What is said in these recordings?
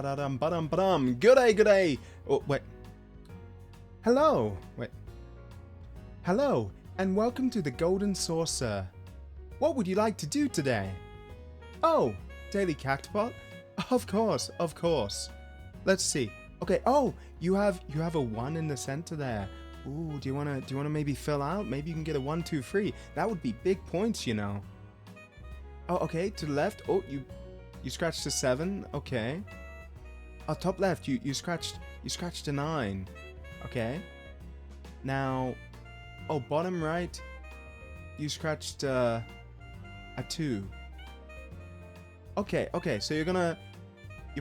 Ba-da-dum, ba-dum, ba-dum. Good day, good day. Oh, wait. Hello. Wait. Hello, and welcome to the Golden Saucer. What would you like to do today? Oh, daily cactopot? Of course, of course. Let's see. Okay. Oh, you have a 1 in the center there. Ooh, do you wanna maybe fill out? Maybe you can get a 1, 2, 3. That would be big points, you know. Oh, okay. To the left. Oh, you scratched a 7. Okay. Oh, top left. You scratched a 9. Okay. Now, oh, bottom right. You scratched a 2. Okay. Okay. So you're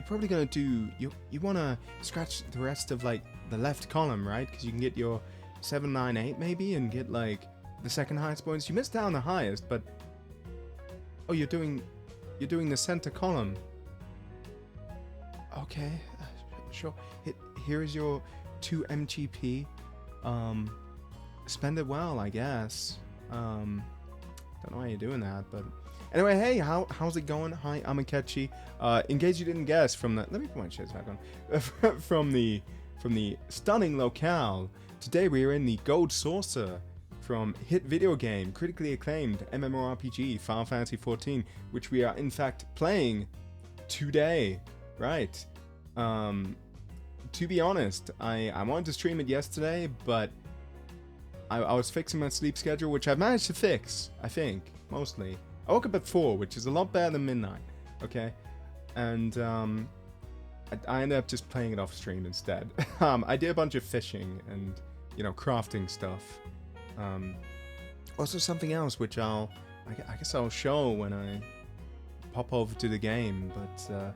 probably gonna do you wanna scratch the rest of like the left column, right? Because you can get your 7, 9, 8 maybe, and get like the second highest points. You missed out on the highest, but oh, you're doing the center column. Okay, sure. Here is your 2 MGP. Spend it well, I guess. Don't know why you're doing that, but anyway, hey, how's it going? Hi, I'm Akechi. In case you didn't guess from the, let me put my shades back on. from the stunning locale, today we are in the Gold Saucer from hit video game, critically acclaimed MMORPG Final Fantasy XIV, which we are in fact playing today, right? To be honest, I wanted to stream it yesterday, but I was fixing my sleep schedule, which I've managed to fix, I think, mostly. I woke up at 4, which is a lot better than midnight, okay? And I ended up just playing it off stream instead. I did a bunch of fishing and, you know, crafting stuff. Also something else, which I guess I'll show when I pop over to the game. But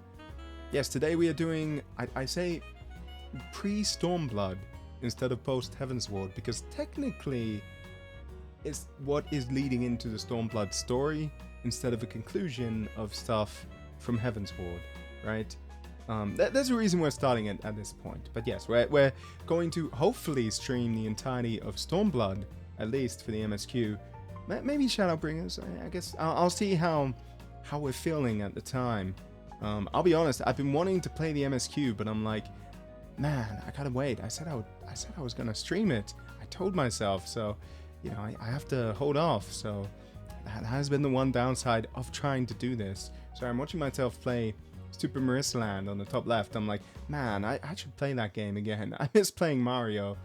yes, today we are doing, I say, pre-Stormblood instead of post-Heavensward, because technically it's what is leading into the Stormblood story instead of a conclusion of stuff from Heavensward, right? There's a reason we're starting it at this point. But yes, we're going to hopefully stream the entirety of Stormblood, at least for the MSQ. Maybe Shadowbringers. I guess I'll see how we're feeling at the time. I'll be honest, I've been wanting to play the MSQ, but I'm like, man, I gotta wait. I said I was gonna stream it. I told myself, so you know, I have to hold off. So that has been the one downside of trying to do this. So I'm watching myself play Super Marissa Land on the top left. I'm like, man, I should play that game again. I miss playing Mario.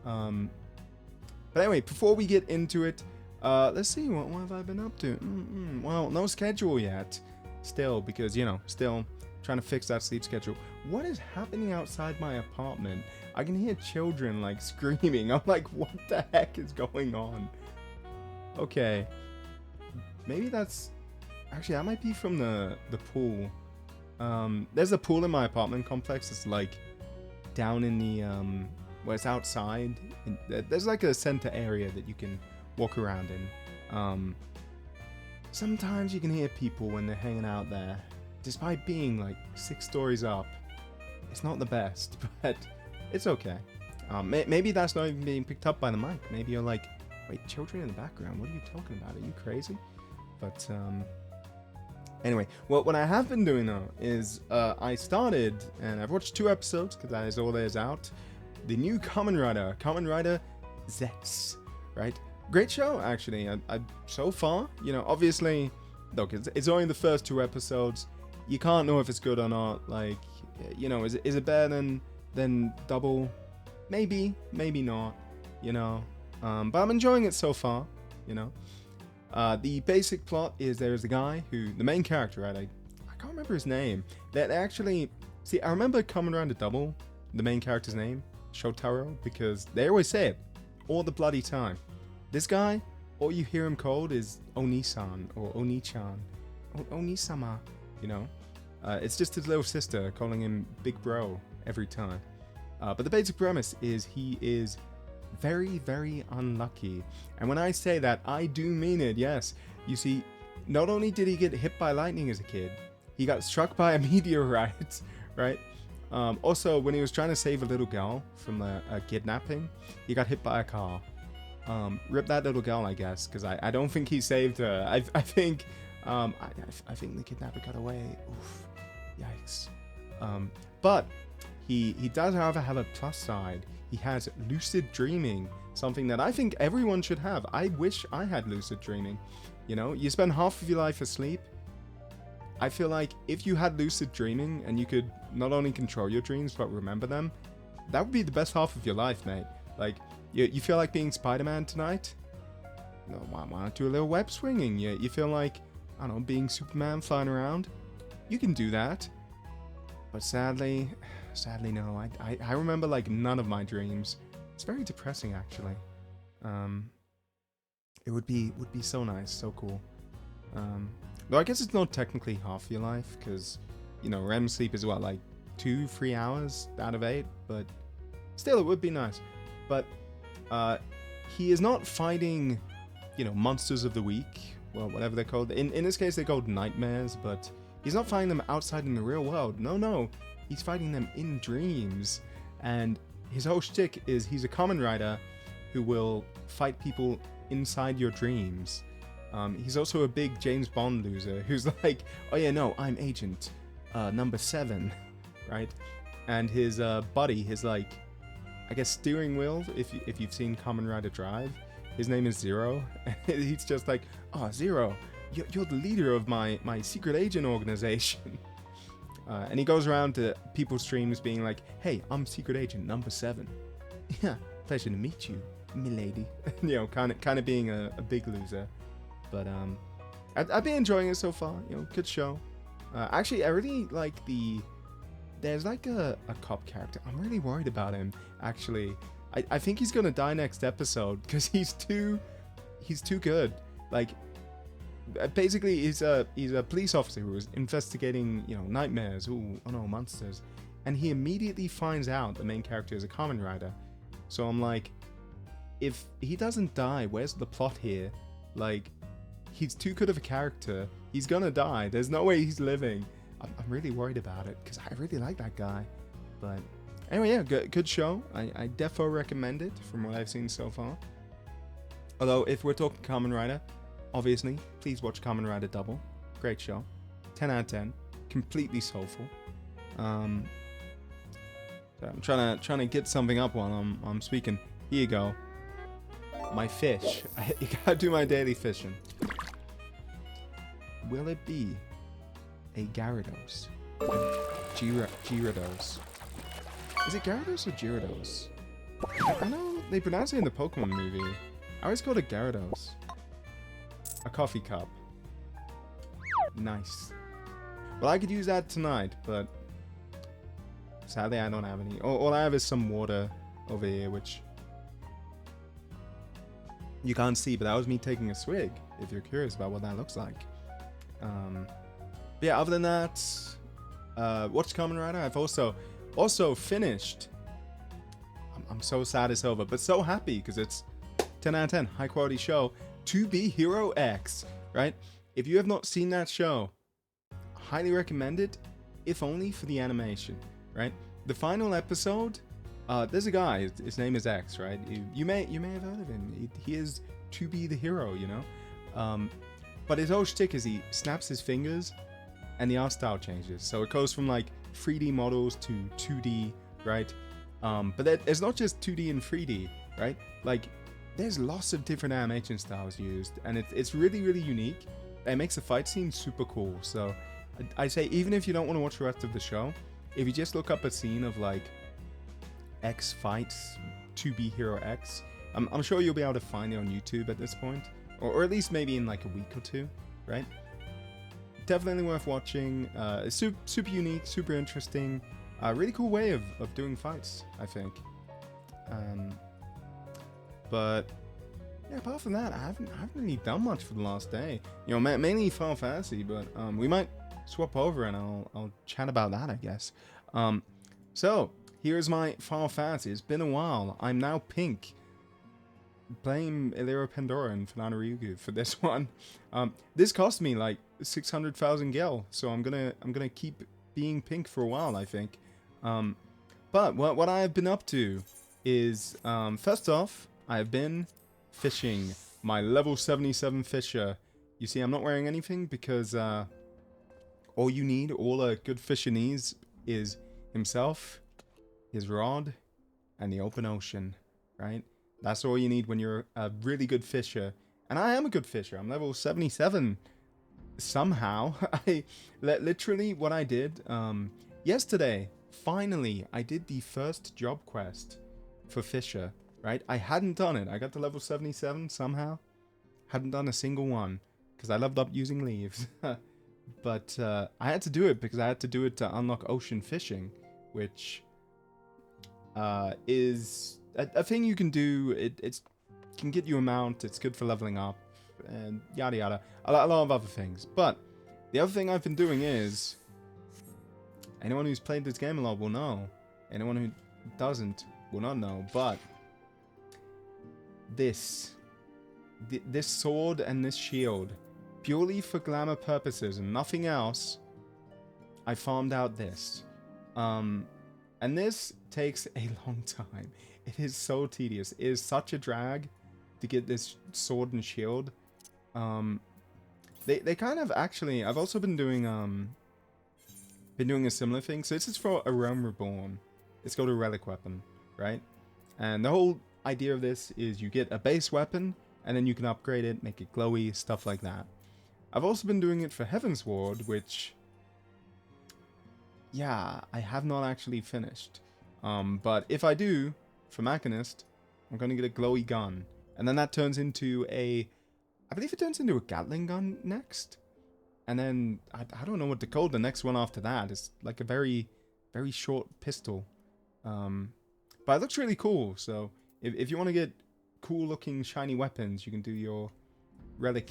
But anyway, before we get into it, let's see, what have I been up to? Well, no schedule yet. Still, because, you know, still trying to fix that sleep schedule. What is happening outside my apartment? I can hear children, like, screaming. I'm like, what the heck is going on? Okay. Maybe that's... Actually, that might be from the pool. There's a pool in my apartment complex. It's, like, down in the, where it's outside. There's, like, a center area that you can walk around in. Sometimes you can hear people when they're hanging out there, despite being like 6 stories up. It's not the best, but it's okay. Maybe that's not even being picked up by the mic. Maybe you're like, wait, children in the background, what are you talking about? Are you crazy? But anyway, well, what I have been doing though is I started, and I've watched 2 episodes because that is all there's out. The new Kamen Rider Zets, right? Great show, actually. I so far, you know, obviously, look, it's only the first 2 episodes. You can't know if it's good or not. Like, you know, is it better than Double? Maybe not. You know, but I'm enjoying it so far. You know, the basic plot is there's a guy who, the main character, right? I can't remember his name. They actually, see, I remember Kamen Rider Double, the main character's name, Shotaro, because they always say it all the bloody time. This guy, all you hear him called is Oni-san or Oni-chan. Oni-sama, you know. It's just his little sister calling him Big Bro every time. But the basic premise is he is very, very unlucky. And when I say that, I do mean it, yes. You see, not only did he get hit by lightning as a kid, he got struck by a meteorite, right? Also, when he was trying to save a little girl from a kidnapping, he got hit by a car. Rip that little girl, I guess, because I don't think he saved her. I think the kidnapper got away. Oof, yikes. But he does, however, have a plus side. He has lucid dreaming, something that I think everyone should have. I wish I had lucid dreaming. You know, you spend half of your life asleep. I feel like if you had lucid dreaming and you could not only control your dreams but remember them, that would be the best half of your life, mate. Like, you feel like being Spider-Man tonight? No, why not do a little web swinging? You feel like, I don't know, being Superman flying around? You can do that. But sadly no. I remember like none of my dreams. It's very depressing, actually. It would be so nice, so cool. Though I guess it's not technically half your life, because, you know, REM sleep is what, like 2-3 hours out of 8, but still, it would be nice. But he is not fighting, you know, monsters of the week, well, whatever they're called. In this case, they're called nightmares, but he's not fighting them outside in the real world. No, he's fighting them in dreams. And his whole shtick is he's a Kamen Rider who will fight people inside your dreams. He's also a big James Bond loser who's like, oh yeah, no, I'm Agent number 7, right? And his buddy, his like, I guess steering wheel, if you've seen Kamen Rider Drive, his name is Zero. He's just like, oh, Zero, you're the leader of my secret agent organization. And he goes around to people's streams being like, hey, I'm secret agent number 7. Yeah, pleasure to meet you, milady. You know, kind of being a big loser. But I've been enjoying it so far. You know, good show. Actually, I really like there's like a cop character. I'm really worried about him, actually. I think he's gonna die next episode because he's too good. Like, basically, he's a police officer who was investigating, you know, nightmares. Ooh, oh no, monsters. And he immediately finds out the main character is a Kamen Rider. So I'm like, if he doesn't die, where's the plot here? Like, he's too good of a character. He's gonna die. There's no way he's living. I'm really worried about it because I really like that guy. But anyway, yeah, good show. I defo recommend it from what I've seen so far. Although, if we're talking Kamen Rider, obviously, please watch Kamen Rider Double. Great show. 10 out of 10. Completely soulful. So I'm trying to get something up while I'm speaking. Here you go. My fish. You gotta do my daily fishing. Will it be a Gyarados? Gyarados. Is it Gyarados or Gyarados? I know they pronounce it in the Pokemon movie. I always called it Gyarados. A coffee cup. Nice. Well, I could use that tonight, but sadly I don't have any. All I have is some water over here, which you can't see, but that was me taking a swig, if you're curious about what that looks like. But yeah, other than that, watched Kamen Rider. I've also finished. I'm so sad it's over, but so happy because it's 10 out of 10, high quality show. To Be Hero X, right? If you have not seen that show, highly recommend it, if only for the animation, right? The final episode, there's a guy, his name is X, right? You may have heard of him. He is to be the hero, you know? But his whole shtick is he snaps his fingers and the art style changes. So it goes from like 3D models to 2D, right? But it's not just 2D and 3D, right? Like, there's lots of different animation styles used, and it's really, really unique. It makes the fight scene super cool. So I say, even if you don't want to watch the rest of the show, if you just look up a scene of like X fights, To Be Hero X, I'm sure you'll be able to find it on YouTube at this point, or at least maybe in like a week or two, right? Definitely worth watching. It's super unique, super interesting. Really cool way of doing fights, I think. But yeah, apart from that, I haven't really done much for the last day. You know, mainly Final Fantasy, but we might swap over and I'll chat about that, I guess. So here's my Final Fantasy. It's been a while. I'm now pink. Blame Illyria Pandora and Fanana Ryugu for this one. This cost me like 600,000 gil, so I'm gonna keep being pink for a while, I think. But what I have been up to is, first off, I have been fishing my level 77 fisher. You see, I'm not wearing anything because all a good fisher needs is himself, his rod, and the open ocean, right? That's all you need when you're a really good fisher. And I am a good fisher. I'm level 77 somehow. Literally what I did yesterday, finally, I did the first job quest for fisher, right? I hadn't done it. I got to level 77 somehow. Hadn't done a single one because I leveled up using leaves. But I had to do it because I had to do it to unlock ocean fishing, which is a thing you can do. It can get you a mount. It's good for leveling up, and yada yada. A lot of other things. But the other thing I've been doing is, anyone who's played this game a lot will know. Anyone who doesn't will not know. But this sword and this shield, purely for glamour purposes and nothing else, I farmed out this. And this takes a long time. It is so tedious. It is such a drag to get this sword and shield. They kind of actually, I've also been doing a similar thing. So this is for A Realm Reborn. It's called a relic weapon, right? And the whole idea of this is you get a base weapon and then you can upgrade it, make it glowy, stuff like that. I've also been doing it for Heavensward, which, yeah, I have not actually finished. But if I do, for Machinist, I'm going to get a glowy gun. And then that turns into I believe it turns into a Gatling gun next. And then, I don't know what to call the next one after that. It's like a very, very short pistol. But it looks really cool, so if you want to get cool looking shiny weapons, you can do your relic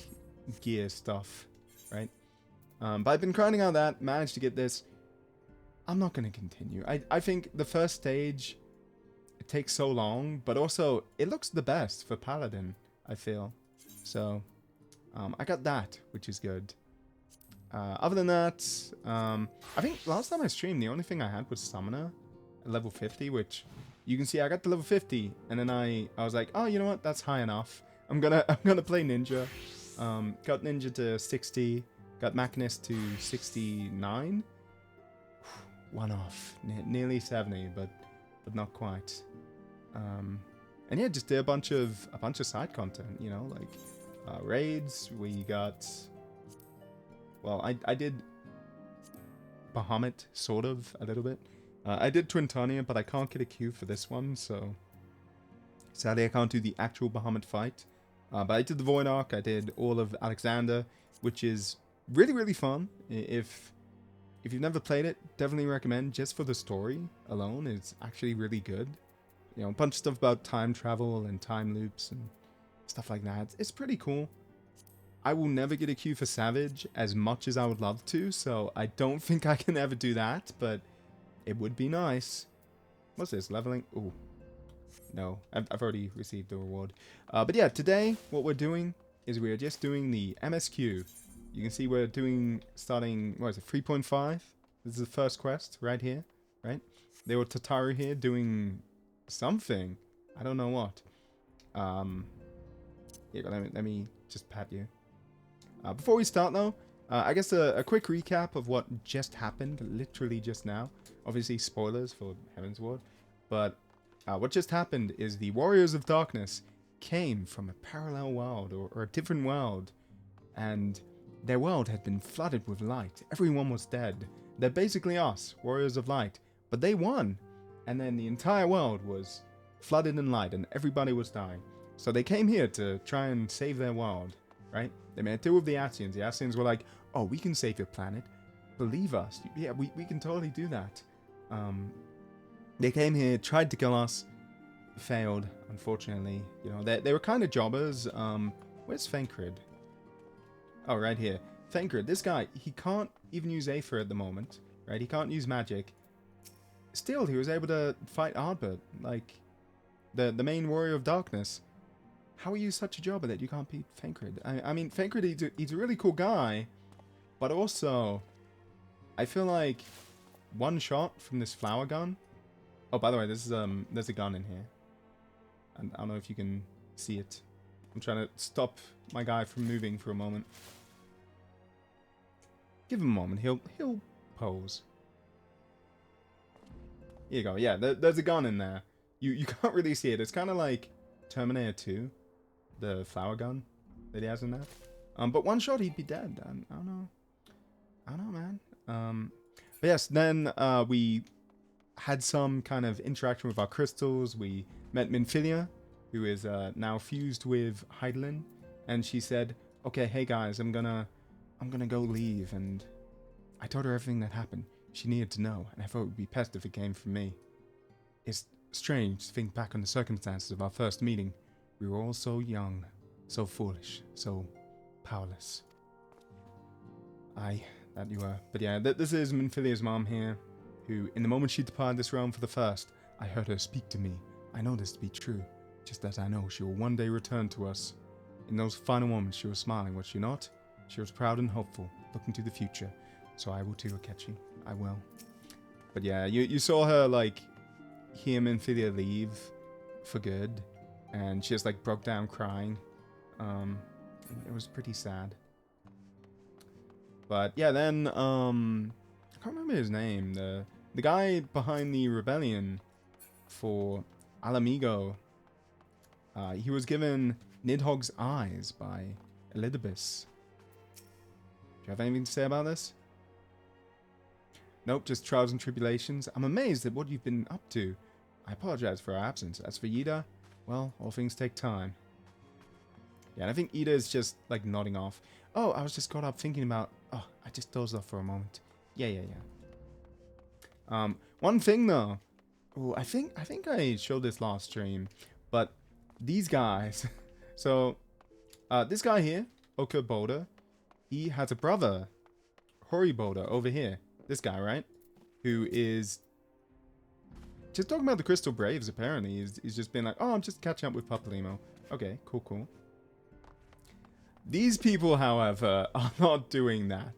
gear stuff, right? But I've been grinding out that, managed to get this. I'm not going to continue. I think the first stage, it takes so long, but also it looks the best for Paladin, I feel. So I got that, which is good. Other than that, I think last time I streamed, the only thing I had was Summoner at level 50, which you can see I got to level 50, and then I was like, oh, you know what? That's high enough. I'm gonna play Ninja. Got Ninja to 60, got Machinist to 69. One off, nearly 70, but not quite. And yeah, just did a bunch of side content, you know, like raids. We got, well, I did Bahamut, sort of, a little bit. I did Twintonia, but I can't get a queue for this one, so sadly I can't do the actual Bahamut fight. But I did the Void Arc, I did all of Alexander, which is really, really fun. If you've never played it, definitely recommend. Just for the story alone, it's actually really good. You know, a bunch of stuff about time travel and time loops and stuff like that. It's pretty cool. I will never get a queue for Savage as much as I would love to, so I don't think I can ever do that, but it would be nice. What's this? Leveling? Ooh. No, I've already received the reward. But yeah, today what we're doing is we're just doing the MSQ. You can see we're starting, what is it, 3.5? This is the first quest right here, right? There were Tataru here doing something. I don't know what. Yeah, let me just pat you. Before we start though, I guess a quick recap of what just happened, literally just now. Obviously spoilers for Heavensward, but what just happened is the Warriors of Darkness came from a parallel world or a different world, and their world had been flooded with light. Everyone was dead. They're basically us, Warriors of Light, but they won, and then the entire world was flooded in light and everybody was dying. So they came here to try and save their world, right? They made a deal with the Asians. The Asians were like, oh, we can save your planet. Believe us. Yeah, we can totally do that. They came here, tried to kill us, failed, unfortunately. You know, they were kind of jobbers. Where's Fenkrid? Oh, right here. Fenkrid, this guy, he can't even use Aether at the moment, right? He can't use magic. Still, he was able to fight Ardbert, like the main Warrior of Darkness. How are you such a jobber that you can't beat Fenkrid? I mean, Fenkrid, he's a really cool guy, but also, I feel like one shot from this flower gun. Oh, by the way, there's a gun in here. And I don't know if you can see it. I'm trying to stop my guy from moving for a moment. Give him a moment. He'll pose. Here you go. Yeah, there's a gun in there. You can't really see it. It's kind of like Terminator 2, the flower gun that he has in there. But one shot he'd be dead. I don't know. I don't know, man. But yes, then we had some kind of interaction with our crystals. We met Minfilia, who is now fused with Heidelin, and she said, "Okay, hey guys, I'm gonna go leave." And I told her everything that happened. She needed to know, and I thought it would be best if it came from me. It's strange to think back on the circumstances of our first meeting. We were all so young, so foolish, so powerless. That you were. But yeah, this is Minfilia's mom here, who, in the moment she departed this realm for the first, I heard her speak to me. I know this to be true, just as I know she will one day return to us. In those final moments she was smiling, was she not? She was proud and hopeful, looking to the future. So I will too, Akechi. I will. But yeah, you saw her, like, hear Minfilia leave for good, and she just, like, broke down crying. It was pretty sad. But yeah, then I can't remember his name. The guy behind the rebellion for Alamigo. He was given Nidhogg's eyes by Elidibus. Do you have anything to say about this? Nope, just trials and tribulations. I'm amazed at what you've been up to. I apologize for our absence. As for Ida, well, all things take time. Yeah, and I think Ida is just, like, nodding off. Oh, I was just caught up thinking about... Oh, I just dozed off for a moment. Yeah. One thing, though. Oh, I think I showed this last stream. But these guys... So, this guy here, Oka Boda, he has a brother, Hori Boda, over here. This guy, right? Who is... just talking about the Crystal Braves, apparently. He's just been like, oh, I'm just catching up with Papalimo. Okay, cool. These people, however, are not doing that.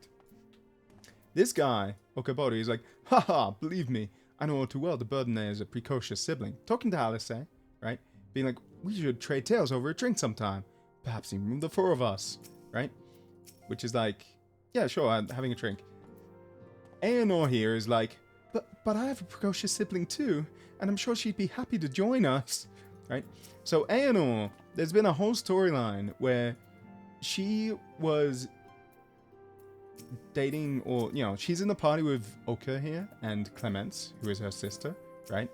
This guy, Okaboda, he's like, haha, believe me, I know all too well the burden there is a precocious sibling. Talking to Alice, right? Being like, we should trade tales over a drink sometime. Perhaps even the four of us, right? Which is like, yeah, sure, I'm having a drink. Aenor here is like, but I have a precocious sibling too, and I'm sure she'd be happy to join us, right? So Aenor, there's been a whole storyline where she was dating, or, you know, she's in the party with Oka here and Clemence, who is her sister, right?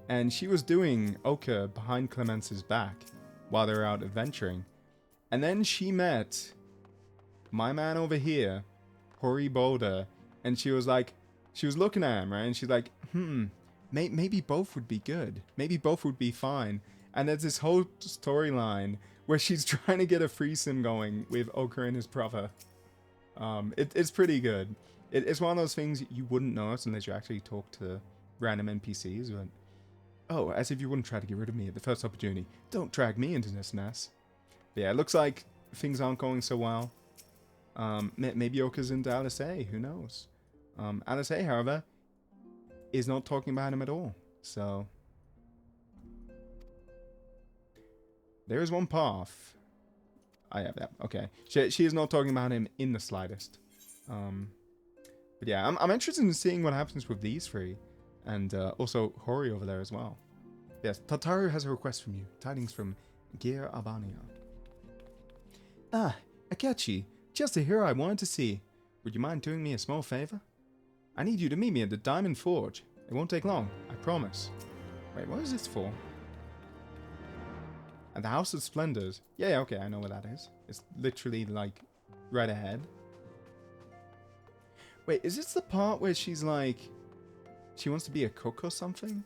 And she was doing Oka behind Clemence's back while they were out adventuring. And then she met my man over here, Hori Boulder, and she was like, she was looking at him, right? And she's like, maybe both would be good. Maybe both would be fine. And there's this whole storyline where she's trying to get a threesome going with Oka and his brother. It's pretty good. It's one of those things you wouldn't notice unless you actually talk to random NPCs. But, oh, as if you wouldn't try to get rid of me at the first opportunity. Don't drag me into this mess. But yeah, it looks like things aren't going so well. Maybe Oka's into Alice A. Who knows? Alice A, however, is not talking about him at all. So there is one path. I have that. Okay. She is not talking about him in the slightest. But yeah, I'm interested in seeing what happens with these three. And also Hori over there as well. Yes, Tataru has a request from you. Tidings from Gear Albania. Ah, Akechi. Just a hero I wanted to see. Would you mind doing me a small favor? I need you to meet me at the Diamond Forge. It won't take long, I promise. Wait, what is this for? At the House of Splendors. Yeah, okay, I know where that is. It's literally, like, right ahead. Wait, is this the part where she's like... she wants to be a cook or something?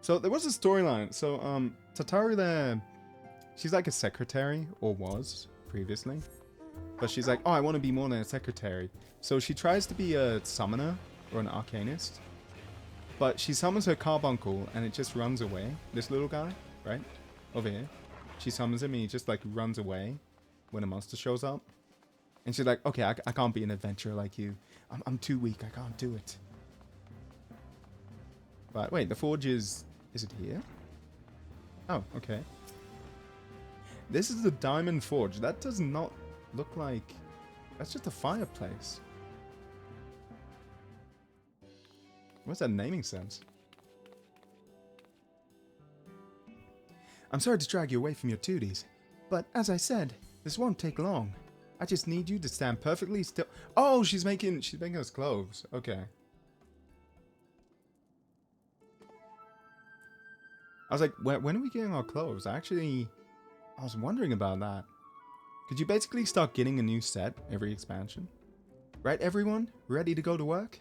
So, there was a storyline. So, Tataru there... she's like a secretary, or was, previously. But she's like, oh, I want to be more than a secretary. So she tries to be a summoner, or an arcanist. But she summons her carbuncle, and it just runs away. This little guy, right? Over here. She summons him, and he just, like, runs away when a monster shows up. And she's like, okay, I can't be an adventurer like you. I'm too weak, I can't do it. But wait, the forge is it here? Oh, okay. This is the Diamond Forge. That does not look like... that's just a fireplace. What's that naming sense? I'm sorry to drag you away from your duties, but as I said, this won't take long. I just need you to stand perfectly still. Oh, she's making us clothes. Okay. I was like, when are we getting our clothes? I was wondering about that. Could you basically start getting a new set every expansion? Right, everyone? Ready to go to work?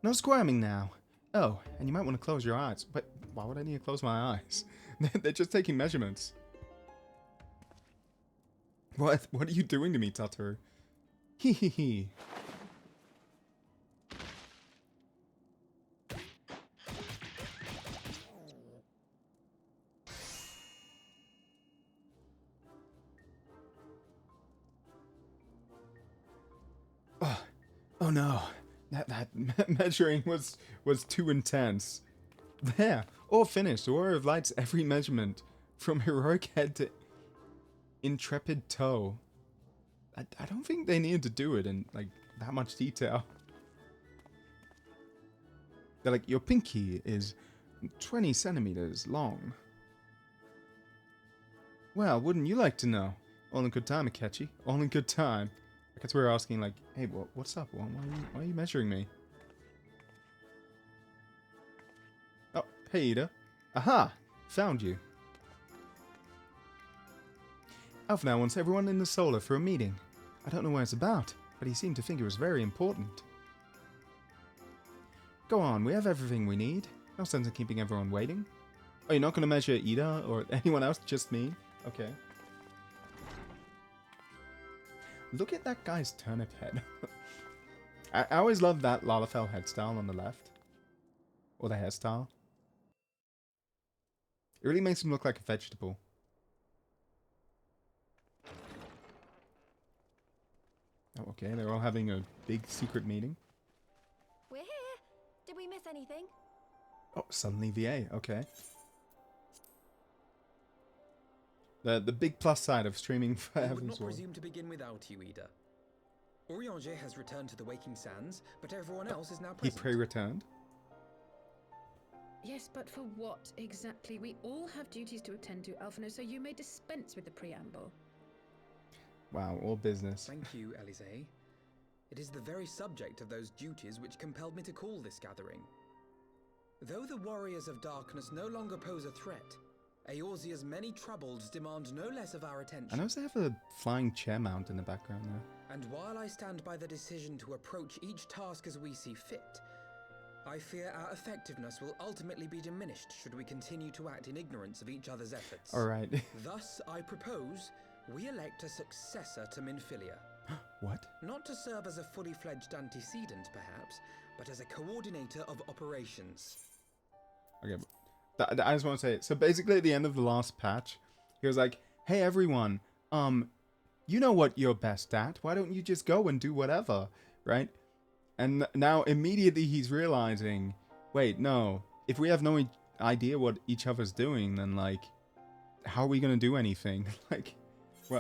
No squirming now. Oh, and you might want to close your eyes. But why would I need to close my eyes? They're just taking measurements. What are you doing to me, Tataru? Hee hee hee. Oh no. That measuring was too intense. There, all finished. Aura of Light's every measurement, from heroic head to intrepid toe. I don't think they needed to do it in like that much detail. They're like, your pinky is 20 centimeters long. Well, wouldn't you like to know? All in good time, Akechi. All in good time. I guess we were asking like, hey, what's up? Why are you measuring me? Oh, hey, Ida. Aha! Found you. Alpha now wants everyone in the Solar for a meeting. I don't know what it's about, but he seemed to think it was very important. Go on, we have everything we need. No sense in keeping everyone waiting. Oh, you're not going to measure Ida or anyone else, just me? Okay. Look at that guy's turnip head. I always love that Lalafell head style on the left. Or the hairstyle. It really makes him look like a vegetable. Oh, okay, they're all having a big secret meeting. We're here. Did we miss anything? Oh, suddenly VA, okay. The big plus side of streaming for I would Heaven's not Ward. presume to begin without you, Ida. Orianger has returned to the Waking Sands, but everyone else is now He present. pre-returned. Yes, but for what exactly? We all have duties to attend to, Alphino, so you may dispense with the preamble. Wow, all business. Thank you, Elise. It is the very subject of those duties which compelled me to call this gathering. Though the Warriors of Darkness no longer pose a threat, Eorzea's many troubles demand no less of our I attention. notice they have a flying chair mount in the background there. And while I stand by the decision to approach each task as we see fit, I fear our effectiveness will ultimately be diminished should we continue to act in ignorance of each other's efforts. Alright. Thus, I propose we elect a successor to Minfilia. What? Not to serve as a fully fledged antecedent, perhaps, but as a coordinator of operations. Okay, I just want to say, so basically at the end of the last patch, he was like, hey everyone, you know what you're best at, why don't you just go and do whatever, right? And now immediately he's realizing, wait, no, if we have no idea what each other's doing, then like, how are we going to do anything? Like,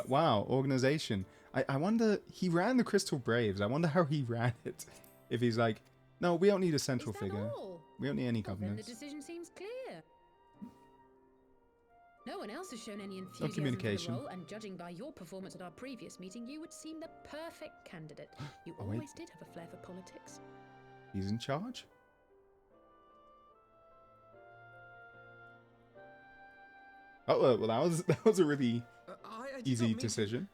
wow, organization. I wonder, he ran the Crystal Braves, I wonder how he ran it. If he's like, no, we don't need a central figure. All? We don't need any Well, then governance. the decision seems clear. No one else has shown any No enthusiasm communication. for the role, and judging by your performance at our previous meeting, you would seem the perfect candidate. You Oh, wait. always did have a flair for politics. He's in charge? Oh, well, that was a really I did easy not mean to- decision.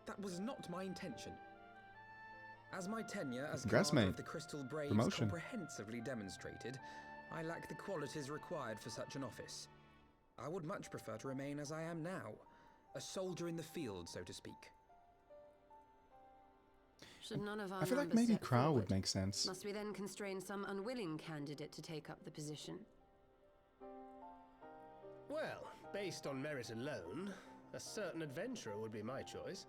That was not my intention. As my tenure as Congrats, commander mate. of the Crystal Braves Promotion. comprehensively demonstrated, I lack the qualities required for such an office. I would much prefer to remain as I am now, a soldier in the field, so to speak. Should none of our I feel like numbers maybe step Crow would forward? make sense. Must we then constrain some unwilling candidate to take up the position? Well, based on merit alone, a certain adventurer would be my choice.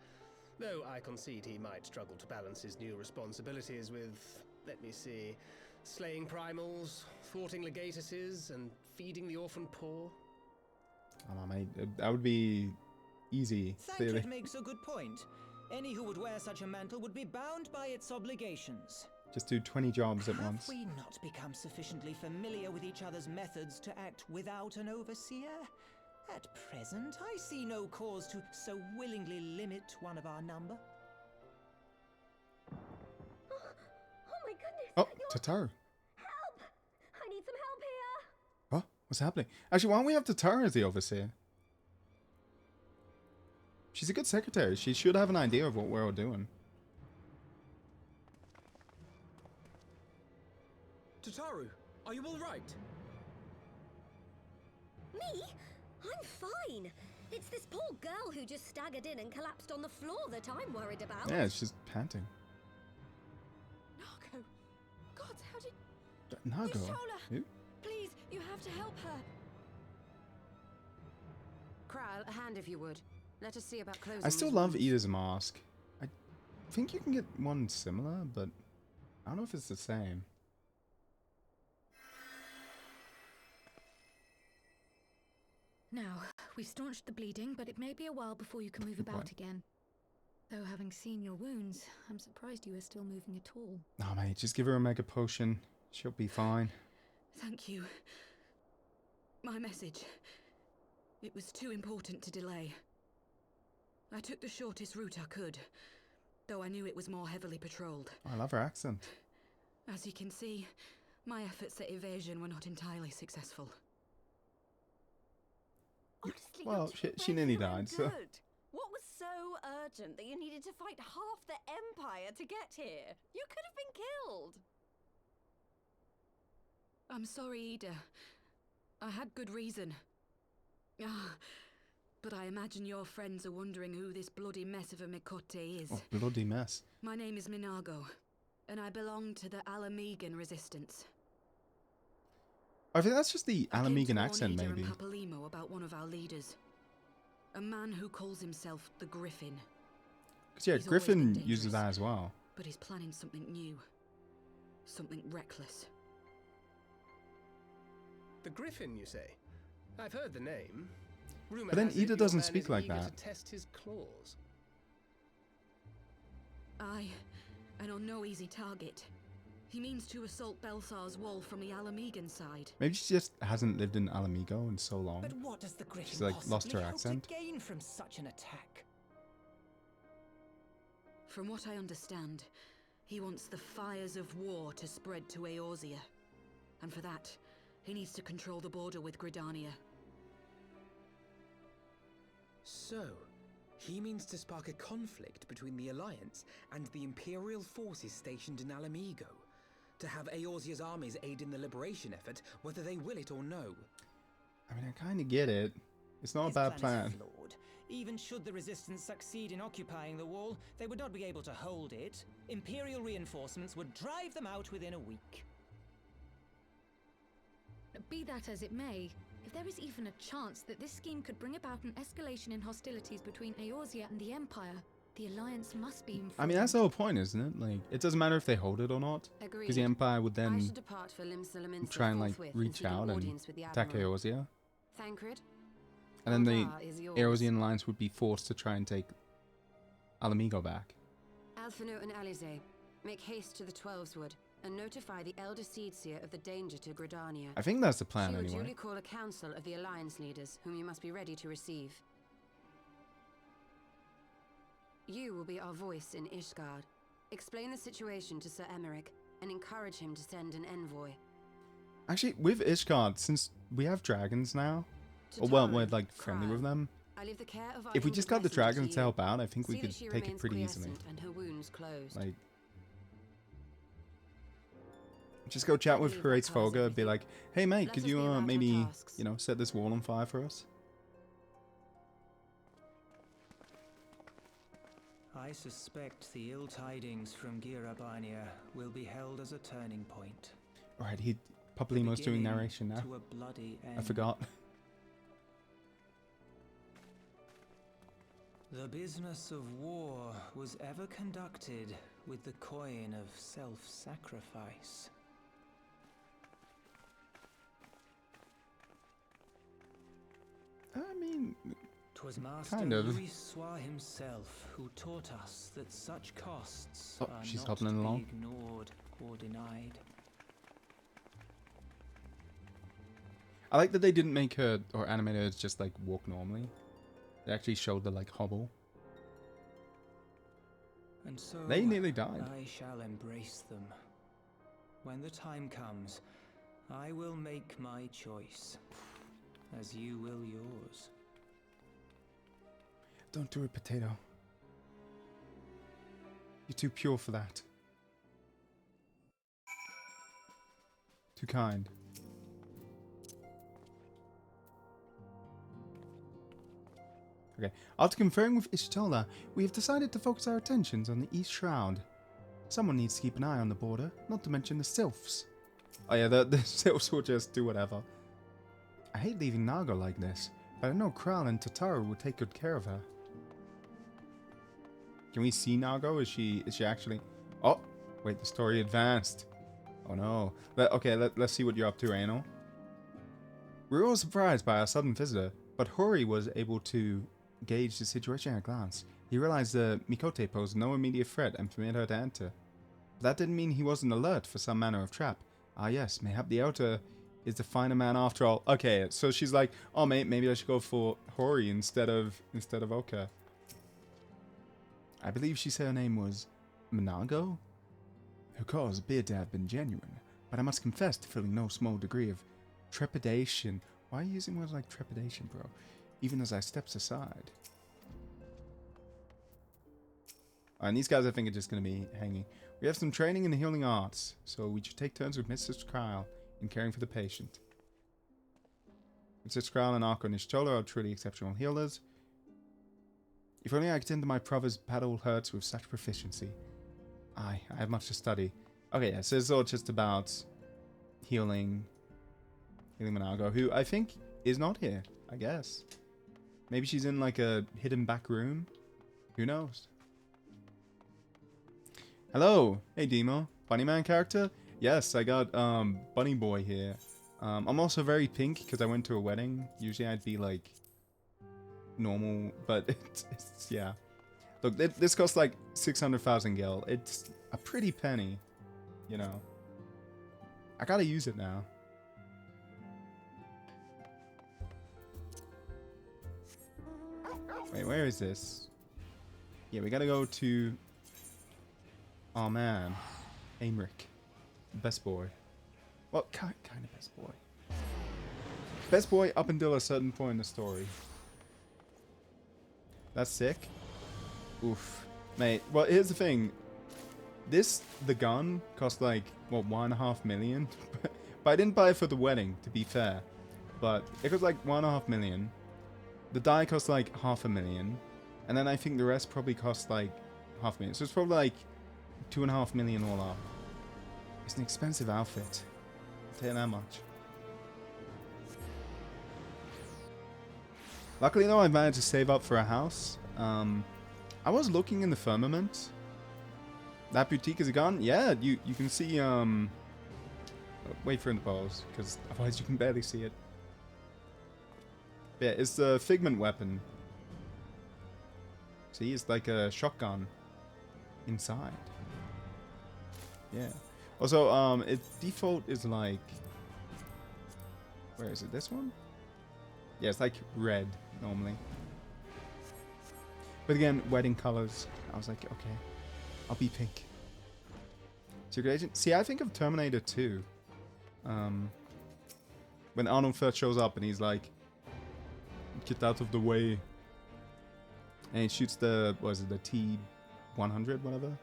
Though I concede he might struggle to balance his new responsibilities with, let me see, slaying primals, thwarting legatuses, and feeding the orphan poor. Oh, mate, that would be easy, clearly. Sanchez makes a good point. Any who would wear such a mantle would be bound by its obligations. Just do 20 jobs at Have once. we not become sufficiently familiar with each other's methods to act without an overseer? At present, I see no cause to so willingly limit one of our number. Oh my goodness! Oh, You're- Tataru. Help! I need some help here! What? What's happening? Actually, why don't we have Tataru as the overseer? She's a good secretary. She should have an idea of what we're all doing. Tataru, are you all right? Me? I'm fine. It's this poor girl who just staggered in and collapsed on the floor that I'm worried about. Yeah, she's panting. Nago! God, how did... Nago? Shola! Who? Please, you have to help her! Kral, a hand if you would. Let us see about closing I still these love wounds. Ida's mask. I think you can get one similar, but I don't know if it's the same. Now, we've staunched the bleeding, but it may be a while before you can move about point. again. Though having seen your wounds, I'm surprised you are still moving at all. No, mate, just give her a mega potion. She'll be fine. Thank you. My message. It was too important to delay. I took the shortest route I could, though I knew it was more heavily patrolled. I love her accent. As you can see, my efforts at evasion were not entirely successful. Honestly, Well, you're too she nearly brave and died, so- good. What was so urgent that you needed to fight half the Empire to get here? You could have been killed. I'm sorry, Ida. I had good reason. Ah, but I imagine your friends are wondering who this bloody mess of a Mikote is. Oh, bloody mess. My name is Minago, and I belong to the Alamegan Resistance. I think that's just the I came to Alamegan warn accent, Ida maybe. and Papalimo about one of our leaders. A man who calls himself the Griffin, Because, yeah, He's always Griffin been uses that dangerous. as well. but he's planning something new. Something reckless. The Griffin, you say? I've heard the name. Rumor But then has it Ida your doesn't man speak is like eager that. to test his claws. Aye, and on no easy target. He means to assault Belsar's wall from the Alamegan side. Maybe she just hasn't lived in Alamigo in so long. But what does the Griffin She's, like, possibly lost her hope accent. to gain from such an attack? From what I understand, he wants the fires of war to spread to Eorzea. And for that, he needs to control the border with Gridania. So, he means to spark a conflict between the Alliance and the Imperial forces stationed in Alamigo, to have Eorzea's armies aid in the liberation effort, whether they will it or no. I mean, I kind of get it. It's not His a bad plan is plan. flawed. Even should the Resistance succeed in occupying the wall, they would not be able to hold it. Imperial reinforcements would drive them out within a week. Be that as it may, if there is even a chance that this scheme could bring about an escalation in hostilities between Eorzea and the Empire, the Alliance must be informed. I mean, that's the whole point, isn't it? Like, it doesn't matter if they hold it or not. Agreed. Because the Empire would I then should depart for Lim-Salaminsa try and, like, forthwith reach seek an out and audience with the attack Admiral. Eorzea. Thancred? And then the Aldar is yours. Eorzean Alliance would be forced to try and take Alamigo back. Alphino and Alize, make haste to the Twelveswood and notify the Elder Seedseer of the danger to Gridania. I think that's the plan She will anyway. duly call a council of the Alliance leaders, whom you must be ready to receive. You will be our voice in Ishgard. Explain the situation to Sir Emmerich and encourage him to send an envoy. Actually, with Ishgard, since we have dragons now, or well, Tataru, we're like friendly Kral, with them, I leave the care of our if we humble just got the messenger dragons to to you. help out, I think we See could that she take it remains pretty easily. quiescent and her wounds closed. Like, just go chat with believe that Parade's covers Folga, be everything. like, hey mate, Let could us you be about our maybe, tasks. you know, set this wall on fire for us? I suspect the ill tidings from Girabania will be held as a turning point. Alright, The Papalimo's doing beginning narration now. to a bloody end. I forgot. The business of war was ever conducted with the coin of self-sacrifice. I mean, 'Twas Master Kind of. Louis Soir himself who taught us that such costs Oh, are she's not hobbling to be along. ignored or denied. I like that they didn't make her or animate her just like walk normally. They actually showed the like hobble. And so They nearly died. I shall embrace them. When the time comes, I will make my choice, as you will yours. Don't do it, Potato. You're too pure for that. Too kind. Okay, after conferring with Ishtola, we have decided to focus our attentions on the East Shroud. Someone needs to keep an eye on the border, not to mention the Sylphs. Oh yeah, the Sylphs will just do whatever. I hate leaving Nago like this, but I know Kral and Tataru will take good care of her. Can we see Nago? Is she actually... Oh, wait, the story advanced. Oh no. Let's see what you're up to, Anal. We were all surprised by our sudden visitor, but Hori was able to gauge the situation at a glance. He realized the Mikote posed no immediate threat and permitted her to enter. But that didn't mean he wasn't alert for some manner of trap. Ah yes, mayhap the Elder is the finer man after all. Okay, so she's like, oh mate, maybe I should go for Hori instead of Oka. I believe she said her name was Minago? Her cause appeared to have been genuine, but I must confess to feeling no small degree of trepidation. Why are you using words like trepidation, bro? Even as I steps aside. And these guys I think are just going to be hanging. We have some training in the healing arts, so we should take turns with Mrs. Kyle in caring for the patient. Mrs. Kyle and Arko Nishtola are truly exceptional healers. If only I could enter my prover's paddle hurts with such proficiency. I have much to study. Okay, yeah, so it's all just about healing Minago, who I think is not here, I guess. Maybe she's in like a hidden back room. Who knows? Hello! Hey Demo. Bunnyman character? Yes, I got Bunny Boy here. I'm also very pink because I went to a wedding. Usually I'd be like normal, but it's yeah. Look, this costs like 600,000 gil. It's a pretty penny, you know. I gotta use it now. Wait, where is this? Yeah, we gotta go to... Oh man. Aymeric. Best boy. Well, kind of best boy. Best boy up until a certain point in the story. That's sick. Oof. Mate, well, here's the thing. The gun cost like, what, 1.5 million? But I didn't buy it for the wedding, to be fair. But it was like 1.5 million. The die cost like 500,000. And then I think the rest probably cost like 500,000. So it's probably like 2.5 million all up. It's an expensive outfit. I'll tell you that much. Luckily though, I managed to save up for a house. I was looking in the firmament. That boutique is gone? Yeah, you can see, wait for it to pause, because otherwise you can barely see it. Yeah, it's the Figment weapon. See, it's like a shotgun inside. Yeah. Also, its default is like... Where is it? This one? Yeah, it's like red, normally. But again, wedding colors. I was like, okay, I'll be pink. Secret Agent. See, I think of Terminator 2. When Arnold first shows up and he's like, get out of the way. And he shoots the, what is it, the T-100, whatever?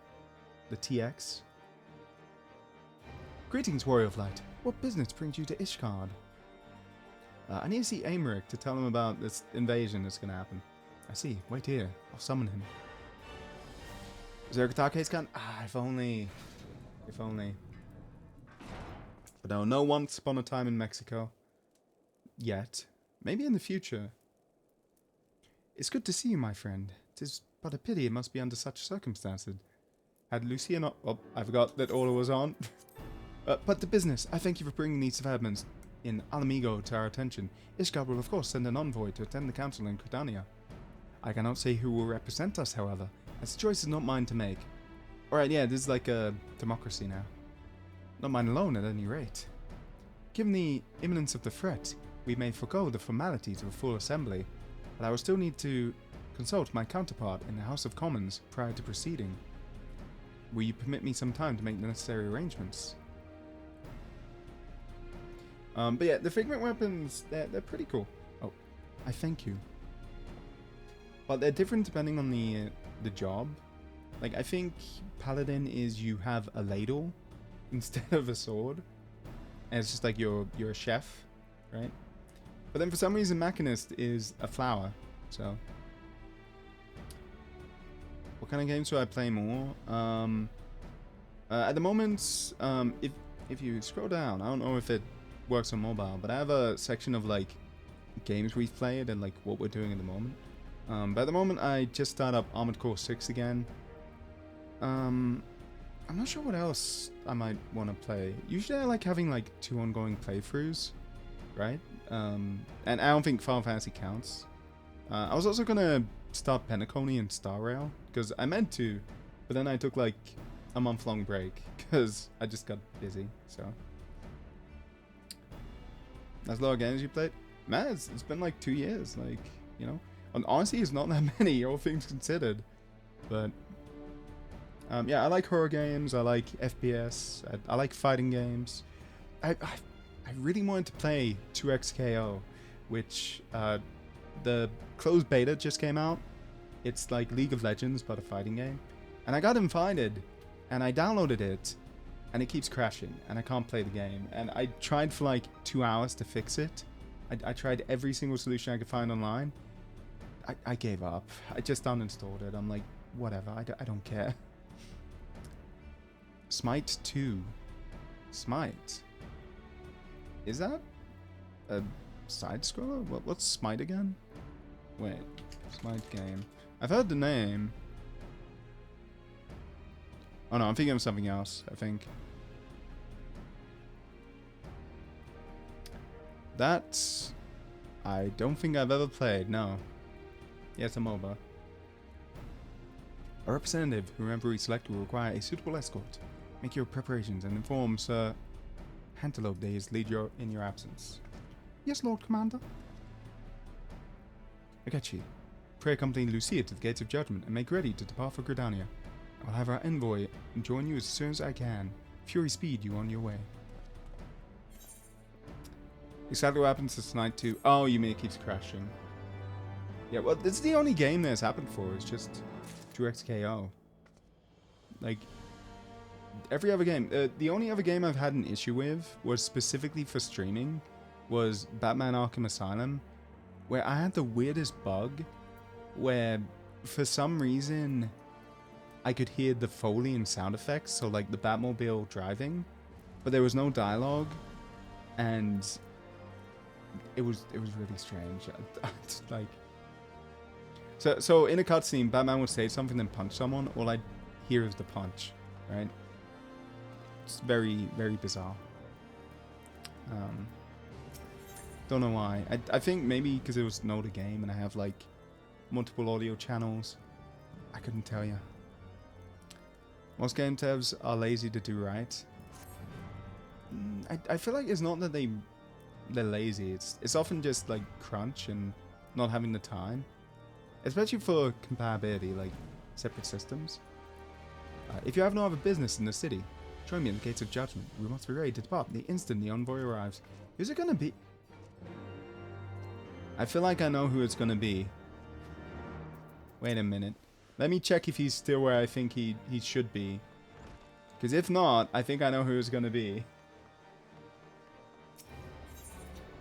The TX. Greetings, Warrior of Light. What business brings you to Ishgard? I need to see Aymeric to tell him about this invasion that's going to happen. I see. Wait here. I'll summon him. Zergatake's gone? Ah, if only. If only. But no once upon a time in Mexico. Yet. Maybe in the future. It's good to see you, my friend. 'Tis but a pity it must be under such circumstances. Had Lucia not... Oh, I forgot that order was on. But the business. I thank you for bringing these developments in Alamigo to our attention. Ishgard will of course send an envoy to attend the council in Credania. I cannot say who will represent us, however, as the choice is not mine to make. Alright, yeah, this is like a democracy now. Not mine alone, at any rate. Given the imminence of the threat, we may forego the formalities of a full assembly, but I will still need to consult my counterpart in the House of Commons prior to proceeding. Will you permit me some time to make the necessary arrangements? But yeah, the figment weapons, they're pretty cool. Oh, I thank you. But they're different depending on the job. Like, I think Paladin is you have a ladle instead of a sword. And it's just like you're a chef, right? But then for some reason Machinist is a flower, so. What kind of games do I play more? At the moment, if you scroll down, I don't know if it works on mobile, but I have a section of like games we've played and like what we're doing at the moment. But at the moment I just started up Armored Core 6 again. I'm not sure what else I might want to play. Usually I like having like 2 ongoing playthroughs, right? And I don't think Final Fantasy counts. I was also gonna start Pentaconi and Star Rail, because I meant to, but then I took like a month-long break, because I just got busy, so. That's a lot of games you played? Man, it's been like 2 years, like, you know. And honestly, it's not that many, all things considered. But, yeah, I like horror games, I like FPS, I like fighting games. I really wanted to play 2XKO, which, the closed beta just came out. It's like League of Legends, but a fighting game. And I got invited, and I downloaded it, and it keeps crashing, and I can't play the game. And I tried for like 2 hours to fix it. I tried every single solution I could find online. I gave up. I just uninstalled it. I'm like, whatever, I don't care. Smite 2. Smite. Is that a side-scroller? What's Smite again? Wait, Smite game. I've heard the name. Oh no, I'm thinking of something else, I think. That's... I don't think I've ever played, no. Yeah, it's a MOBA. A representative, whoever we select, will require a suitable escort. Make your preparations and inform Sir Hantelope that he is lead in your absence. Yes, Lord Commander. Akechi, pray accompany Lucia to the gates of judgment and make ready to depart for Gridania. I'll have our envoy join you as soon as I can. Fury speed you on your way. Exactly what happens to Smite 2. Oh, you mean it keeps crashing. Yeah, well, this is the only game that's happened for. It's just 2XKO. Like, every other game. The only other game I've had an issue with was specifically for streaming was Batman Arkham Asylum, where I had the weirdest bug where for some reason I could hear the Foley and sound effects, so like the Batmobile driving, but there was no dialogue, and it was really strange. Like, so in a cutscene, Batman would say something and punch someone. All I'd hear is the punch, right? It's very, very bizarre. Don't know why. I think maybe because it was an older game and I have like multiple audio channels. I couldn't tell you. Most game devs are lazy to do right. I feel like it's not that they're lazy. It's often just like crunch and not having the time, especially for compatibility, like separate systems. If you have no other business in the city, join me in the gates of judgment. We must be ready to depart the instant the envoy arrives. Who's it gonna be? I feel like I know who it's gonna be. Wait a minute. Let me check if he's still where I think he should be. Because if not, I think I know who it's gonna be.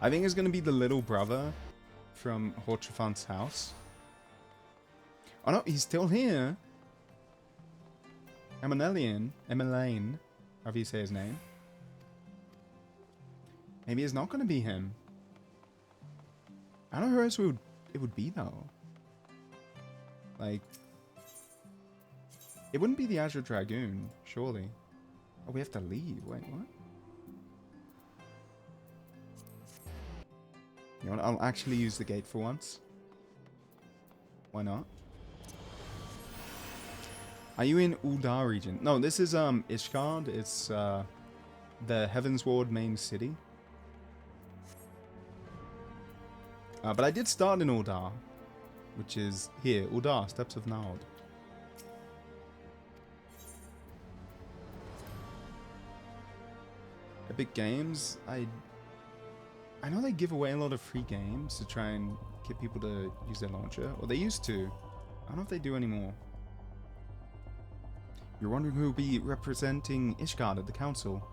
I think it's gonna be the little brother from Hortrafant's house. Oh no, he's still here. Emmelaine, however you say his name. Maybe it's not gonna be him. I don't know who else it would be though. Like, it wouldn't be the Azure Dragoon, surely. Oh, we have to leave. Wait, what? You know what? I'll actually use the gate for once. Why not? Are you in Uldar region? No, this is Ishgard. It's the Heavensward main city. But I did start in Uldar, which is here, Uldar, Steps of Nald. Epic Games, I know they give away a lot of free games to try and get people to use their launcher, or they used to. I don't know if they do anymore. You're wondering who will be representing Ishgard at the council.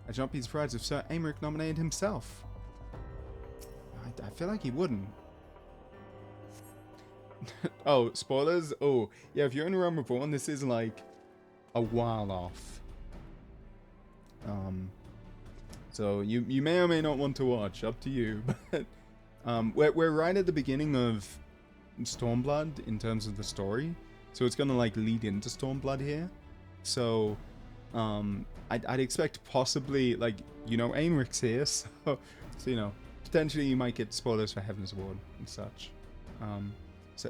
I should not be surprised if Sir Aymeric nominated himself. I feel like he wouldn't. Oh, spoilers? Oh, yeah, if you're in Realm Reborn, this is like a while off. So you may or may not want to watch, up to you. But we're right at the beginning of Stormblood in terms of the story, so it's gonna like lead into Stormblood here. So I'd expect possibly, like, you know, Aemeric's here, so you know, potentially you might get spoilers for Heavensward and such.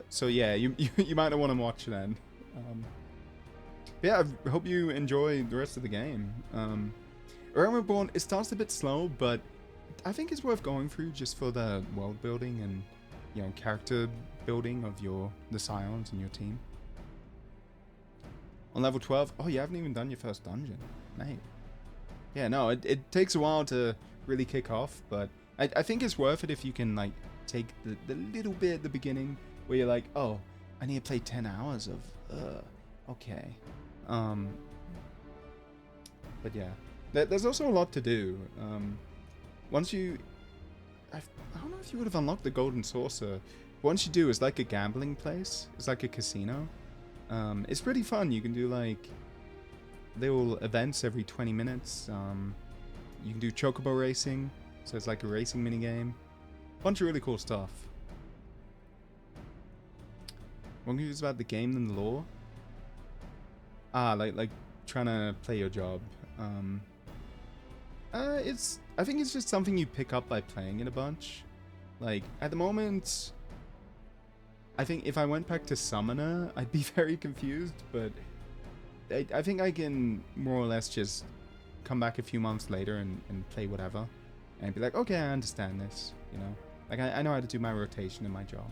So yeah, you might not want to watch then. Yeah, I hope you enjoy the rest of the game. Realm Reborn, it starts a bit slow, but I think it's worth going through just for the world building and, you know, character building of the Scions and your team. On level 12, oh, you haven't even done your first dungeon, mate. Yeah, no, it takes a while to really kick off, but I think it's worth it if you can, like, take the little bit at the beginning where you're like, oh, I need to play 10 hours of, okay. But yeah, there's also a lot to do. Once you, I don't know if you would have unlocked the Golden Saucer. Once you do, it's like a gambling place. It's like a casino. It's pretty fun. You can do like little events every 20 minutes. You can do chocobo racing, so it's like a racing minigame. Bunch of really cool stuff. More confused about the game than the lore. Like trying to play your job. I think it's just something you pick up by playing it a bunch. Like, at the moment, I think if I went back to Summoner, I'd be very confused, but I think I can more or less just come back a few months later and play whatever, and be like, okay, I understand this, you know? Like, I know how to do my rotation in my job.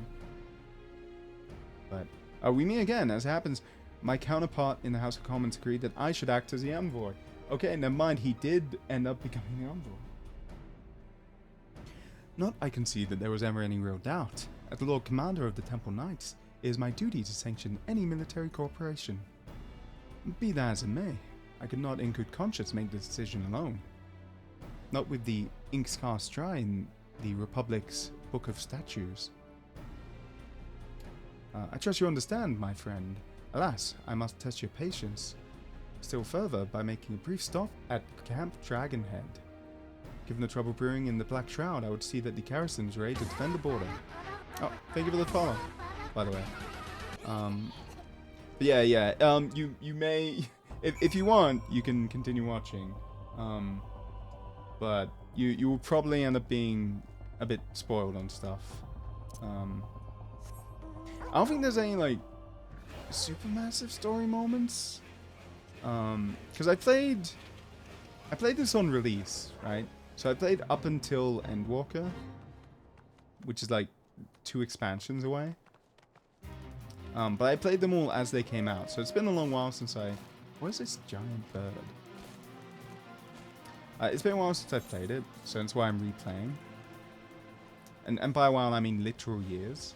But, we meet again. As it happens, my counterpart in the House of Commons agreed that I should act as the envoy. Okay, never mind, he did end up becoming the envoy. Not I concede that there was ever any real doubt. As the Lord Commander of the Temple Knights, it is my duty to sanction any military cooperation. Be that as it may, I could not in good conscience make the decision alone. Not with the ink cast dry in the Republic's Book of Statutes. I trust you understand, my friend. Alas, I must test your patience. Still further, by making a brief stop at Camp Dragonhead. Given the trouble brewing in the Black Shroud, I would see that the garrison is ready to defend the border. Oh, thank you for the follow, by the way. But yeah, you may, if you want, you can continue watching. But you will probably end up being a bit spoiled on stuff. I don't think there's any, like, super massive story moments. Because I played this on release, right? So I played up until Endwalker, which is like 2 expansions away. But I played them all as they came out, so it's been a long while since what is this giant bird? It's been a while since I played it, so that's why I'm replaying. And by a while, I mean literal years.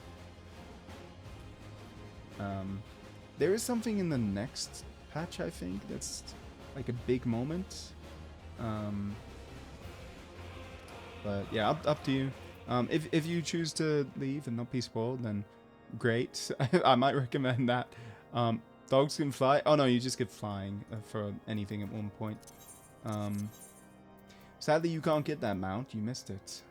There is something in the next patch, I think, that's like a big moment. But yeah, up to you. If you choose to leave and not be spoiled, then great. I might recommend that. Dogs can fly. Oh no, you just get flying for anything at one point. Sadly, you can't get that mount. You missed it.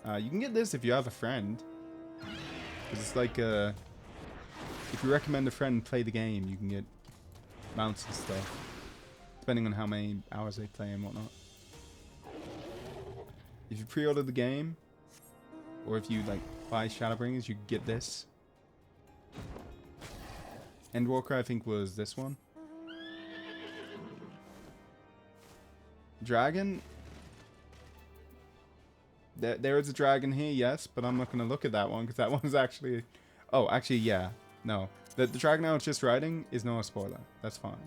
You can get this if you have a friend. Because it's like if you recommend a friend play the game, you can get mounts and stuff. Depending on how many hours they play and whatnot. If you pre-order the game, or if you like buy Shadowbringers, you get this. Endwalker, I think, was this one. Dragon. There is a dragon here, yes, but I'm not going to look at that one because that one's actually... Oh, actually, yeah. No. The dragon I was just riding is not a spoiler. That's fine.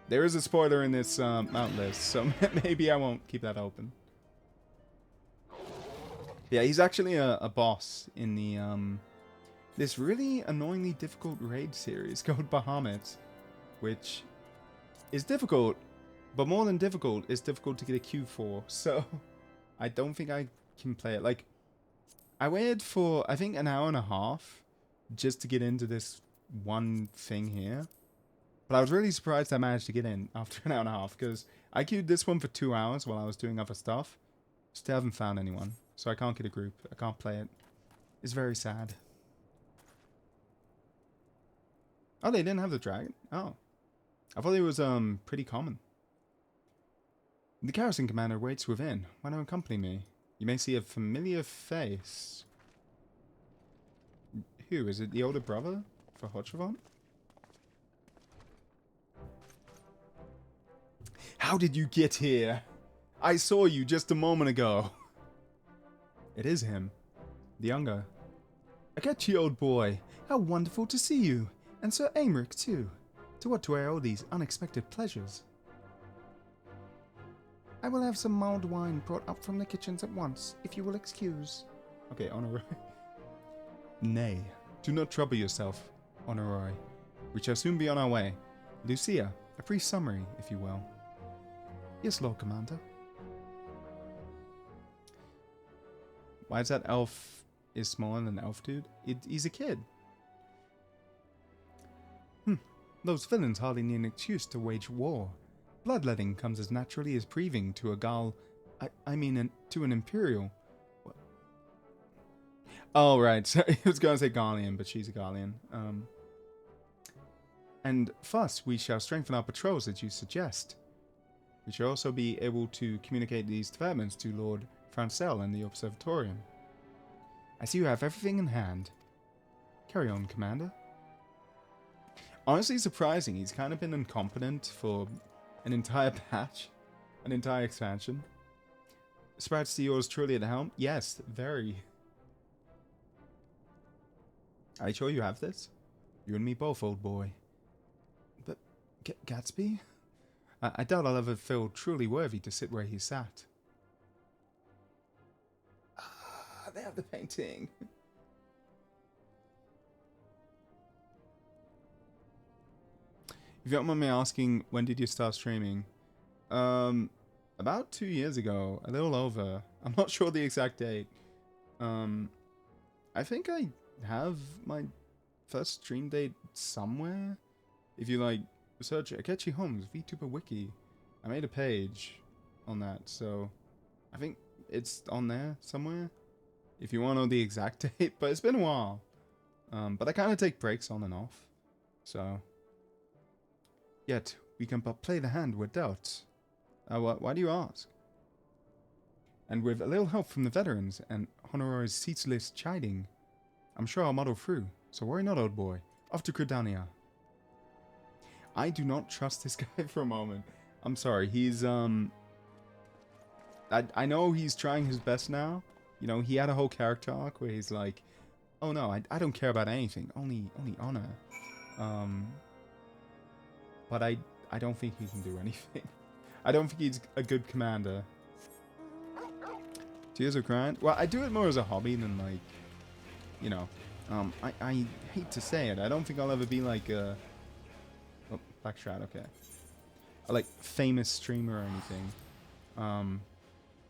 There is a spoiler in this mount list, so maybe I won't keep that open. Yeah, he's actually a boss in the this really annoyingly difficult raid series called Bahamut, which is difficult, but more than difficult, it's difficult to get a queue for, so I don't think I can play it. Like, I waited for, I think, an hour and a half just to get into this one thing here. But I was really surprised I managed to get in after an hour and a half, because I queued this one for 2 hours while I was doing other stuff. Still haven't found anyone, so I can't get a group. I can't play it. It's very sad. Oh, they didn't have the dragon? Oh. I thought it was pretty common. The garrison commander waits within. Why don't you accompany me? You may see a familiar face. Who? Is it the older brother for Hotchavon? How did you get here? I saw you just a moment ago. It is him. The younger. Akechi, old boy. How wonderful to see you. And Sir Aymeric, too. To what do I owe these unexpected pleasures? I will have some mulled wine brought up from the kitchens at once, if you will excuse. Okay, Honoroi. Nay, do not trouble yourself, Honoroi. We shall soon be on our way. Lucia, a brief summary, if you will. Yes, Lord Commander. Why is that elf is smaller than elf dude? He's a kid. Those villains hardly need an excuse to wage war. Bloodletting comes as naturally as breathing to a Gal... I mean, to an Imperial. What? Oh, right. So I was going to say Garlean, but she's a Garlean. And thus, we shall strengthen our patrols as you suggest. We shall also be able to communicate these developments to Lord Francel and the Observatorium. I see you have everything in hand. Carry on, Commander. Honestly surprising, he's kind of been incompetent for an entire patch, an entire expansion. Surprised to see yours truly at the helm? Yes, very. Are you sure you have this? You and me both, old boy. But, Gatsby? I doubt I'll ever feel truly worthy to sit where he sat. Ah, they have the painting. If you don't mind me asking, when did you start streaming? About 2 years ago, a little over. I'm not sure the exact date. I think I have my first stream date somewhere. If you like, search Akechi Holmes VTuber Wiki. I made a page on that, so I think it's on there somewhere. If you want to know the exact date, but it's been a while. But I kind of take breaks on and off, so. Yet, we can but play the hand we're dealt. Why do you ask? And with a little help from the veterans and Honorari's ceaseless chiding, I'm sure I'll muddle through, so worry not, old boy. Off to Credania. I do not trust this guy for a moment. I'm sorry, he's, I know he's trying his best now. You know, he had a whole character arc where he's like, oh no, I don't care about anything, only honor. But I don't think he can do anything. I don't think he's a good commander. Tears of Grind? Well, I do it more as a hobby than like, you know. I hate to say it. I don't think I'll ever be like a... Oh, Black Shroud, okay. A like famous streamer or anything.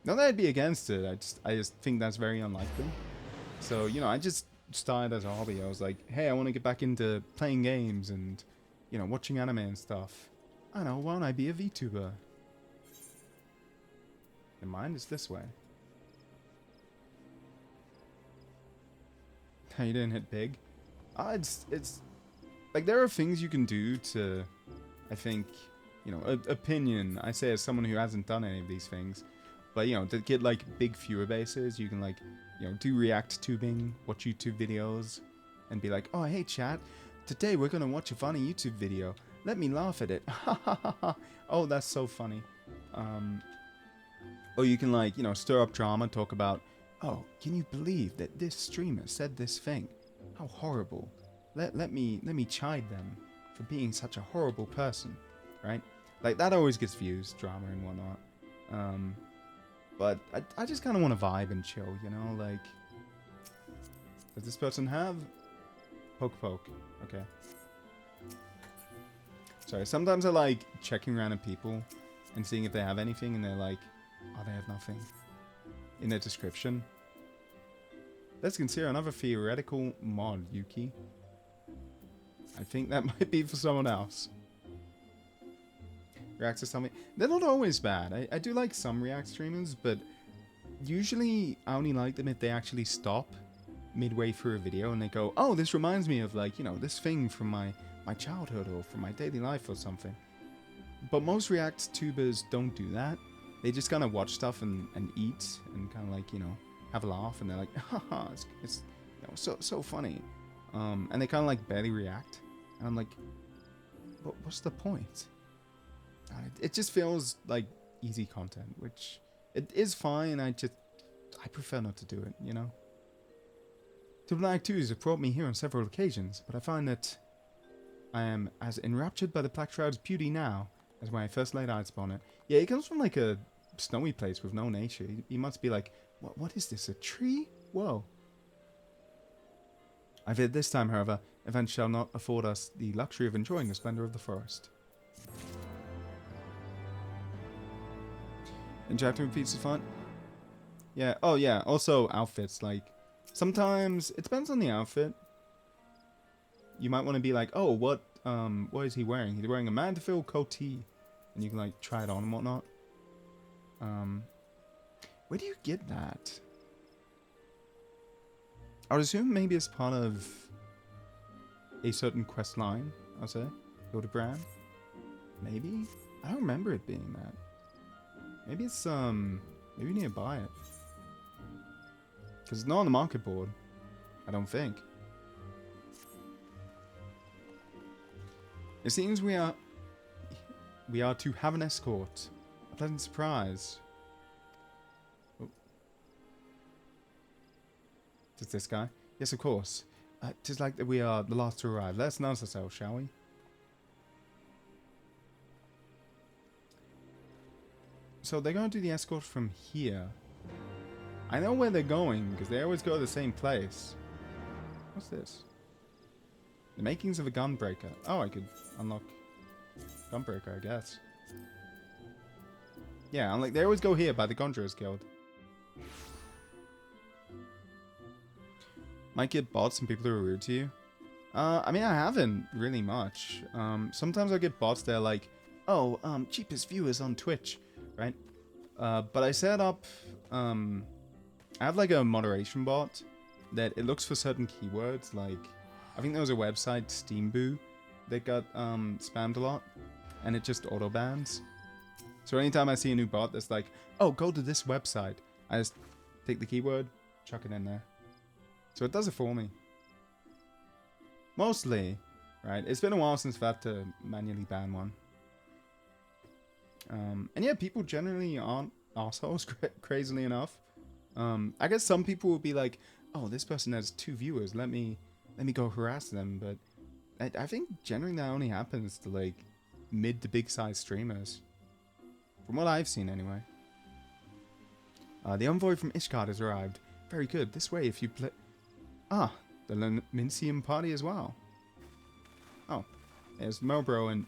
Not that I'd be against it. I just think that's very unlikely. So, you know, I just started as a hobby. I was like, hey, I want to get back into playing games and... you know, watching anime and stuff. I don't know, why don't I be a VTuber? And mine is this way. You didn't hit big? It's like, there are things you can do to, I think, you know, opinion. I say as someone who hasn't done any of these things. But, you know, to get, like, big viewer bases, you can, like, you know, do react tubing, watch YouTube videos, and be like, oh, hey, chat, today we're gonna watch a funny YouTube video. Let me laugh at it. Ha ha ha ha. Oh, that's so funny. Or you can, like, you know, stir up drama, talk about, oh, can you believe that this streamer said this thing? How horrible. Let me chide them for being such a horrible person, right? Like, that always gets views, drama and whatnot. But I just kind of want to vibe and chill, you know? Like, does this person have? Poke poke. Okay. Sorry, sometimes I like checking random people and seeing if they have anything, and they're like, oh, they have nothing in their description. Let's consider another theoretical mod, Yuki. I think that might be for someone else. React to something. They're not always bad. I do like some React streamers, but usually I only like them if they actually stop midway through a video and they go, oh, this reminds me of, like, you know, this thing from my childhood or from my daily life or something. But most React tubers don't do that. They just kind of watch stuff and eat and kind of, like, you know, have a laugh, and they're like, haha, it's you know, so funny. And they kind of, like, barely react. And I'm like, what's the point? It just feels like easy content, which it is fine. I prefer not to do it, you know? The Black Twos have brought me here on several occasions, but I find that I am as enraptured by the Black Shroud's beauty now as when I first laid eyes upon it. Yeah, he comes from, like, a snowy place with no nature. He must be like, what is this, a tree? Whoa. I fear this time, however, events shall not afford us the luxury of enjoying the splendor of the forest. Interacting with pizza fun? Yeah, oh yeah, also outfits, like, sometimes, it depends on the outfit. You might want to be like, oh, what is he wearing? He's wearing a Mandeville coatee. And you can, like, try it on and whatnot. Where do you get that? I would assume maybe it's part of a certain quest line, I'll say. Hildebrand? Maybe? I don't remember it being that. Maybe it's, maybe you need to buy it. Because it's not on the market board. I don't think. It seems we are to have an escort. A pleasant surprise. Oh. Just this guy? Yes, of course. Just like that we are the last to arrive. Let's announce ourselves, shall we? So they're going to do the escort from here. I know where they're going, because they always go to the same place. What's this? The makings of a gunbreaker. Oh, I could unlock gunbreaker, I guess. Yeah, I'm like, they always go here by the Conjurers Guild. Might get bots and people who are rude to you. I mean, I haven't really much. Sometimes I get bots that are like, oh, cheapest viewers on Twitch, right? But I set up, I have like a moderation bot that it looks for certain keywords, like, I think there was a website, Steamboo, that got spammed a lot, and it just auto bans. So anytime I see a new bot that's like, oh, go to this website, I just take the keyword, chuck it in there. So it does it for me. Mostly, right? It's been a while since I've had to manually ban one. And yeah, people generally aren't assholes, crazily enough. I guess some people will be like, oh, this person has 2 viewers, let me go harass them, but I think generally that only happens to, like, mid to big size streamers. From what I've seen, anyway. The envoy from Ishgard has arrived. Very good. This way, if you play... Ah, the Mincium party as well. Oh, there's Melbro and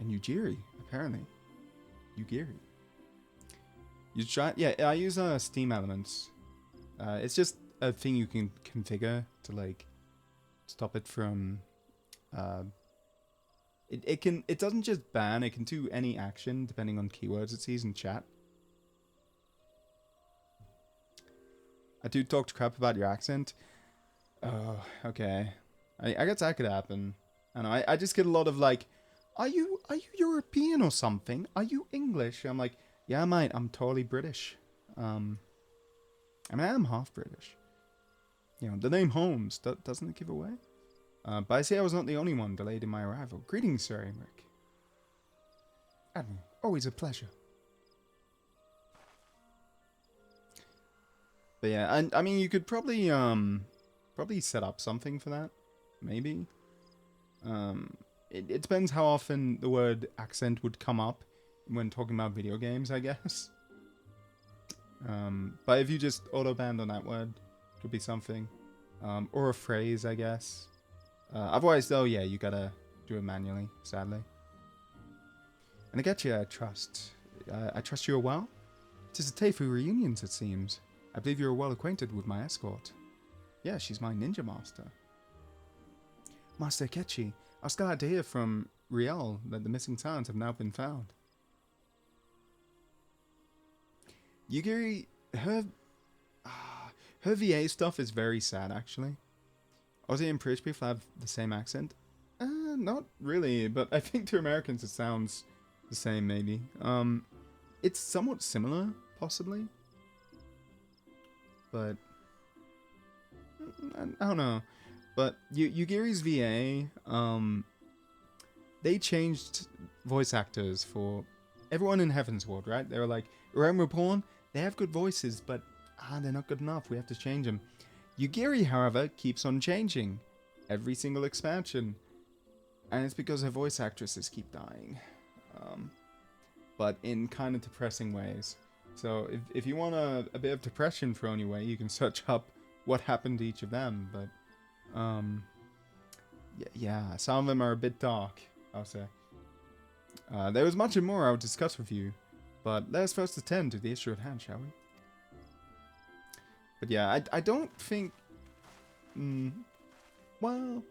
Ujiri, apparently. Ugiri. You try... Yeah, I use Steam Elements. It's just a thing you can configure to, like, stop it from... It doesn't just ban, it can do any action depending on keywords it sees in chat. I do talk crap about your accent. Oh, okay. I guess that could happen. I know, I just get a lot of like, are you European or something? Are you English? I'm like, Yeah, mate, I'm totally British. I mean, I am half British. You know, the name Holmes, doesn't it give away? But I see I was not the only one delayed in my arrival. Greetings, Sir Aymeric. Admiral, always a pleasure. But yeah, and I mean, you could probably set up something for that, maybe. It depends how often the word accent would come up when talking about video games, I guess. But if you just auto-banned on that word, it could be something. Or a phrase, I guess. Otherwise, though, yeah, you gotta do it manually, sadly. And Akechi, I trust. I trust you are well? 'Tis a Teifu reunions, it seems. I believe you are well acquainted with my escort. Yeah, she's my ninja master. Master Akechi, I was glad to hear from Riel that the missing talents have now been found. Yugiri, her VA stuff is very sad, actually. Aussie and British people have the same accent. Not really, but I think to Americans it sounds the same, maybe. It's somewhat similar, possibly. But I don't know. But Yugiri's VA, they changed voice actors for everyone in Heaven's Ward, right? They were like, Realm Reborn, they have good voices, but they're not good enough. We have to change them. Yugiri, however, keeps on changing every single expansion. And it's because her voice actresses keep dying. But in kind of depressing ways. So if you want a bit of depression thrown your way, you can search up what happened to each of them. But yeah, some of them are a bit dark, I'll say. There was much more I would discuss with you, but let us first attend to the issue at hand, shall we? But yeah, I don't think... well,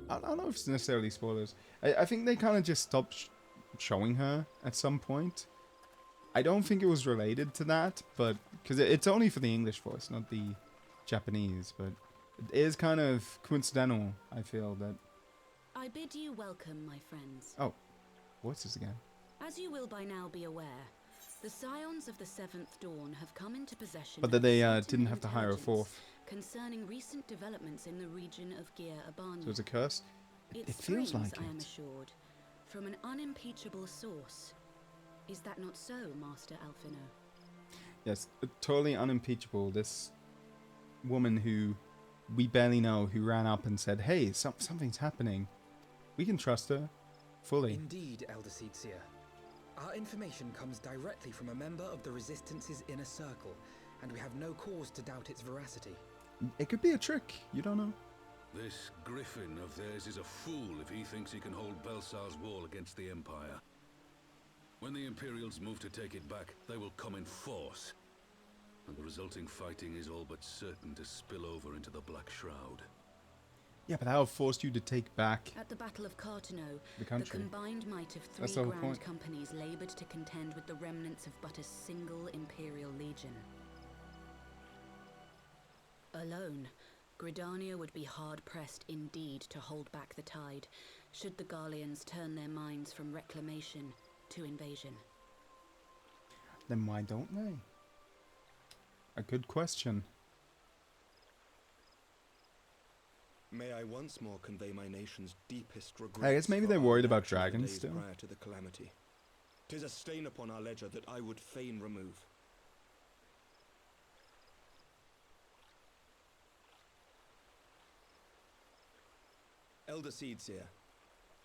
I don't know if it's necessarily spoilers. I think they kind of just stopped showing her at some point. I don't think it was related to that, but... because it's only for the English voice, not the Japanese, but... it is kind of coincidental, I feel, that... I bid you welcome, my friends. Oh, voices again. As you will by now be aware, the Scions of the Seventh Dawn have come into possession. But that they didn't have to hire a fourth. Concerning recent developments in the region of Gear Abania. So it's a curse? It feels like it. I am assured, from an unimpeachable source. Is that not so, Master Alphino? Yes, totally unimpeachable. This woman who we barely know, who ran up and said, hey, something's happening. We can trust her. Fully. Indeed, Elder Seedseer. Our information comes directly from a member of the Resistance's inner circle, and we have no cause to doubt its veracity. It could be a trick. You don't know. This griffin of theirs is a fool if he thinks he can hold Belsar's wall against the Empire. When the Imperials move to take it back, they will come in force. And the resulting fighting is all but certain to spill over into the Black Shroud. Yeah, but that forced you to take back at the Battle of Cartano, the country. The combined might of three grand companies laboured to contend with the remnants of but a single Imperial legion. Alone, Gridania would be hard-pressed indeed to hold back the tide, should the Garleans turn their minds from reclamation to invasion. Then why don't they? A good question. May I once more convey my nation's deepest regrets. I guess maybe they're worried about dragons still. Prior to the calamity. 'Tis a stain upon our ledger that I would fain remove. Elder Seedseer,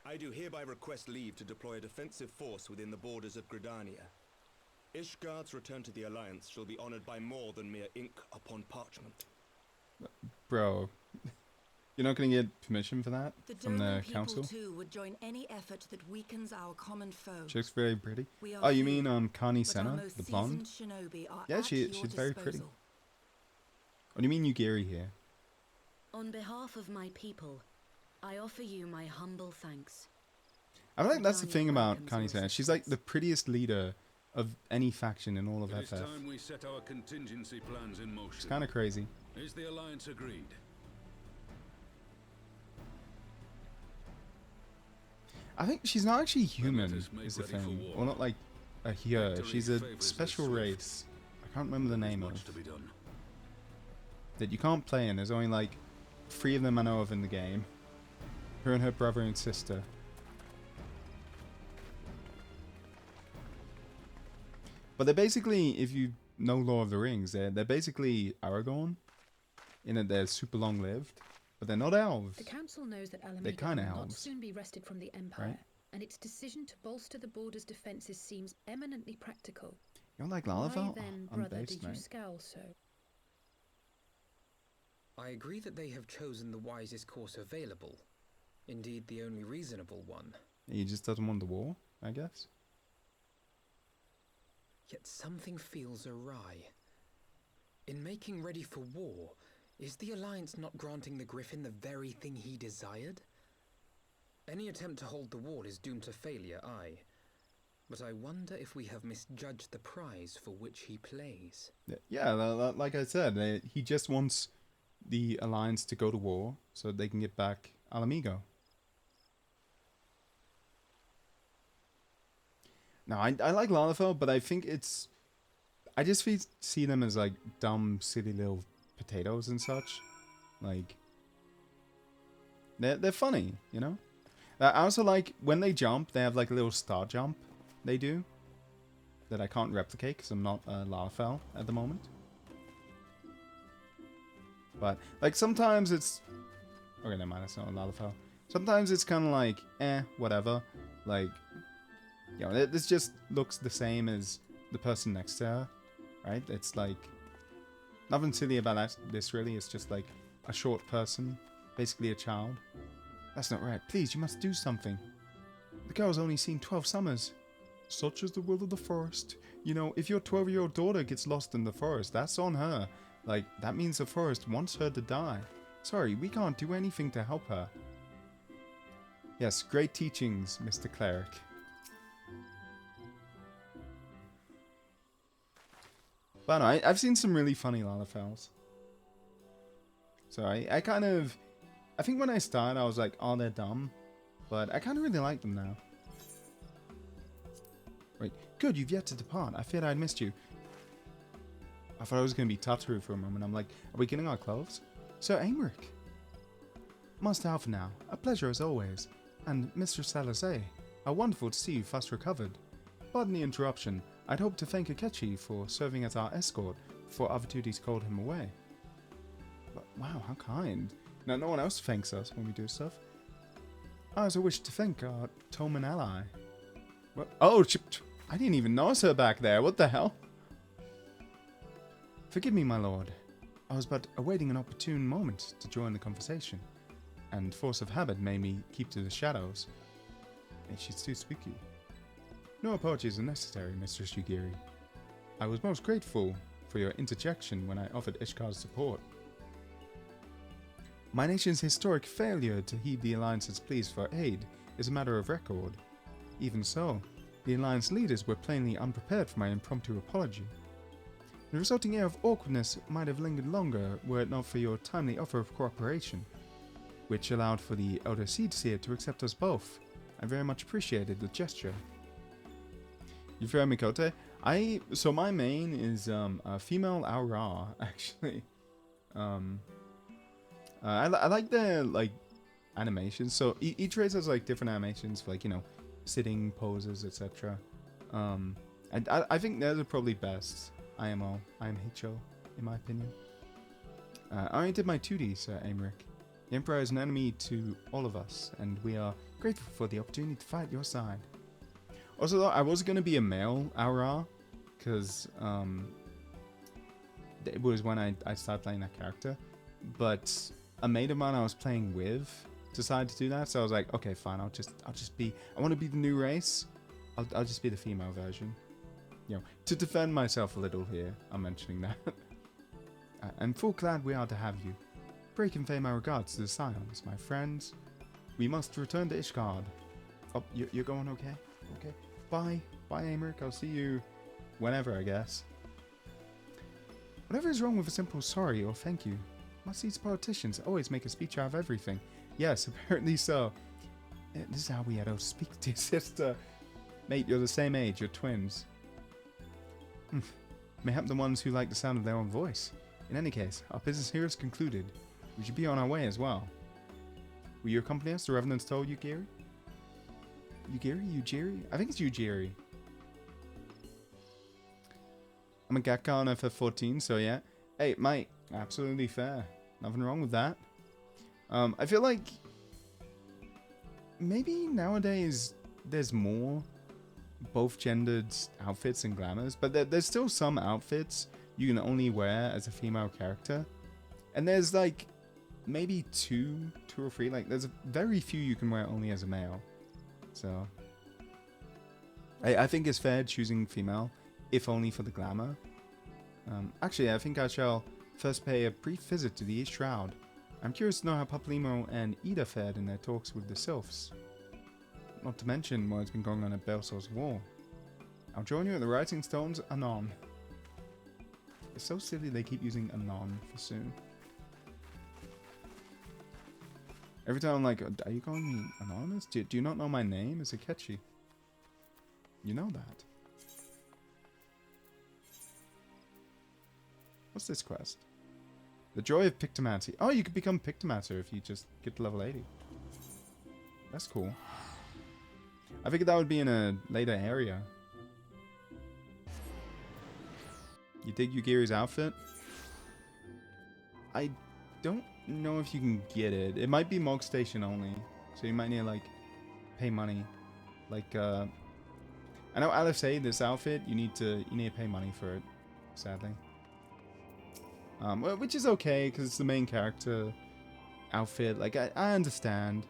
I do hereby request leave to deploy a defensive force within the borders of Gridania. Ishgard's return to the Alliance shall be honored by more than mere ink upon parchment. Bro, you're not going to get permission for that from the council? Too would join any effort that weakens our common foe. She looks very pretty. Oh, you mean Kani Senna, the blonde? Yeah, she's very pretty. What do you mean Yugiri here? On behalf of my people, I offer you my humble thanks. I feel like that's the thing about Kani Senna. She's like the prettiest leader of any faction in all of FF. It is time we set our contingency plans in motion. It's kind of crazy. Is the Alliance agreed? I think she's not actually human, is the thing. Well, not like a Hyur. Victory She's a favors the special swift. race. I can't remember the There's name much of. to be done. That you can't play in. There's only like 3 of them I know of in the game. Her and her brother and sister. But they're basically, if you know Lord of the Rings, they're basically Aragorn. In that they're super long lived. But they're not elves. The council knows that They're Alameda kinda will not elves, soon be wrested from the Empire, right? and its decision to bolster the border's defences seems eminently practical. You don't like Why Lalafell? then, I'm brother, based, did you mate. scowl so? I agree that they have chosen the wisest course available. Indeed, the only reasonable one. He just doesn't want the war, I guess. Yet something feels awry. In making ready for war, is the Alliance not granting the Griffin the very thing he desired? Any attempt to hold the wall is doomed to failure, aye. But I wonder if we have misjudged the prize for which he plays. Yeah, like I said, he just wants the Alliance to go to war so they can get back Alamigo. No, I like Lalafell, but I think it's... I just see them as like dumb, silly little potatoes and such. Like... They're funny, you know? I also like, when they jump, they have like a little star jump they do. That I can't replicate because I'm not Lalafell at the moment. But, like, sometimes it's... Okay, never mind, that's not a Lalafell. Sometimes it's kind of like, whatever. Like, you know, this just looks the same as the person next to her, right? It's like, nothing silly about this really, it's just like a short person, basically a child. That's not right, please, you must do something. The girl's only seen 12 summers. Such is the will of the forest. You know, if your 12-year-old daughter gets lost in the forest, that's on her. Like, that means the forest wants her to die. Sorry, we can't do anything to help her. Yes, great teachings, Mr. Cleric. But no, I've seen some really funny Lalafells. So I kind of... I think when I started, I was like, oh, they're dumb. But I kind of really like them now. Wait, good, you've yet to depart. I feared I'd missed you. I thought I was going to be Tataru for a moment. I'm like, are we getting our clothes? Sir Aymeric. Master Alpha now. A pleasure as always. And Mr. Salazar. How wonderful to see you fast recovered. Pardon the interruption. I'd hoped to thank Akechi for serving as our escort before other duties called him away. But, wow, how kind. Now, no one else thanks us when we do stuff. I also wish to thank our Toman ally. What? Oh, I didn't even notice her back there. What the hell? Forgive me, my lord. I was but awaiting an opportune moment to join the conversation, and force of habit made me keep to the shadows. She's too spooky. No apologies are necessary, Mistress Yugiri. I was most grateful for your interjection when I offered Ishkar's support. My nation's historic failure to heed the Alliance's pleas for aid is a matter of record. Even so, the Alliance leaders were plainly unprepared for my impromptu apology. The resulting air of awkwardness might have lingered longer were it not for your timely offer of cooperation, which allowed for the Elder Seedseer to accept us both. I very much appreciated the gesture. Yufira Mikote? So my main is a female Aura, actually. I like the like animations. So each race has like different animations for, like, you know, sitting poses, etc. And I think those are probably best. IMHO, in my opinion. I only did my 2D, Sir Aymeric. The Emperor is an enemy to all of us, and we are grateful for the opportunity to fight your side. Also, though, I was going to be a male Aura, because it was when I started playing that character. But a mate of mine I was playing with decided to do that, so I was like, okay, fine, I'll just be... I want to be the new race. I'll just be the female version. You know, to defend myself a little here, I'm mentioning that. I'm full glad we are to have you. Pray convey my regards to the Scions, my friends. We must return to Ishgard. Oh, you're going okay? Okay. Bye. Bye, Aymeric. I'll see you whenever, I guess. Whatever is wrong with a simple sorry or thank you? These politicians always make a speech out of everything. Yes, apparently so. This is how we had to speak to your sister. Mate, you're the same age, you're twins. Mayhap the ones who like the sound of their own voice. In any case, our business here is concluded. We should be on our way as well. Will you accompany us to Revenant's Toll, Yugiri? Yugiri? I think it's Yugiri. I'm a Gakka on FF14, so yeah. Hey, mate, absolutely fair. Nothing wrong with that. I feel like maybe nowadays there's more both gendered outfits and glamours, but there's still some outfits you can only wear as a female character. And there's like maybe two or three, like there's very few you can wear only as a male. So I think it's fair choosing female, if only for the glamour. Actually, I think I shall first pay a brief visit to the East Shroud. I'm curious to know how Paplimo and Ida fared in their talks with the Sylphs. Not to mention what's been going on at Belsor's Wall. I'll join you at the Rising Stones anon. It's so silly they keep using anon for soon. Every time I'm like, are you calling me anonymous? Do you not know my name? It's Akechi. You know that. What's this quest? The Joy of Pictomancy. Oh, you could become Pictomancer if you just get to level 80. That's cool. I figured that would be in a later area. You dig Yugiri's outfit? I don't know if you can get it. It might be Mog Station only. So you might need to, like, pay money. Like, I know LSA, this outfit, you need to pay money for it, sadly. Which is okay, because it's the main character outfit. Like, I understand.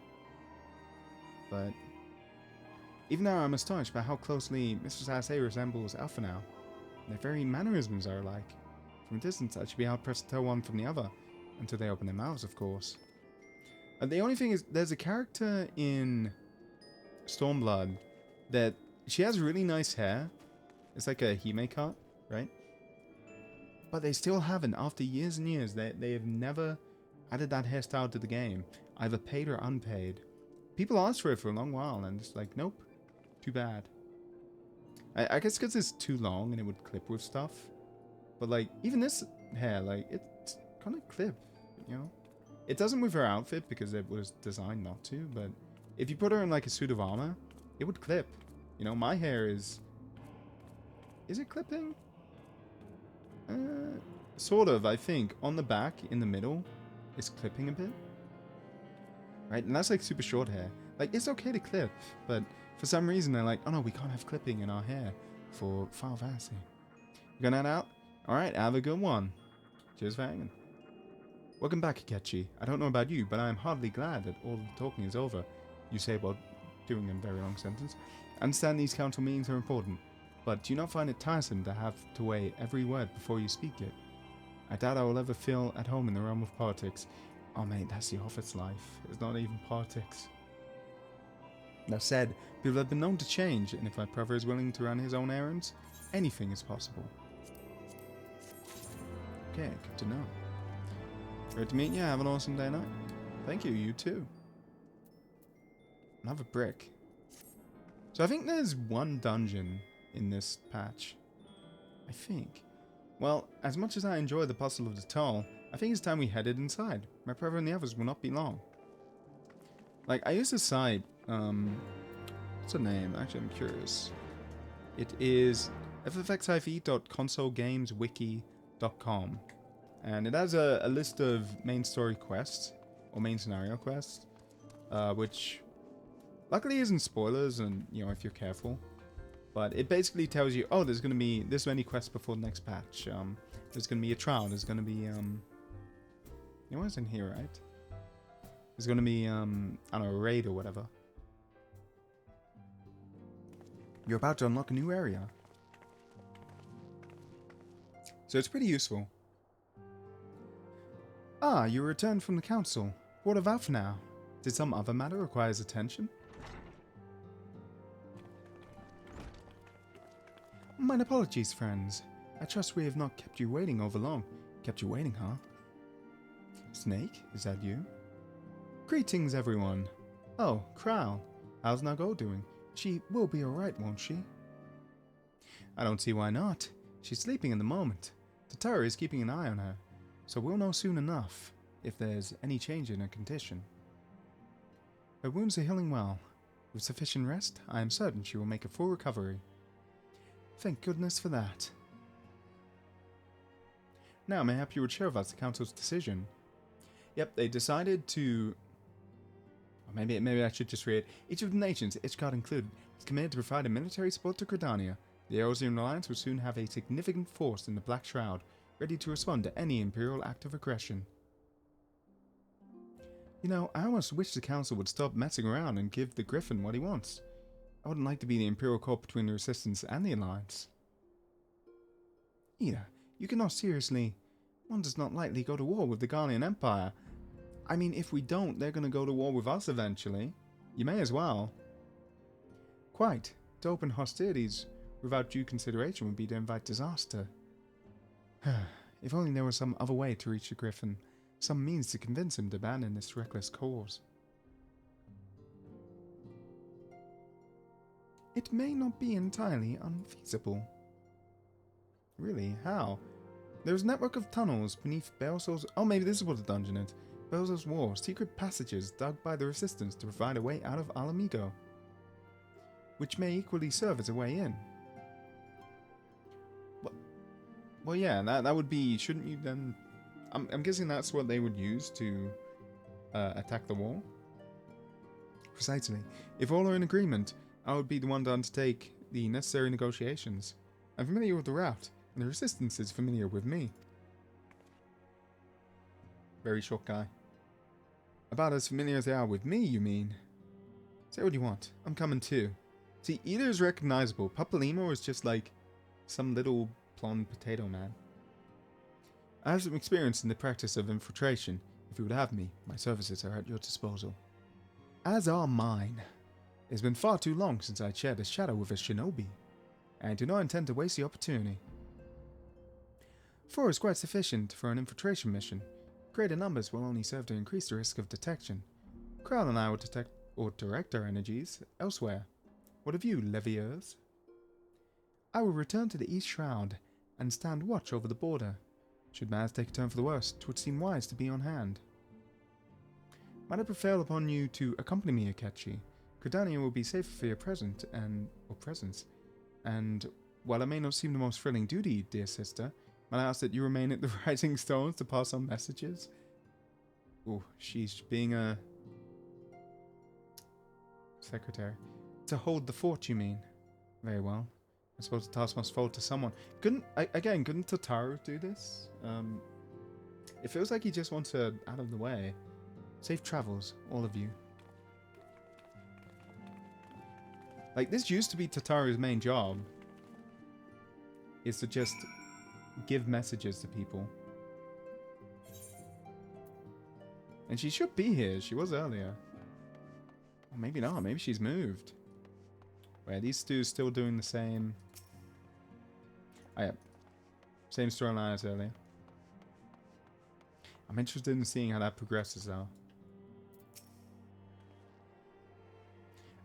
But even now, I'm astonished by how closely Mistress Asay resembles Alpha now. Their very mannerisms are alike. From a distance, I should be hard-pressed to tell one from the other. Until they open their mouths, of course. The only thing is, there's a character in Stormblood that she has really nice hair. It's like a Hime cut, right? But they still haven't, after years and years, they have never added that hairstyle to the game. Either paid or unpaid. People asked for it for a long while, and it's like, nope. Too bad. I guess because it's too long and it would clip with stuff. But like, even this hair, like, it's kind of clip, you know? It doesn't with her outfit because it was designed not to, but if you put her in like a suit of armor, it would clip. You know, my hair is... Is it clipping? Sort of, I think. On the back, in the middle, it's clipping a bit. Right? And that's like super short hair. Like, it's okay to clip, but for some reason they're like, oh no, we can't have clipping in our hair for Final Fantasy. You gonna head out? Alright, have a good one. Cheers for hanging. Welcome back, Akechi. I don't know about you, but I am hardly glad that all the talking is over. You say while doing a very long sentence. I understand these council meetings are important, but do you not find it tiresome to have to weigh every word before you speak it? I doubt I will ever feel at home in the realm of politics. Oh mate, that's the office life. It's not even politics. That said, people have been known to change, and if my brother is willing to run his own errands, anything is possible. Okay, good to know. Great to meet you. Have an awesome day night. Thank you, you too. Another brick. So I think there's one dungeon in this patch. I think. Well, as much as I enjoy the puzzle of the toll, I think it's time we headed inside. My brother and the others will not be long. Like, I use this site, what's the name? Actually, I'm curious. It is ffxiv.consolegameswiki.com. And it has a list of main story quests, or main scenario quests, which luckily isn't spoilers, and, you know, if you're careful. But it basically tells you, oh, there's going to be this many quests before the next patch. There's going to be a trial, there's going to be, you know what's in here, right? There's going to be, I don't know, a raid or whatever. You're about to unlock a new area. So it's pretty useful. Ah, you returned from the council. What of Alpha now? Did some other matter require his attention? My apologies, friends. I trust we have not kept you waiting over long. Kept you waiting, huh? Snake, is that you? Greetings, everyone. Oh, Crowl. How's Nago doing? She will be alright, won't she? I don't see why not. She's sleeping in the moment. Tatara is keeping an eye on her, so we'll know soon enough if there's any change in her condition. Her wounds are healing well. With sufficient rest, I am certain she will make a full recovery. Thank goodness for that. Now, may I help you would share with us the Council's decision? Yep, they decided to... Or maybe I should just read. Each of the nations, Ishgard included, is committed to provide a military support to Gridania. The Eorzean Alliance will soon have a significant force in the Black Shroud, ready to respond to any Imperial act of aggression. You know, I almost wish the Council would stop messing around and give the Griffin what he wants. I wouldn't like to be the Imperial court between the Resistance and the Alliance. Ida, you cannot seriously... One does not lightly go to war with the Garlean Empire. I mean, if we don't, they're going to go to war with us eventually. You may as well. Quite. To open hostilities without due consideration would be to invite disaster. If only there was some other way to reach the Griffin. Some means to convince him to abandon this reckless cause. It may not be entirely unfeasible. Really? How? There's a network of tunnels beneath Belsol's... Oh, maybe this is what the dungeon is. Belsol's War. Secret passages dug by the Resistance to provide a way out of Alamigo, which may equally serve as a way in. Well, yeah, that would be... Shouldn't you then... I'm guessing that's what they would use to attack the wall. Precisely. If all are in agreement, I would be the one to undertake the necessary negotiations. I'm familiar with the route, and the Resistance is familiar with me. Very short guy. About as familiar as they are with me, you mean? Say what you want. I'm coming too. See, either is recognizable. Papalymo is just like some little blonde potato man. I have some experience in the practice of infiltration. If you would have me, my services are at your disposal. As are mine. It has been far too long since I shared a shadow with a shinobi, and I do not intend to waste the opportunity. 4 is quite sufficient for an infiltration mission. Greater numbers will only serve to increase the risk of detection. Krell and I will detect or direct our energies elsewhere. What of you, Leviers? I will return to the East Shroud and stand watch over the border. Should matters take a turn for the worse, 'twould seem wise to be on hand. Might I prevail upon you to accompany me, Akechi? Gridania will be safer for your presence, and while it may not seem the most thrilling duty, dear sister, might I ask that you remain at the Rising Stones to pass on messages? Oh, she's being a secretary. To hold the fort, you mean? Very well. I suppose the task must fall to someone. Couldn't Tataru do this? It feels like he just wants her out of the way. Safe travels, all of you. Like, this used to be Tataru's main job. Is to just give messages to people. And she should be here. She was earlier. Or maybe not. Maybe she's moved. Wait, are these two still doing the same... Oh, yeah. Same storyline as earlier. I'm interested in seeing how that progresses, though.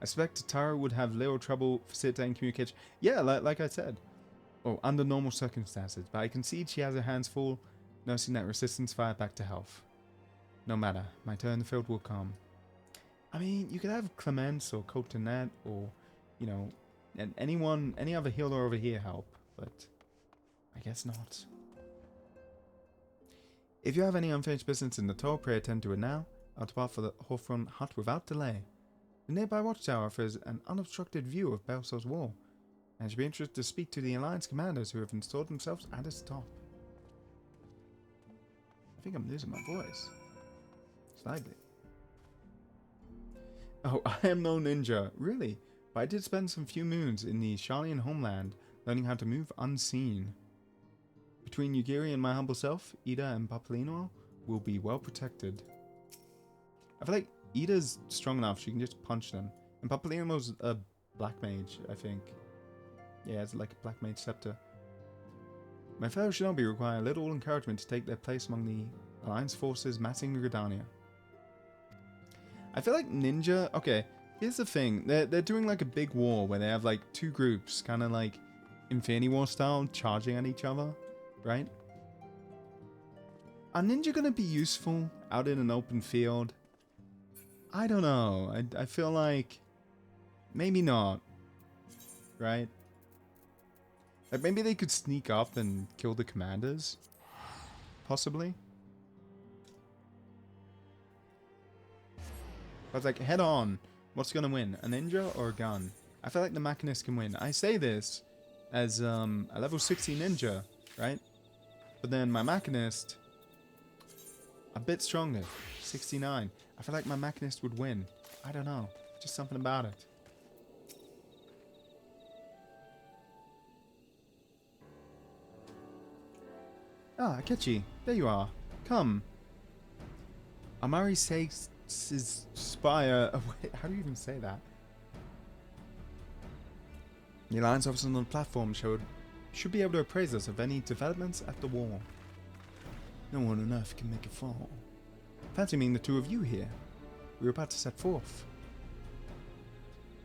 I suspect Tataru would have little trouble facilitating communication. Yeah, like I said. Oh, under normal circumstances. But I concede she has her hands full nursing that Resistance fire back to health. No matter. My turn in the field will come. I mean, you could have Clemence or Cotonet or, you know, any other healer over here help. But I guess not. If you have any unfinished business in the tower, pray attend to it now. I'll depart for the Hawthorne Hut without delay. The nearby watchtower offers an unobstructed view of Belsol's Wall, and I should be interested to speak to the Alliance commanders who have installed themselves at its top. I think I'm losing my voice. Slightly. Oh, I am no ninja. Really? But I did spend some few moons in the Sharlayan homeland, learning how to move unseen. Between Yugiri and my humble self, Ida and Papalymo will be well protected. I feel like Ida's strong enough, she can just punch them. And Papalymo's a black mage, I think. Yeah, it's like a black mage scepter. My fellow shinobi require little encouragement to take their place among the Alliance forces massing Gridania. I feel like ninja... Okay, here's the thing. They're doing like a big war where they have like two groups kind of like Infinity War style, charging at each other, right? Are ninja gonna be useful out in an open field? I don't know. I feel like maybe not, right? Like maybe they could sneak up and kill the commanders, possibly. But like head on, what's gonna win, a ninja or a gun? I feel like the Machinist can win. I say this as a level 60 ninja, right? But then my Machinist, a bit stronger, 69. I feel like my Machinist would win. I don't know, just something about it. Ah, Akechi, there you are. Come. Amari Sake's spire. Wait, how do you even say that? The Alliance officers on the platform should be able to appraise us of any developments at the wall. No one on Earth can make it fall. Fancy meeting the two of you here. We were about to set forth.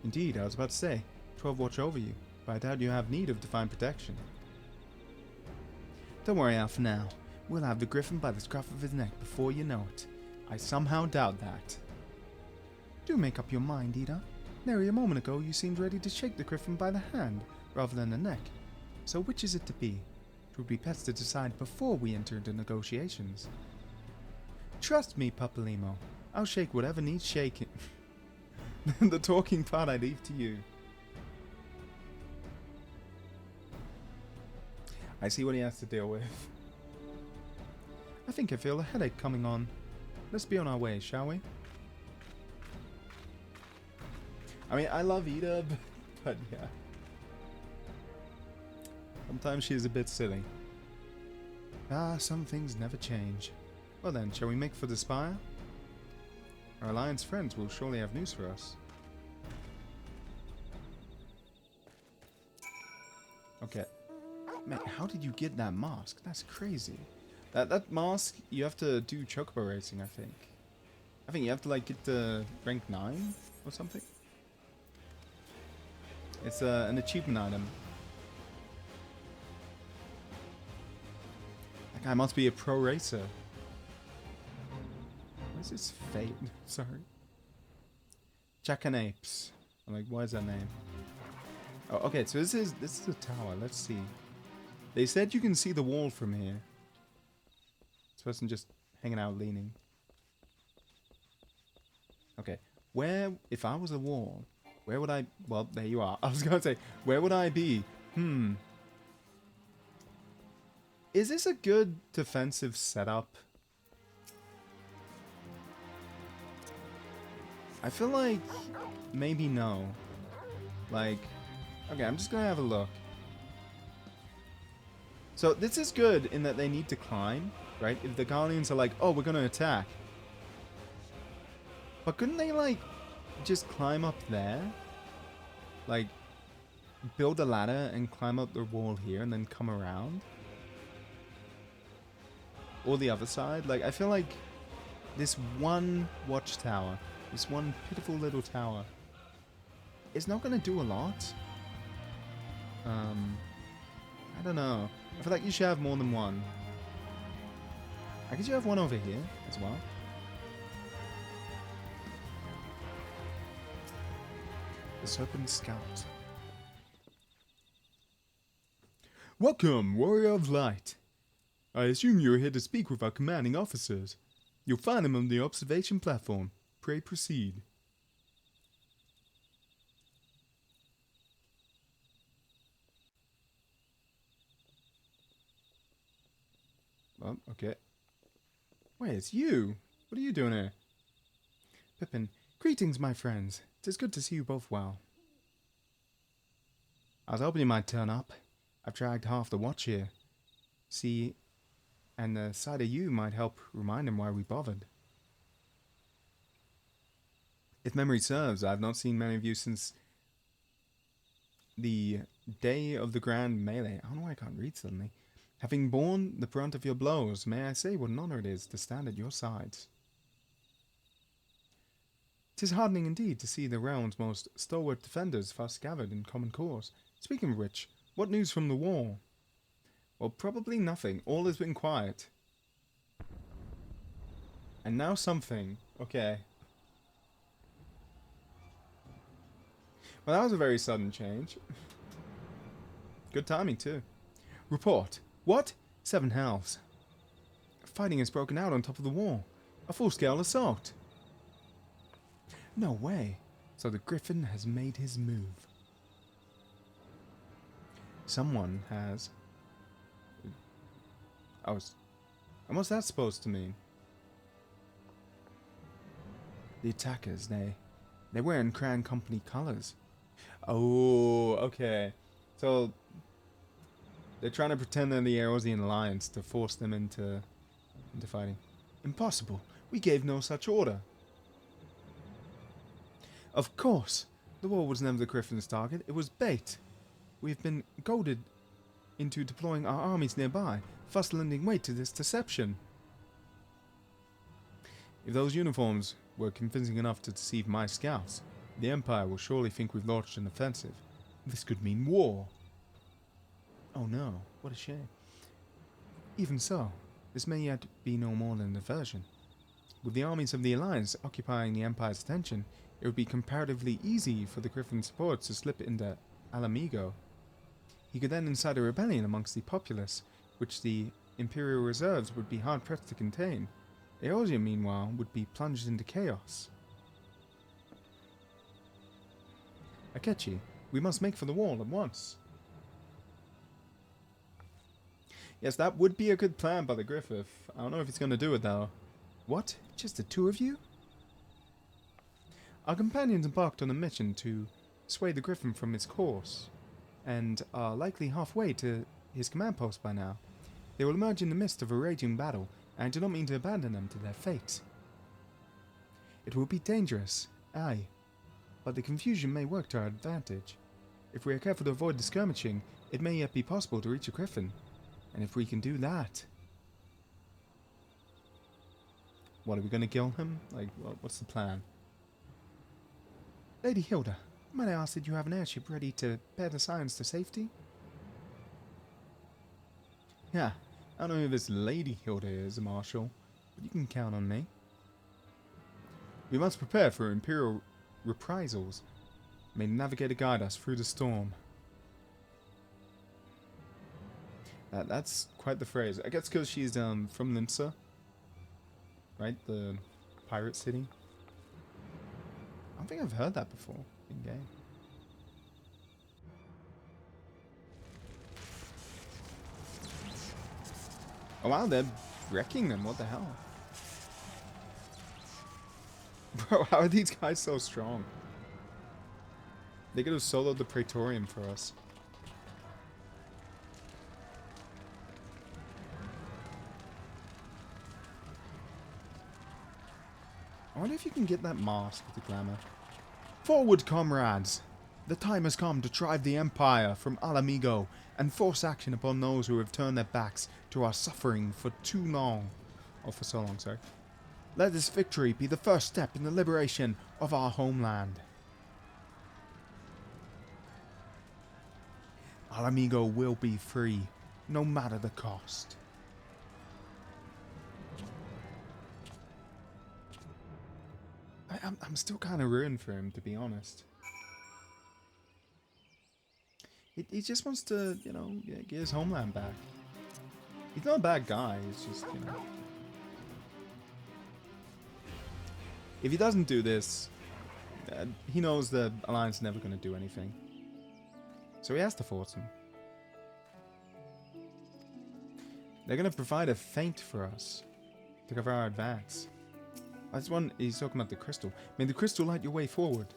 Indeed, I was about to say, 12 watch over you, but I doubt you have need of divine protection. Don't worry, Al, for now. We'll have the Griffin by the scruff of his neck before you know it. I somehow doubt that. Do make up your mind, Ida. Nary a moment ago you seemed ready to shake the Griffin by the hand, rather than the neck. So which is it to be? It would be best to decide before we enter into negotiations. Trust me, Papalimo. I'll shake whatever needs shaking. The talking part I leave to you. I see what he has to deal with. I think I feel a headache coming on. Let's be on our way, shall we? I mean, I love Ida, but yeah. Sometimes she is a bit silly. Ah, some things never change. Well then, shall we make for the spire? Our Alliance friends will surely have news for us. Okay. Man, how did you get that mask? That's crazy. That mask, you have to do chocobo racing, I think. I think you have to like get to rank 9 or something. It's an achievement item. That guy must be a pro racer. What is his fate? Sorry. Jackanapes. I'm like, why is that name? Oh, okay, so this is a tower. Let's see. They said you can see the wall from here. This person just hanging out leaning. Okay, where, if I was a wall, where would I, well, there you are. I was going to say, where would I be? Is this a good defensive setup? I feel like maybe no. Like, okay, I'm just going to have a look. So this is good in that they need to climb, right? If the Guardians are like, oh, we're going to attack. But couldn't they, like, just climb up there? Like, build a ladder and climb up the wall here and then come around? Or the other side? Like, I feel like this one watchtower, this one pitiful little tower, is not going to do a lot. I don't know. I feel like you should have more than one. I guess you have one over here as well. The Serpent Scout. Welcome, Warrior of Light. I assume you're here to speak with our commanding officers. You'll find them on the observation platform. Pray proceed. Oh, okay. Wait, it's you. What are you doing here? Pippin, greetings, my friends. It is good to see you both well. I was hoping you might turn up. I've dragged half the watch here. See, and the sight of you might help remind him why we bothered. If memory serves, I have not seen many of you since the day of the grand melee. I don't know why I can't read suddenly. Having borne the brunt of your blows, may I say what an honor it is to stand at your sides. 'Tis heartening indeed to see the realm's most stalwart defenders thus gathered in common cause. Speaking of which, What news from the war? Well, probably nothing. All has been quiet. And now something. Okay. Well, that was a very sudden change. Good timing, too. Report. What? 7 hells. Fighting has broken out on top of the wall. A full-scale assault. No way. So the Griffin has made his move. Someone has... And what's that supposed to mean? The attackers, they're wearing Crown Company colors. Oh, okay. So they're trying to pretend they're the Eorzean Alliance to force them into fighting. Impossible. We gave no such order. Of course. The war was never the Griffin's target. It was bait. We've been goaded into deploying our armies nearby, thus lending weight to this deception. If those uniforms were convincing enough to deceive my scouts, the Empire will surely think we've launched an offensive. This could mean war. Oh no, what a shame. Even so, this may yet be no more than a diversion. With the armies of the Alliance occupying the Empire's attention, it would be comparatively easy for the Griffin supports to slip into Alamigo. He could then incite a rebellion amongst the populace, which the Imperial reserves would be hard-pressed to contain. Eorzea, meanwhile, would be plunged into chaos. Akechi, we must make for the wall at once. Yes, that would be a good plan by the Griffith. I don't know if he's going to do it, though. What? Just the two of you? Our companions embarked on a mission to sway the Griffin from its course, and are likely halfway to his command post by now. They will emerge in the midst of a raging battle, and I do not mean to abandon them to their fate. It will be dangerous, aye, but the confusion may work to our advantage. If we are careful to avoid the skirmishing, it may yet be possible to reach a Griffin, and if we can do that... What, are we going to kill him? Like, what's the plan? Lady Hilda, might I ask that you have an airship ready to bear the Scions to safety? Yeah, I don't know who this Lady Hilda is, Marshal, but you can count on me. We must prepare for Imperial reprisals. May the Navigator guide us through the storm. That's quite the phrase. I guess because she's from Limsa, right? The pirate city. I don't think I've heard that before in game. Oh wow, they're wrecking them. What the hell? Bro, how are these guys so strong? They could have soloed the Praetorium for us. I wonder if you can get that mask with the glamour. Forward, comrades! The time has come to drive the Empire from Alamigo and force action upon those who have turned their backs to our suffering for too long. Oh, for so long, sorry. Let this victory be the first step in the liberation of our homeland. Alamigo will be free, no matter the cost. I'm still kind of rooting for him, to be honest. He just wants to, you know, get his homeland back. He's not a bad guy, he's just, you know. If he doesn't do this, he knows the Alliance is never going to do anything. So he has to force him. They're going to provide a feint for us to cover our advance. That's one, he's talking about the crystal. May the crystal light your way forward.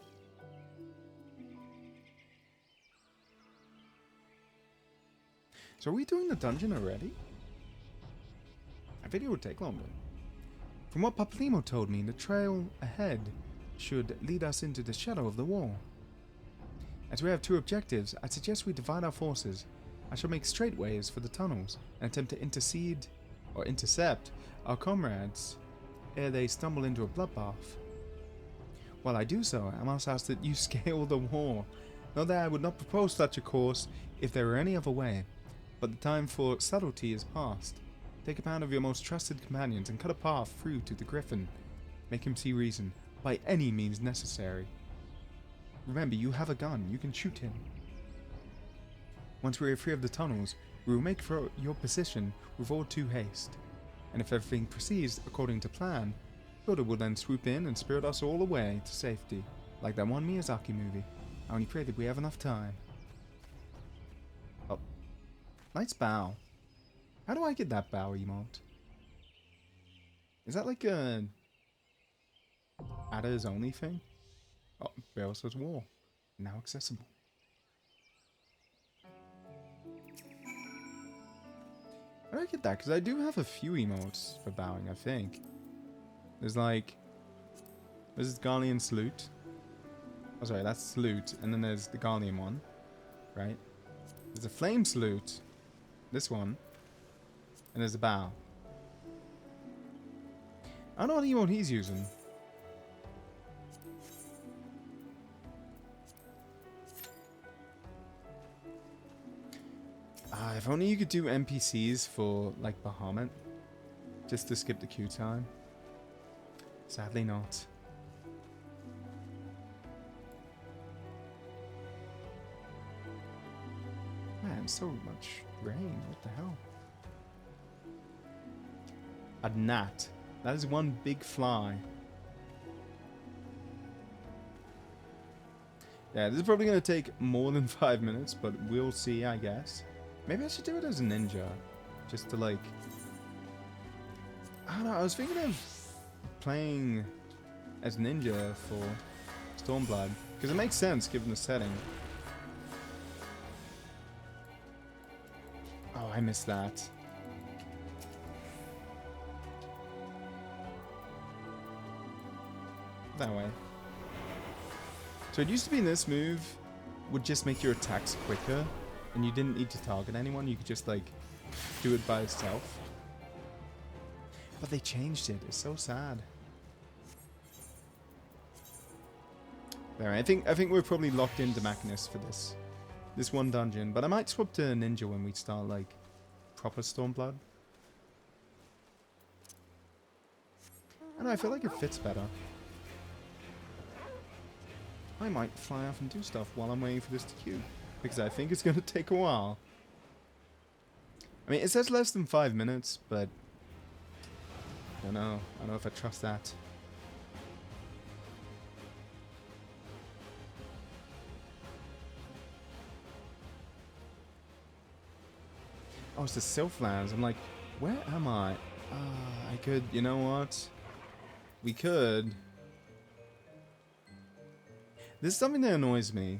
So are we doing the dungeon already? I think it would take longer. From what Paplimo told me, the trail ahead should lead us into the shadow of the wall. As we have two objectives, I suggest we divide our forces. I shall make straightways for the tunnels and attempt to intercept our comrades ere they stumble into a bloodbath. While I do so, I must ask that you scale the wall. Know that I would not propose such a course if there were any other way. But the time for subtlety is past. Take a pound of your most trusted companions and cut a path through to the Griffin. Make him see reason, by any means necessary. Remember, you have a gun. You can shoot him. Once we are free of the tunnels, we will make for your position with all due haste. And if everything proceeds according to plan, Yoda will then swoop in and spirit us all away to safety, like that one Miyazaki movie. I only pray that we have enough time. Oh. Nice bow. How do I get that bow emote? Is that like a Ada's only thing? Oh, Balsa's Wall. Now accessible. How do I get that? Because I do have a few emotes for bowing, I think. There's like... There's this Garlean salute. Oh, sorry, that's salute. And then there's the Garlean one. Right? There's a flame salute. This one. And there's a bow. I don't know what emote he's using. If only you could do NPCs for, like, Bahamut. Just to skip the queue time. Sadly not. Man, so much rain. What the hell? A gnat. That is one big fly. Yeah, this is probably going to take more than 5 minutes, but we'll see, I guess. Maybe I should do it as a ninja. Just to, like... I don't know, I was thinking of playing as ninja for Stormblood. Because it makes sense, given the setting. Oh, I missed that. That way. So it used to be in this move would just make your attacks quicker, and you didn't need to target anyone. You could just like do it by itself. But they changed it. It's so sad. There, I think we're probably locked into Machinus for this one dungeon. But I might swap to Ninja when we start like proper Stormblood. I don't know, I feel like it fits better. I might fly off and do stuff while I'm waiting for this to queue. Because I think it's going to take a while. I mean, it says less than 5 minutes, but... I don't know. I don't know if I trust that. Oh, it's the Sylphlands. I'm like, where am I? I could... You know what? We could... This is something that annoys me.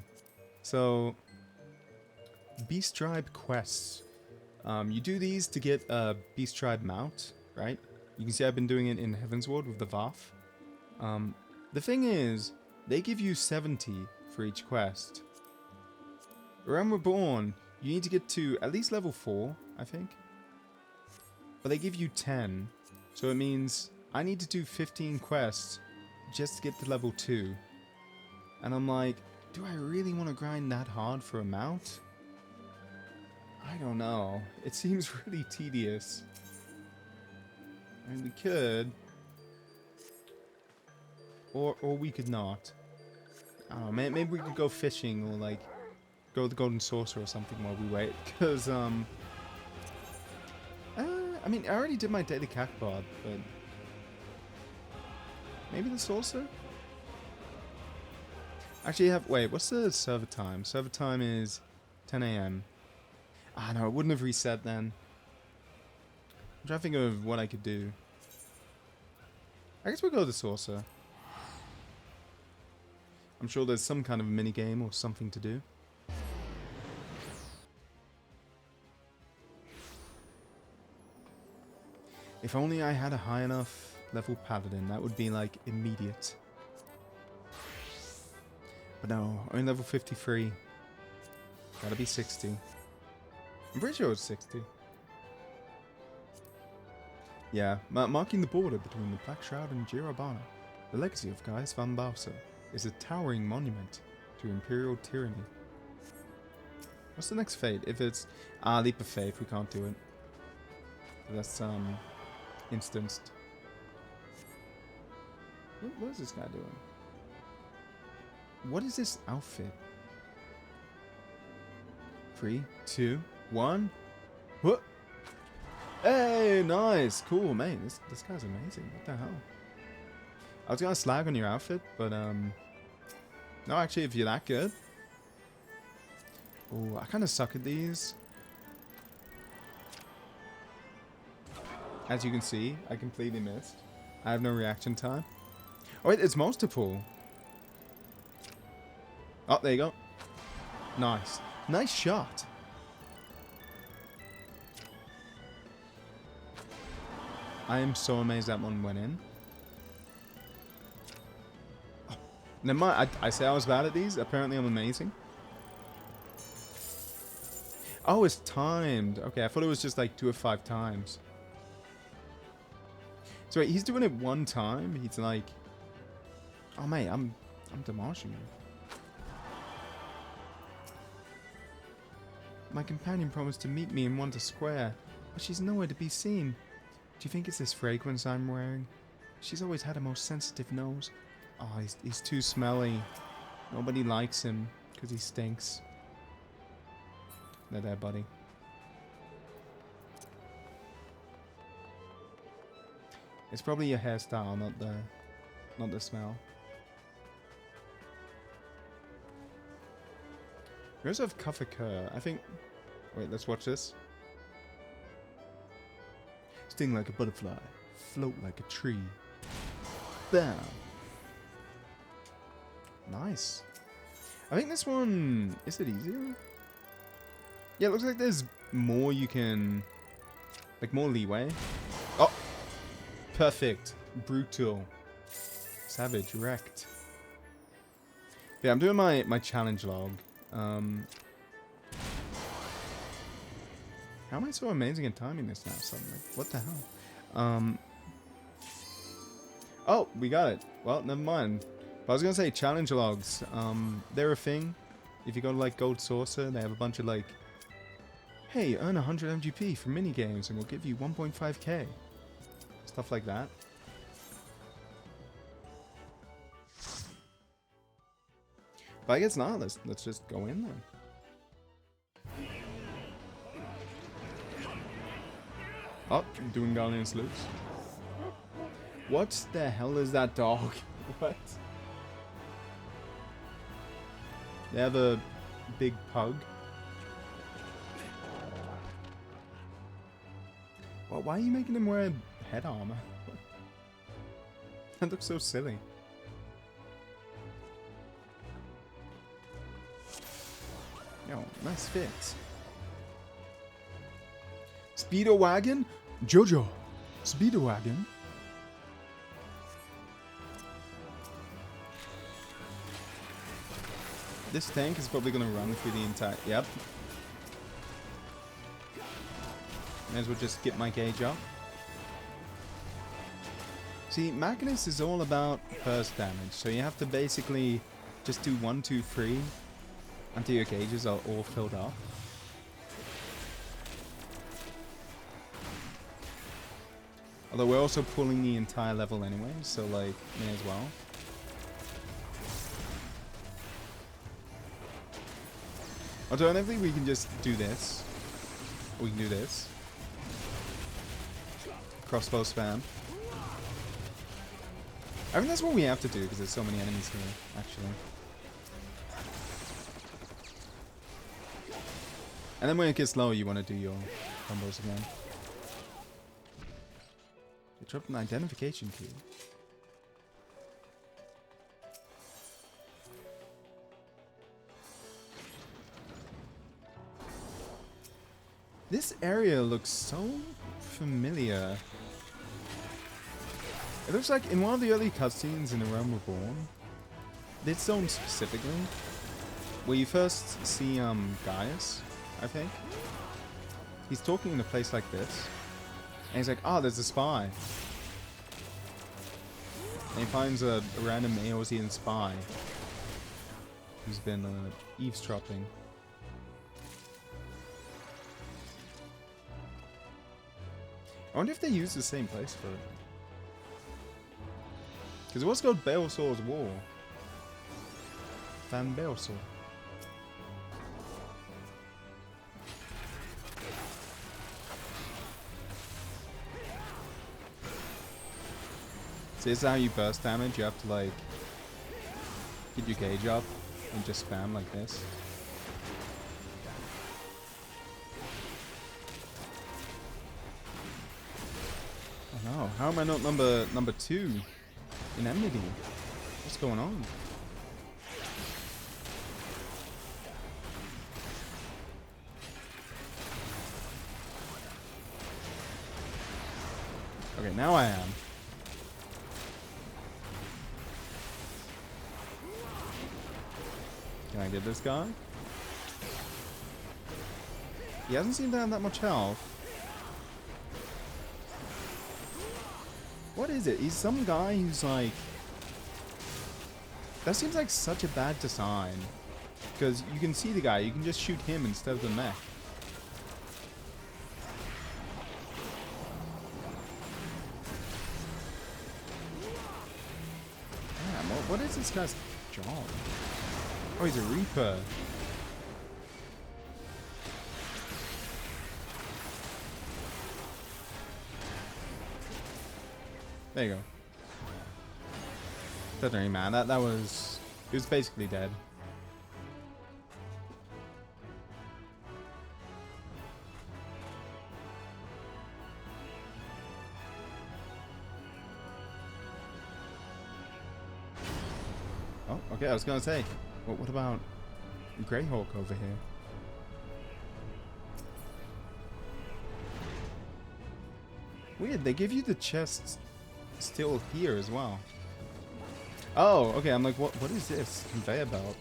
So, Beast Tribe quests. You do these to get a Beast Tribe mount, right? You can see I've been doing it in Heavensward with the Vath. The thing is, they give you 70 for each quest. Realm Reborn, you need to get to at least level 4, I think. But they give you 10. So it means I need to do 15 quests just to get to level 2. And I'm like, do I really want to grind that hard for a mount? I don't know. It seems really tedious. I mean, we could. Or we could not. I don't know, maybe we could go fishing or like go to the Golden Saucer or something while we wait. Because, I mean, I already did my daily Cacbard, but... Maybe the Saucer? Actually, wait, what's the server time? Server time is 10 AM. Ah, no, it wouldn't have reset then. I'm trying to think of what I could do. I guess we'll go to the Saucer. I'm sure there's some kind of mini game or something to do. If only I had a high enough level Paladin, that would be like immediate. But no, only level 53. Gotta be 60. I'm pretty sure it's 60. Yeah, marking the border between the Black Shroud and Jirabana, the legacy of Gaius van Bausa is a towering monument to imperial tyranny What's the next fate? If it's Leap of Faith, we can't do it. That's instanced. What is this guy doing? What is this outfit? 3, 2, 1. What? Hey, nice, cool, man. This guy's amazing. What the hell? I was gonna slag on your outfit, but no, actually, if you're that good. Oh, I kind of suck at these. As you can see, I completely missed. I have no reaction time. Oh wait, it's multiple. Oh, there you go. Nice. Nice shot. I am so amazed that one went in. Oh, never mind. I say I was bad at these. Apparently I'm amazing. Oh, it's timed. Okay, I thought it was just like 2 or 5 times. So wait, he's doing it 1 time. He's like, oh mate, I'm demolishing you. My companion promised to meet me in Wonder Square, but she's nowhere to be seen. Do you think it's this fragrance I'm wearing? She's always had a most sensitive nose. Oh, he's too smelly. Nobody likes him because he stinks. There, buddy. It's probably your hairstyle, not the smell. We also have Cuff Occur. I think. Wait, let's watch this. Sting like a butterfly, float like a tree. Bam. Nice. I think this one, is it easier? Yeah, it looks like there's more you can, like more leeway. Oh, perfect, brutal, savage, wrecked. Yeah, I'm doing my challenge log. How am I so amazing at timing this now suddenly? What the hell? Oh, we got it. Well, never mind. But I was gonna say challenge logs. They're a thing. If you go to like Gold Saucer, they have a bunch of like, hey, earn 100 MGP for mini games, and we'll give you 1.5k. Stuff like that. But I guess not. Let's just go in then. Oh, doing Guardian salutes. What the hell is that dog? What? They have a big pug. Well, why are you making him wear head armor? That looks so silly. Yo, nice fit. Speedo wagon? Jojo. Speedo wagon? This tank is probably gonna run through the entire... Yep. May as well just get my gauge up. See, Machinist is all about burst damage, so you have to basically just do 1, 2, 3 until your gauges are all filled up. Although we're also pulling the entire level anyway, so like, may as well. Alternatively, we can just do this. Or we can do this. Crossbow spam. I think that's what we have to do because there's so many enemies here, actually. And then when it gets low, you want to do your combos again. You dropped an identification key. This area looks so familiar. It looks like in one of the early cutscenes in The Realm Reborn, this zone specifically, where you first see Gaius, I think. He's talking in a place like this, and he's like, "Ah, there's a spy." And he finds a random Eorzean spy who's been eavesdropping. I wonder if they use the same place for it. Because it was called Baelsor's War. Van Baelsor. So this is how you burst damage. You have to like get your gauge up and just spam like this. Oh no, how am I not number 2 in enmity? What's going on? Okay, now I am. Can I get this guy? He hasn't seemed to have that much health. What is it? He's some guy who's like... That seems like such a bad design. Because you can see the guy, you can just shoot him instead of the mech. Damn, what is this guy's job? Oh, he's a Reaper. There you go. Doesn't really matter. That was... He was basically dead. Oh, okay, I was gonna say. Well, what about Greyhawk over here? Weird, they give you the chests still here as well. Oh, okay, I'm like, what is this? Conveyor belt.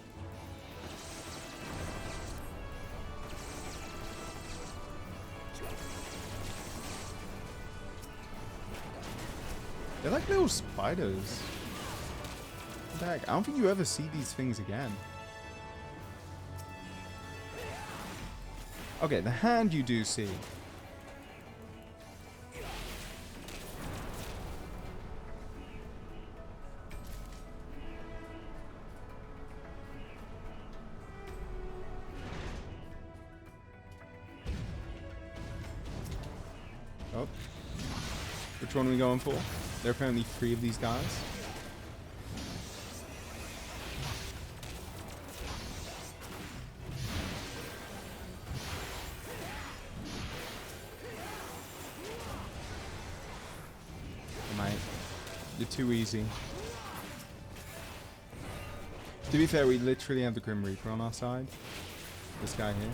They're like little spiders. What the heck? I don't think you ever see these things again. Okay, the hand you do see. Oh. Which one are we going for? There are apparently 3 of these guys. You're too easy. To be fair, we literally have the Grim Reaper on our side. This guy here.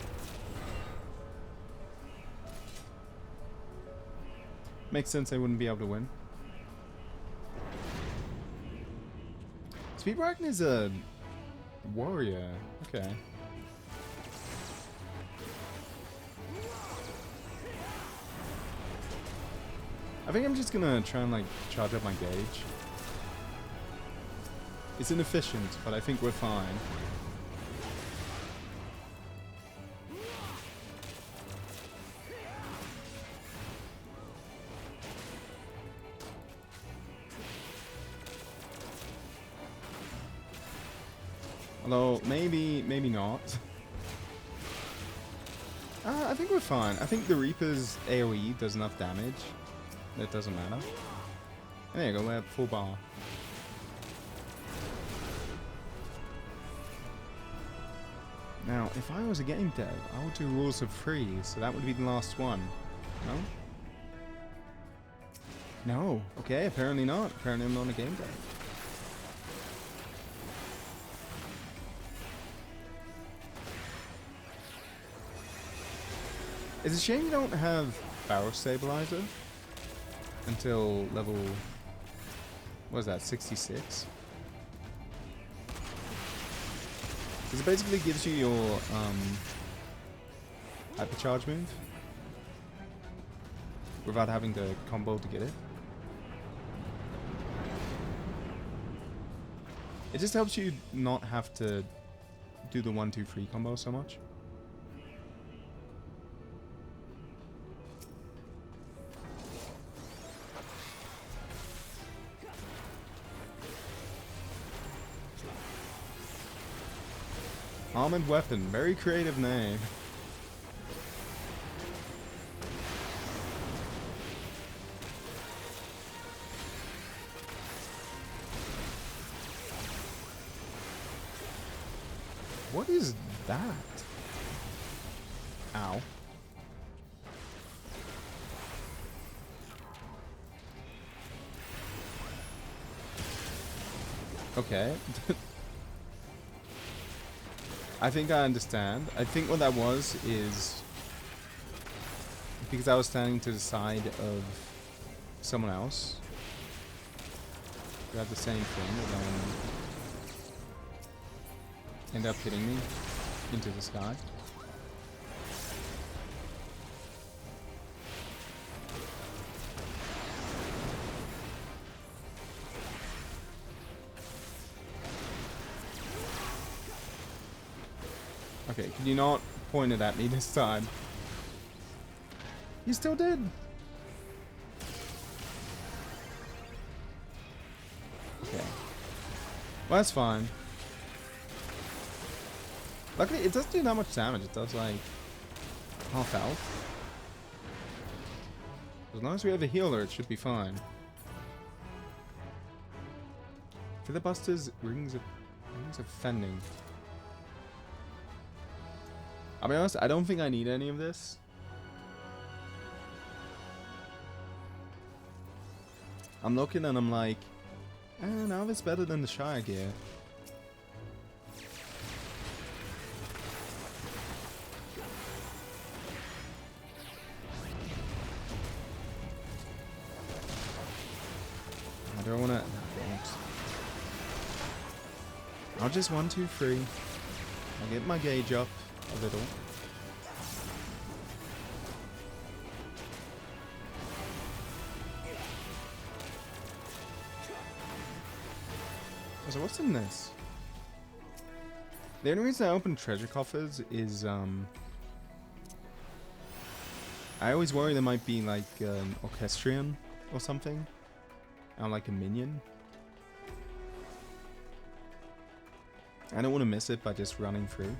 Makes sense they wouldn't be able to win. Speedwagon is a warrior. Okay. I think I'm just gonna try and like charge up my gauge. It's inefficient, but I think we're fine. Although, maybe not. I think we're fine. I think the Reaper's AoE does enough damage. That doesn't matter. And there you go, we're at full bar. Now, if I was a game dev, I would do rules of 3, so that would be the last one. No? No. Okay, apparently not. Apparently I'm not a game dev. It's a shame you don't have Barrel Stabilizer until level, what is that, 66? Because it basically gives you your hypercharge move without having to combo to get it. It just helps you not have to do the 1-2-3 combo so much. Armored weapon. Very creative name. What is that? Ow. Okay. I think I understand. I think what that was is because I was standing to the side of someone else who had the same thing and then end up hitting me into the sky. Okay, can you not point it at me this time? You still did. Okay. Well, that's fine. Luckily, it doesn't do that much damage. It does like half health. As long as we have a healer, it should be fine. Filibusters, rings of fending. I'll be honest, I don't think I need any of this. I'm looking and I'm like, now it's better than the Shire gear. I don't wanna. I'll just 1, 2, 3. I'll get my gauge up a little. So what's in this? The only reason I open treasure coffers is I always worry there might be like an orchestrion or something, or like a minion. I don't want to miss it by just running through.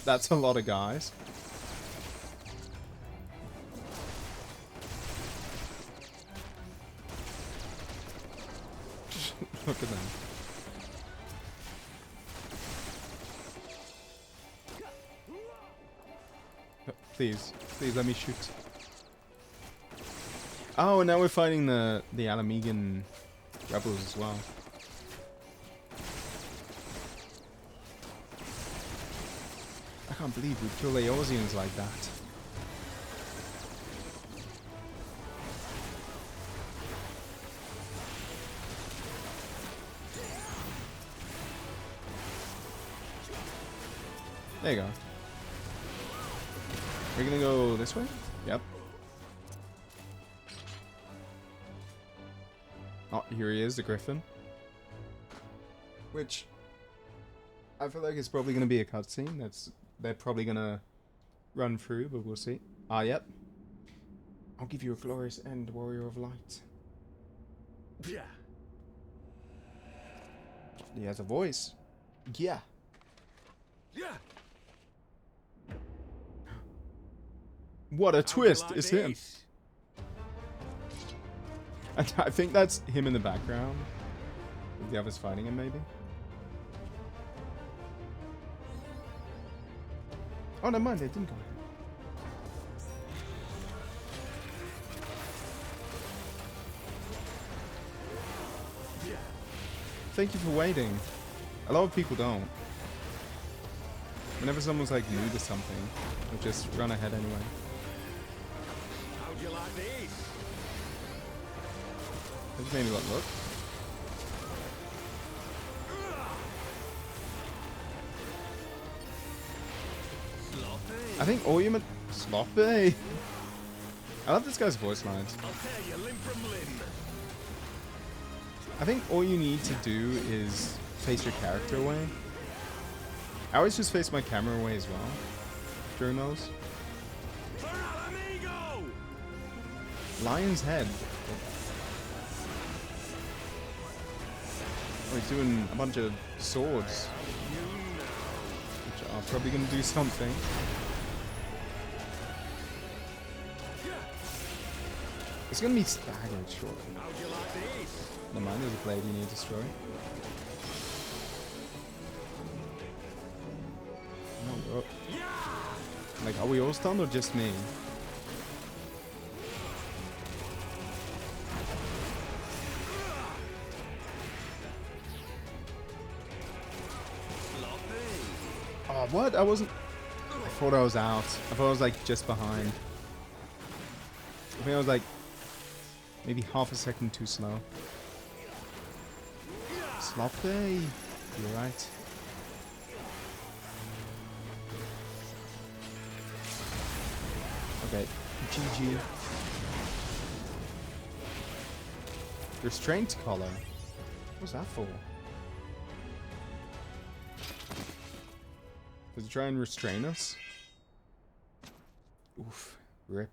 That's a lot of guys. Look at them. Please, please let me shoot. Oh, and now we're fighting the Alamegan rebels as well. I can't believe we kill Eorzeans like that. There you go. We're gonna go this way? Yep. Oh, here he is, the Griffin. Which I feel like it's probably gonna be a cutscene. They're probably gonna run through, but we'll see. Ah, yep. I'll give you a glorious end, warrior of light. Yeah. He has a voice. Yeah. Yeah. What a twist! It's him. And I think that's him in the background. The others fighting him, maybe. Oh, never mind. They didn't go ahead. Thank you for waiting. A lot of people don't. Whenever someone's like new to something, they'll just run ahead anyway. How'd you like these? That just made me look. I think all you sloppy. I love this guy's voice lines. I'll tear you limb from limb. I think all you need to do is face your character away. I always just face my camera away as well during those. Lion's head. Oh, he's doing a bunch of swords. Which are probably going to do something. It's going to be staggered, surely. Never mind, there's a blade you need to destroy. No, oh. Like, are we all stunned or just me? Oh, what? I wasn't... I thought I was out. I thought I was, like, just behind. I think I was, like, maybe half a second too slow. Sloppy. You're right. Okay. GG. Restraint collar. What's that for? Does it try and restrain us? Oof. Rip.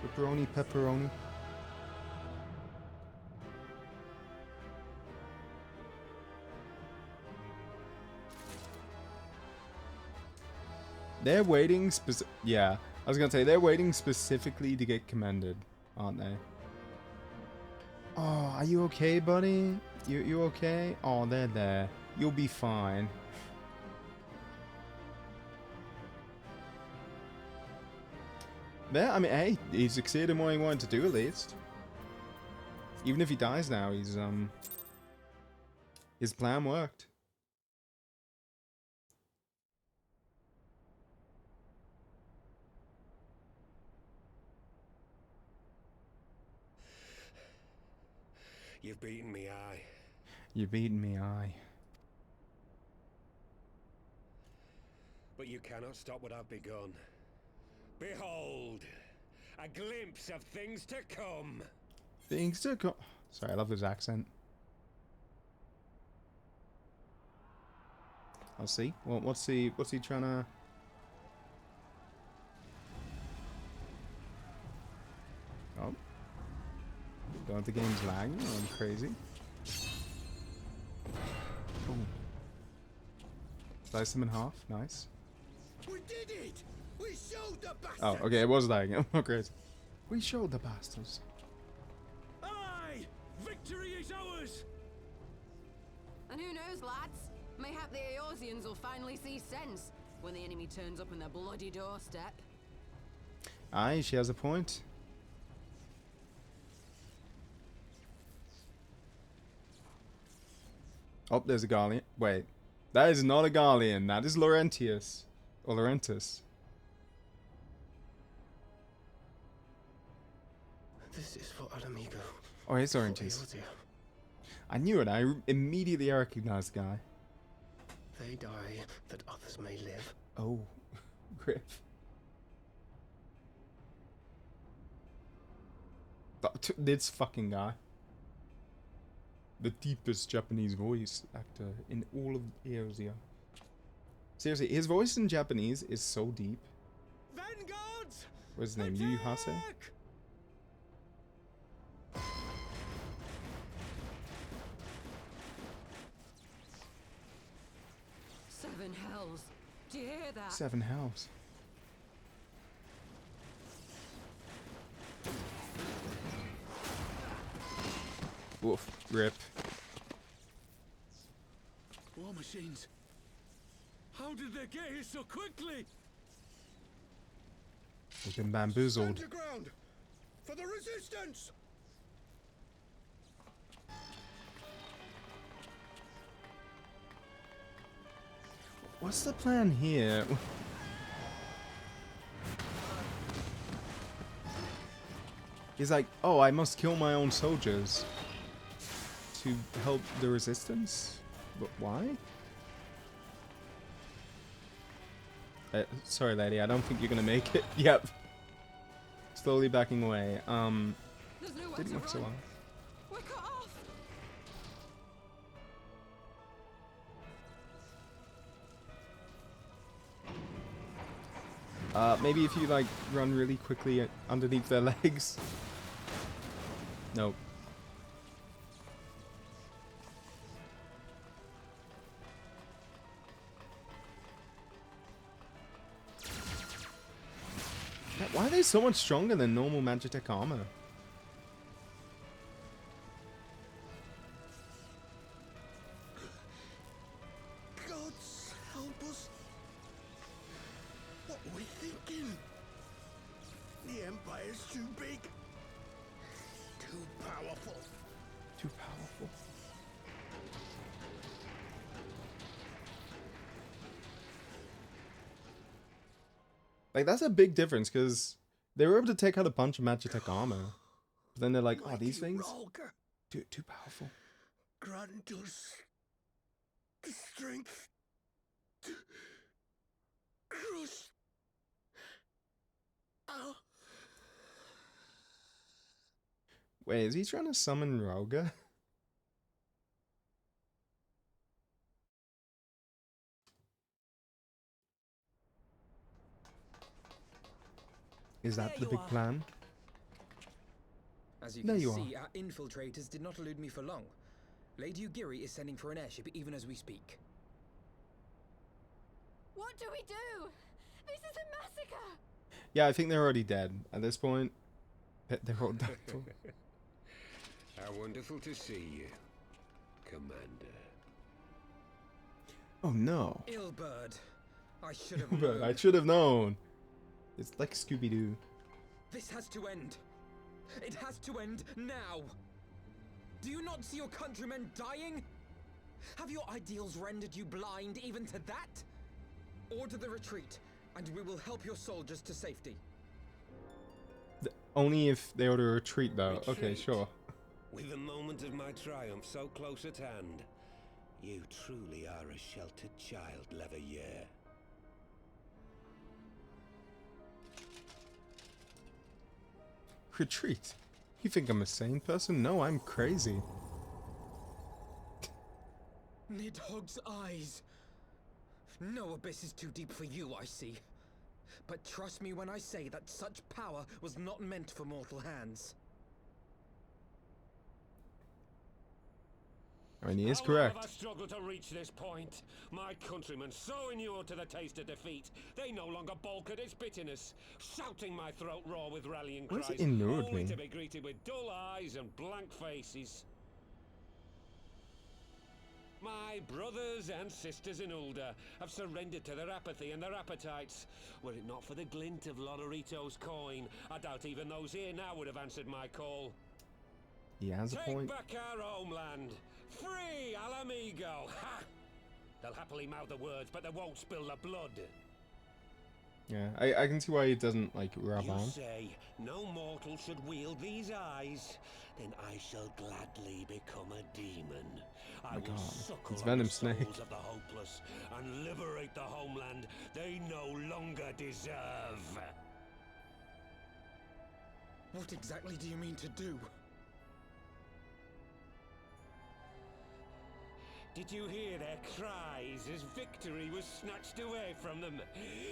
Pepperoni, pepperoni. They're waiting yeah, I was gonna say, they're waiting specifically to get commended, aren't they? Oh, are you okay, buddy? You okay? Oh, they're there. You'll be fine. There, I mean, hey, he succeeded in what he wanted to do, at least. Even if he dies now, he's, his plan worked. You've beaten me, aye. You've beaten me, aye. But you cannot stop what I've begun. Behold, a glimpse of things to come. Things to come. Sorry, I love his accent. I'll see. Well, what's he trying to... Oh. Don't the game's lagging? I'm crazy. Oh. Slice him in half. Nice. We did it! We showed the bastards! Oh, okay, it was lagging. Oh, great. We showed the bastards. Aye! Victory is ours! And who knows, lads? Mayhap the Eorzeans will finally see sense when the enemy turns up on their bloody doorstep. Aye, she has a point. Oh, there's a Garlean. Wait. That is not a Garlean. That is Laurentius. Or Laurentus. This is for Alamigo. Oh, it's Laurentius. I knew it. I immediately recognized the guy. They die that others may live. Oh. Grip. This fucking guy. The deepest Japanese voice actor in all of Eorzea. Seriously, his voice in Japanese is so deep. Vanguards! What's his name? Yu Hase? Seven hells. Do you hear that? 7 hells. Woof. Rip. War machines. How did they get here so quickly? We've been bamboozled. Underground! For the resistance! What's the plan here? He's like, oh, I must kill my own soldiers to help the resistance? But why? Sorry, lady, I don't think you're gonna make it. Yep. Slowly backing away. Didn't look so well. We're cut off. Maybe if you like run really quickly underneath their legs. Nope. Why are they so much stronger than normal Magitech armor? Gods help us. What are we thinking? The Empire's too big. Too powerful. Too powerful. Like, that's a big difference, because they were able to take out a bunch of Magitech armor. But then they're like, oh, these things? Too powerful. Grant us the strength to crush our... Wait, is he trying to summon Roga? Is that the big plan? As you can see, our infiltrators did not elude me for long. Lady Ugiri is sending for an airship even as we speak. What do we do? This is a massacre! Yeah, I think they're already dead. At this point, they're all done for. How wonderful to see you, Commander. Oh no. Illbird. I should have known. I should have known. It's like Scooby-Doo. This has to end. It has to end now. Do you not see your countrymen dying? Have your ideals rendered you blind even to that? Order the retreat, and we will help your soldiers to safety. Only if they order a retreat, though. Retreat. Okay, sure. With the moment of my triumph so close at hand, you truly are a sheltered child, Leverrier. Retreat? You think I'm a sane person? No, I'm crazy. Nidhogg's eyes. No abyss is too deep for you, I see. But trust me when I say that such power was not meant for mortal hands. I mean, he is correct. How long have I struggled to reach this point? My countrymen, so inured to the taste of defeat, they no longer balk at its bitterness, shouting my throat raw with rallying What cries, does inured only mean? to be greeted with dull eyes and blank faces. My brothers and sisters in Ulda have surrendered to their apathy and their appetites. Were it not for the glint of Lodorito's coin, I doubt even those here now would have answered my call. He has a point. Take back our homeland! Free Alamigo! Ha! They'll happily mouth the words, but they won't spill the blood. Yeah, I can see why he doesn't, like, rub You on. say no mortal should wield these eyes, then I shall gladly become a demon. I will suckle it's on Venom the souls Snake. of the hopeless and liberate the homeland they no longer deserve. What exactly do you mean to do? Did you hear their cries as victory was snatched away from them?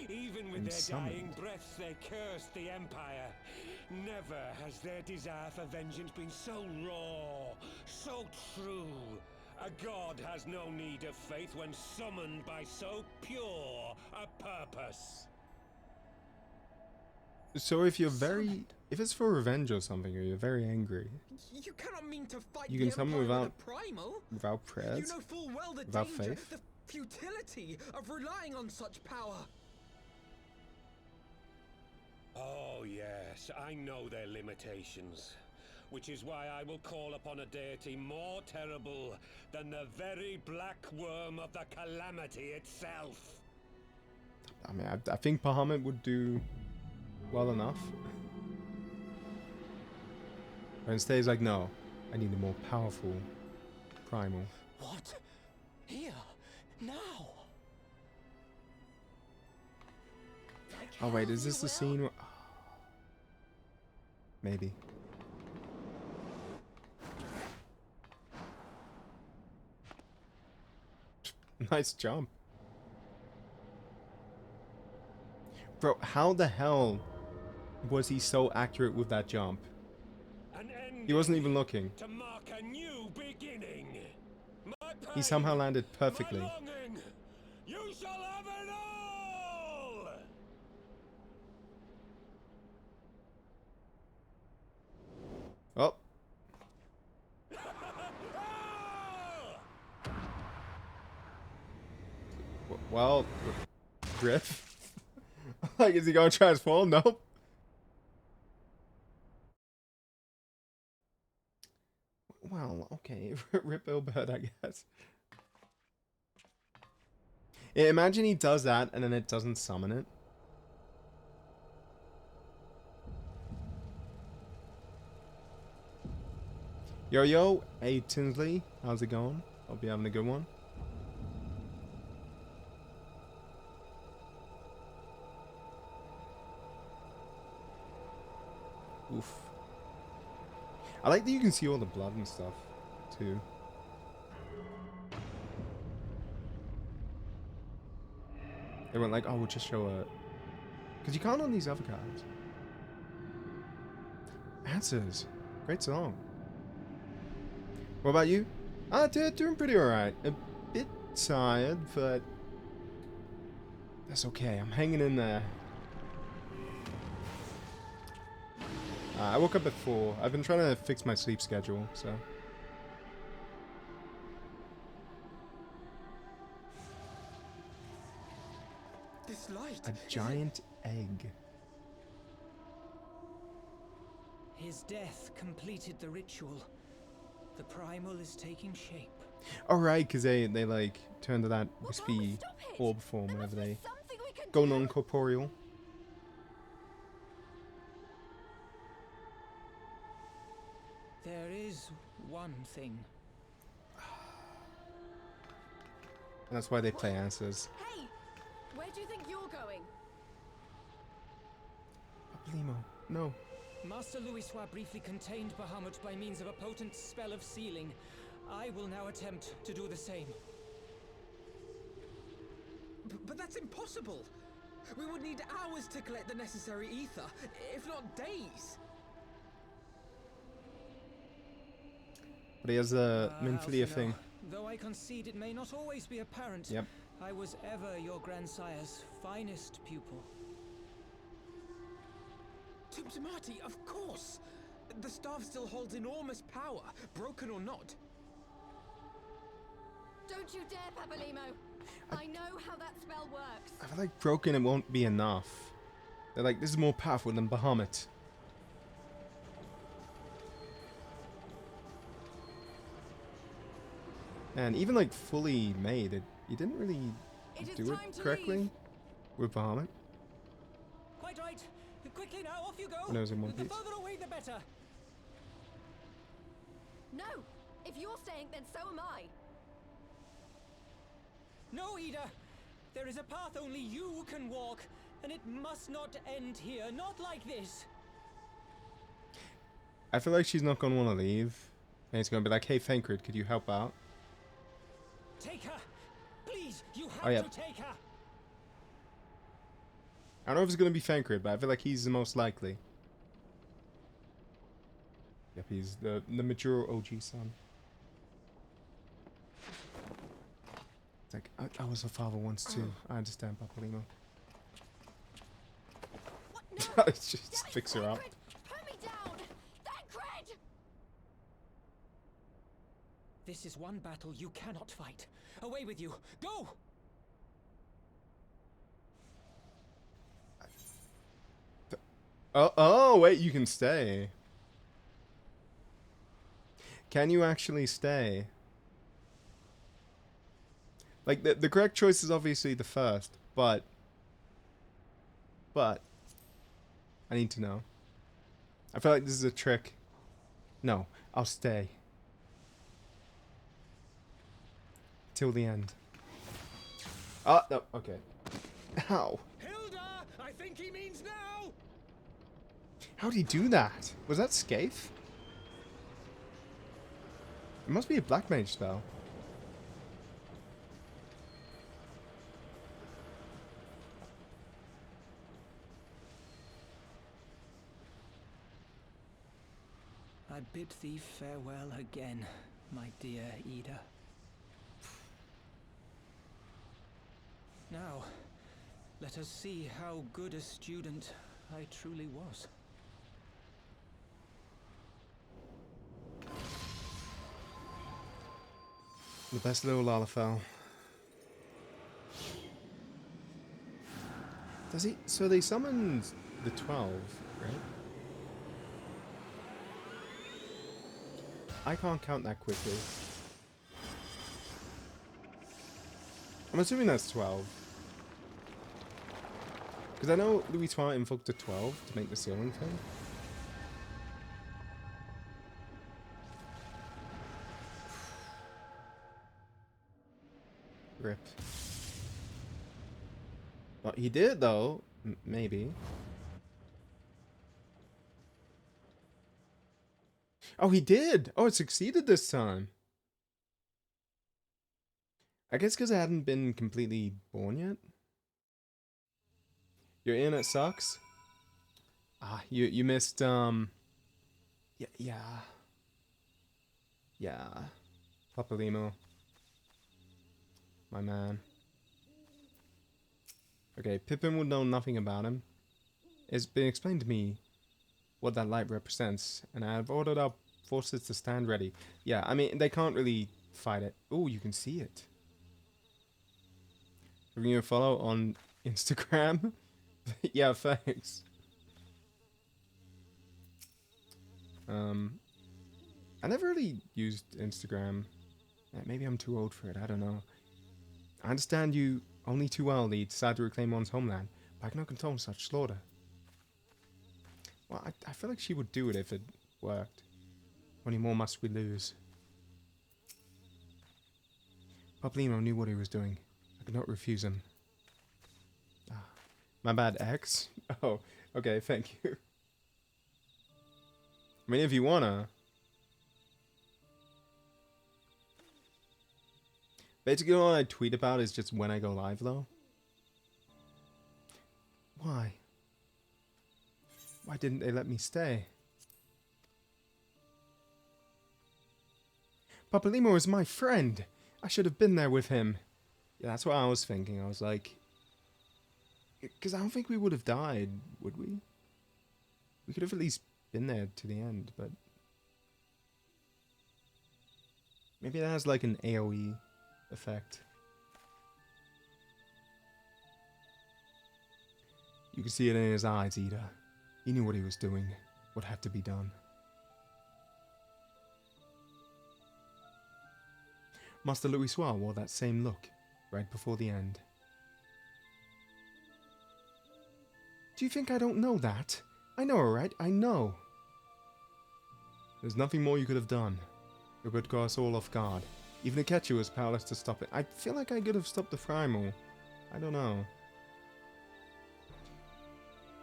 Even with their dying breaths, they cursed the Empire. Never has their desire for vengeance been so raw, so true. A god has no need of faith when summoned by so pure a purpose. So if you're if it's for revenge or something, or you're very angry, You cannot mean to fight you the can summon Empire without with a primal. prayers, You know full well the without danger, faith. the futility of relying on such power. Oh yes, I know their limitations. Which is why I will call upon a deity more terrible than the very black worm of the calamity itself. I mean, I think Bahamut would do well enough. But instead he's like, no, I need a more powerful primal. What? Here? Now? Oh wait, is this the scene where... Maybe. Nice jump. Bro, how the hell was he so accurate with that jump? An ending He wasn't even looking. to mark a new beginning. My He pain, somehow landed perfectly. my longing, you shall have it all! Oh. Well, Griff. Like, is he gonna transform? Nope. Well, okay. Rip Bird, I guess. Yeah, imagine he does that and then it doesn't summon it. Yo, yo. Hey, Tinsley. How's it going? Hope you're having a good one. Oof. I like that you can see all the blood and stuff, too. They went like, oh, we'll just show a... Because you can't on these other cards. Answers. Great song. What about you? Doing pretty alright. A bit tired, but... that's okay. I'm hanging in there. I woke up at 4. I've been trying to fix my sleep schedule, so... This light. A giant egg. His death completed the ritual. The primal is taking shape. Alright, because they like turn to that wispy orb form whenever they go non-corporeal. There is one thing. And that's why they play answers. Hey! Where do you think you're going? Paplimo, no. Master Louisoix briefly contained Bahamut by means of a potent spell of sealing. I will now attempt to do the same. But that's impossible! We would need hours to collect the necessary ether, if not days! But he has a Minfilia thing. Though I concede it may not always be apparent, Yep. I was ever your grandsire's finest pupil. Tumtumati, of course! The staff still holds enormous power, broken or not. Don't you dare, Papalymo! I know how that spell works. I feel like broken it won't be enough. They're like, this is more powerful than Bahamut. And even like fully made, you didn't really do it correctly with Bahamut. Quite right. Quickly now, off you go. When I was in one The piece. further away, the better. No! If you're staying, then so am I. No, Ida. There is a path only you can walk, and it must not end here. Not like this. I feel like she's not gonna want to leave. And it's gonna be like, hey, Thancred, could you help out? Take her. Please, you have Oh, yeah. to take her. I don't know if it's gonna be Thancred, but I feel like he's the most likely. Yep, he's the mature OG son. It's like, I was a father once too. I understand, Papalymo. No, Just fix her up. put me down! Thancred! This is one battle you cannot fight. Away with you. Go! Oh, wait, you can stay. Can you actually stay? Like, the correct choice is obviously the first, but I need to know. I feel like this is a trick. No, I'll stay. Till the end. Oh, no, okay. Ow. Hilda! I think he means now! How'd he do that? Was that Scathe? It must be a black mage spell. I bid thee farewell again, my dear Ida. Now, let us see how good a student I truly was. The best little Lalafell. Does he? So they summoned the 12, right? I can't count that quickly. I'm assuming that's 12. Because I know Louis Toit invoked a 12 to make the sealing thing. Rip. Well, he did though. Maybe. Oh, he did! Oh, it succeeded this time. I guess because I hadn't been completely born yet. You're in, it sucks. Ah, you missed, Yeah. Papalimo. My man. Okay, Pippin would know nothing about him. It's been explained to me what that light represents, and I have ordered our forces to stand ready. Yeah, I mean, they can't really fight it. Oh, you can see it. Giving you a follow on Instagram? Yeah, thanks. I never really used Instagram. Maybe I'm too old for it, I don't know. I understand you only too well decide to reclaim one's homeland, but I cannot condone such slaughter. Well, I feel like she would do it if it worked. Only more must we lose. Paplimo knew what he was doing. I could not refuse him. Ah, my bad, X? Oh, okay, thank you. I mean, if you wanna. Basically, all I tweet about is just when I go live, though. Why? Why didn't they let me stay? Papalymo is my friend. I should have been there with him. Yeah, that's what I was thinking. I was like... Because I don't think we would have died, would we? We could have at least been there to the end, but... Maybe that has like an AoE effect. You can see it in his eyes, Ida. He knew what he was doing, what had to be done. Master Louis Soir wore that same look, right before the end. Do you think I don't know that? I know, alright? I know. There's nothing more you could have done. It would caught us all off guard. Even Akechi was powerless to stop it. I feel like I could have stopped the Frymore. I don't know.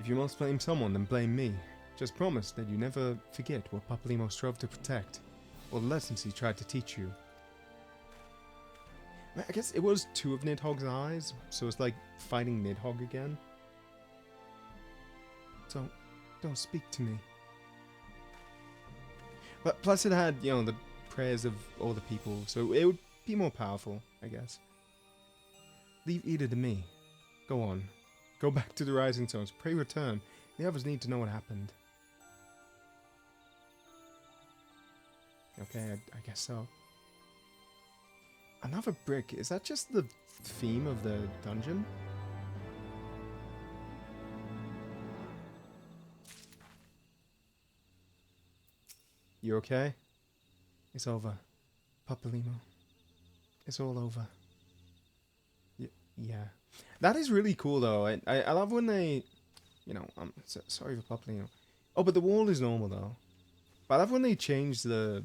If you must blame someone, then blame me. Just promise that you never forget what Papalymo strove to protect, or the lessons he tried to teach you. I guess it was two of Nidhogg's eyes, so it's like fighting Nidhogg again. Don't speak to me. But plus it had, you know, the prayers of all the people, so it would be more powerful, I guess. Leave Ida to me. Go on. Go back to the Rising Stones. Pray return. The others need to know what happened. Okay, I guess so. Another brick. Is that just the theme of the dungeon? You okay? It's over. Papalymo. It's all over. Yeah. That is really cool, though. I love when they... You know, I'm sorry for Papalymo. Oh, but the wall is normal, though. But I love when they change the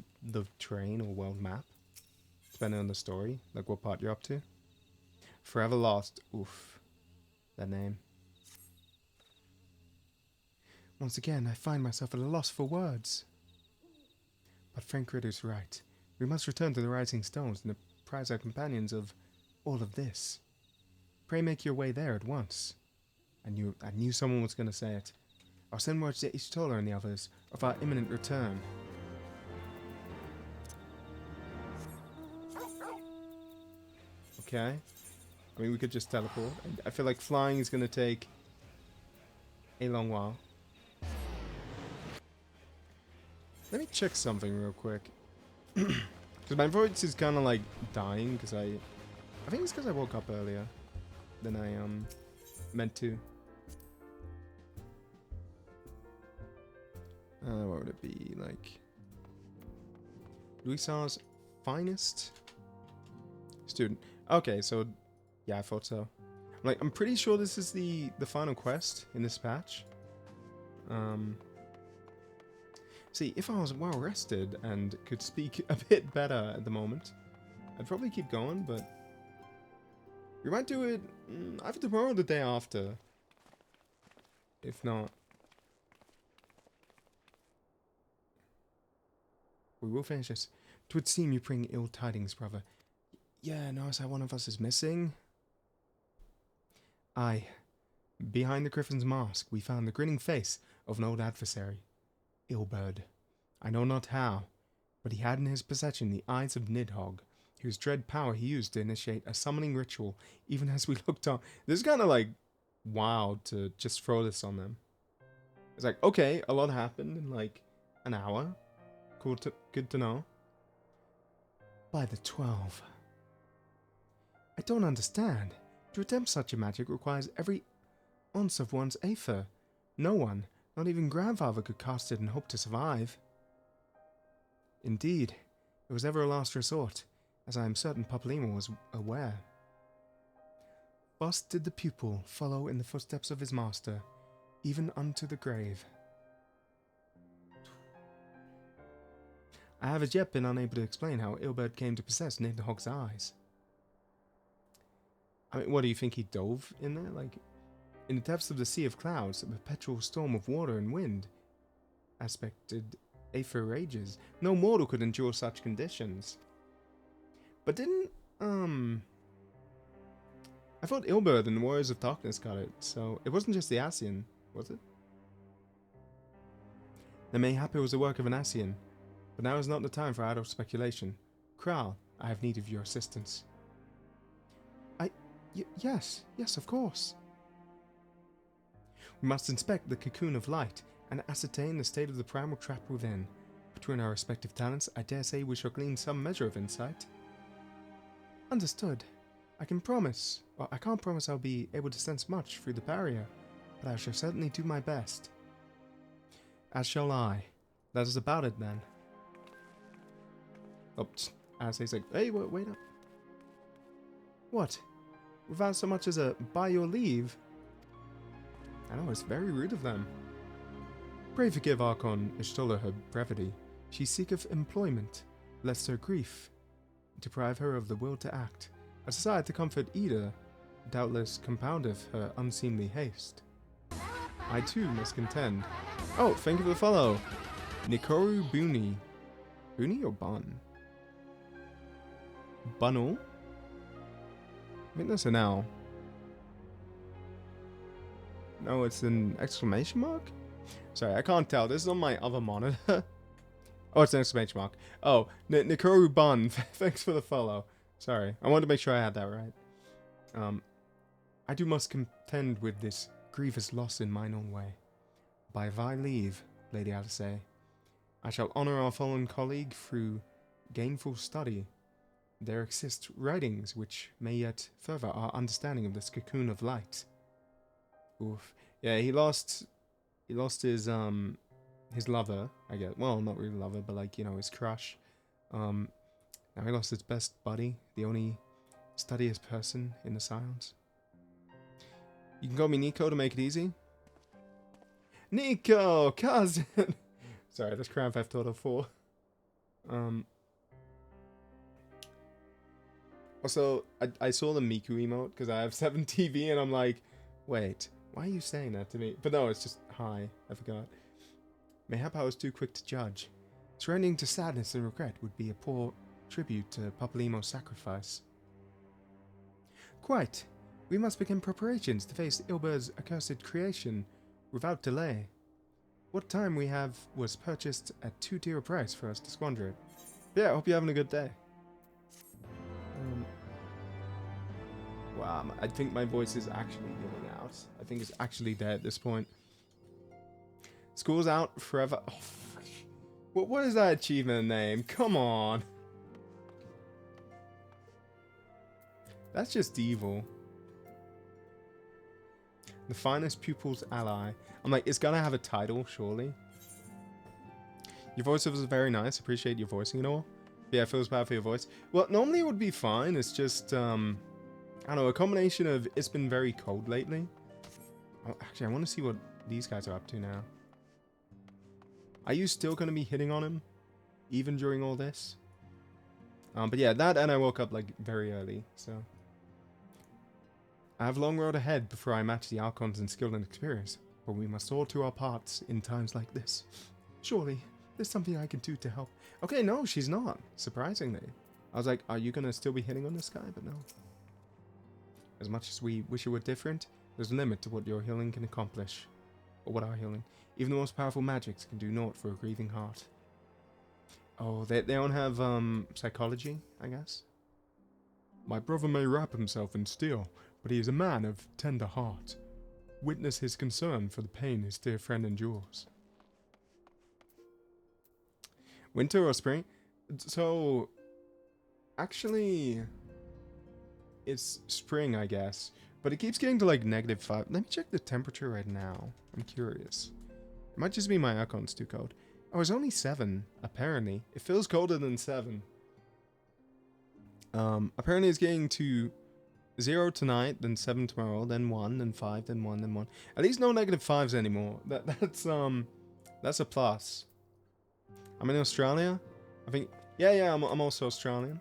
terrain or world map. Depending on the story. Like what part you're up to. Forever Lost. Oof. That name. Once again, I find myself at a loss for words. But Frank Ritter's right. We must return to the Rising Stones and apprise our companions of all of this. Pray make your way there at once. I knew someone was going to say it. I'll send word to Ishtola and the others of our imminent return. Okay. I mean, we could just teleport. I feel like flying is going to take a long while. Let me check something real quick. Because my voice is kind of like dying because I think it's because I woke up earlier than I meant to. What would it be like? Louis's finest student. Okay, so yeah, I thought so. I'm pretty sure this is the final quest in this patch. See, if I was well rested and could speak a bit better at the moment, I'd probably keep going, but we might do it either tomorrow or the day after. If not, we will finish this. 'Twould seem you bring ill tidings, brother. Yeah, notice how one of us is missing? Aye. Behind the griffin's mask, we found the grinning face of an old adversary. Illbird. I know not how, but he had in his possession the eyes of Nidhogg, whose dread power he used to initiate a summoning ritual, even as we looked on. This is kind of like wild to just throw this on them. It's like, okay, a lot happened in like an hour. Cool, good to know. By the 12. I don't understand. To attempt such a magic requires every ounce of one's aether. No one, not even grandfather, could cast it and hope to survive. Indeed, it was ever a last resort, as I am certain Papalymo was aware. Thus did the pupil follow in the footsteps of his master, even unto the grave. I have as yet been unable to explain how Illbird came to possess Nidhogg's eyes. I mean, what do you think, he dove in there? Like, in the depths of the sea of clouds, a perpetual storm of water and wind aspected aether rages. No mortal could endure such conditions. But didn't, I thought Illbird and the Warriors of Darkness got it, so it wasn't just the Ascian, was it? Then mayhap it was the work of an Ascian, but now is not the time for idle speculation. Kral, I have need of your assistance. Yes, of course. We must inspect the cocoon of light and ascertain the state of the primal trap within. Between our respective talents, I dare say we shall glean some measure of insight. Understood. I can't promise I'll be able to sense much through the barrier, but I shall certainly do my best. As shall I. That is about it then. Oops. As he's like, hey, wait up. What? Without so much as a by your leave? I know, it's very rude of them. Pray forgive Archon Ishtola her brevity. She seeketh employment, lest her grief deprive her of the will to act. A desire to comfort Ida doubtless compoundeth her unseemly haste. I too must contend. Oh, thank you for the follow. Nikoru Buni. Buni or Bun? Bunel? I think that's an L. No, it's an exclamation mark? Sorry, I can't tell. This is on my other monitor. Oh, it's an exclamation mark. Oh, Nikoru Bun. Thanks for the follow. Sorry, I wanted to make sure I had that right. I do must contend with this grievous loss in mine own way. By thy leave, Lady Alice, I shall honour our fallen colleague through gainful study. There exist writings which may yet further our understanding of this cocoon of light. Oof. Yeah, he lost his lover, I guess. Well, not really lover, but like, you know, his crush. Now he lost his best buddy, the only studious person in the Scions. You can call me Nico to make it easy. Nico, cousin! Sorry, that's Grand Theft Auto 4. Also, I saw the Miku emote because I have 7TV and I'm like, wait, why are you saying that to me? But no, it's just hi, I forgot. Mayhap I was too quick to judge. Surrendering to sadness and regret would be a poor tribute to Papalymo's sacrifice. Quite. We must begin preparations to face Illbird's accursed creation without delay. What time we have was purchased at too dear a price for us to squander it. But yeah, I hope you're having a good day. Wow, I think my voice is actually giving out. I think it's actually dead at this point. School's out forever. Oh, what is that achievement name? Come on. That's just evil. The finest pupil's ally. I'm like, it's gonna have a title, surely. Your voiceover was very nice. Appreciate your voicing and all. Yeah, it feels bad for your voice. Well, normally it would be fine. It's just, I don't know, a combination of it's been very cold lately. Oh, actually, I want to see what these guys are up to now. Are you still going to be hitting on him? Even during all this? But yeah, that and I woke up, like, very early, so... I have a long road ahead before I match the Archons in skill and experience, but we must all do our parts in times like this. Surely, there's something I can do to help. Okay, no, she's not, surprisingly. I was like, are you going to still be hitting on this guy? But no. As much as we wish it were different, there's a limit to what your healing can accomplish. Or what our healing. Even the most powerful magics can do naught for a grieving heart. Oh, they don't have, psychology, I guess? My brother may wrap himself in steel, but he is a man of tender heart. Witness his concern for the pain his dear friend endures. Winter or spring? So, actually, it's spring, I guess. But it keeps getting to like -5. Let me check the temperature right now. I'm curious. It might just be my aircon's too cold. Oh, it's only 7, apparently. It feels colder than 7. Apparently it's getting to 0 tonight, then 7 tomorrow, then 1, then 5, then 1, then 1. At least no -5s anymore. That's a plus. I'm in Australia. I think, yeah, I'm also Australian.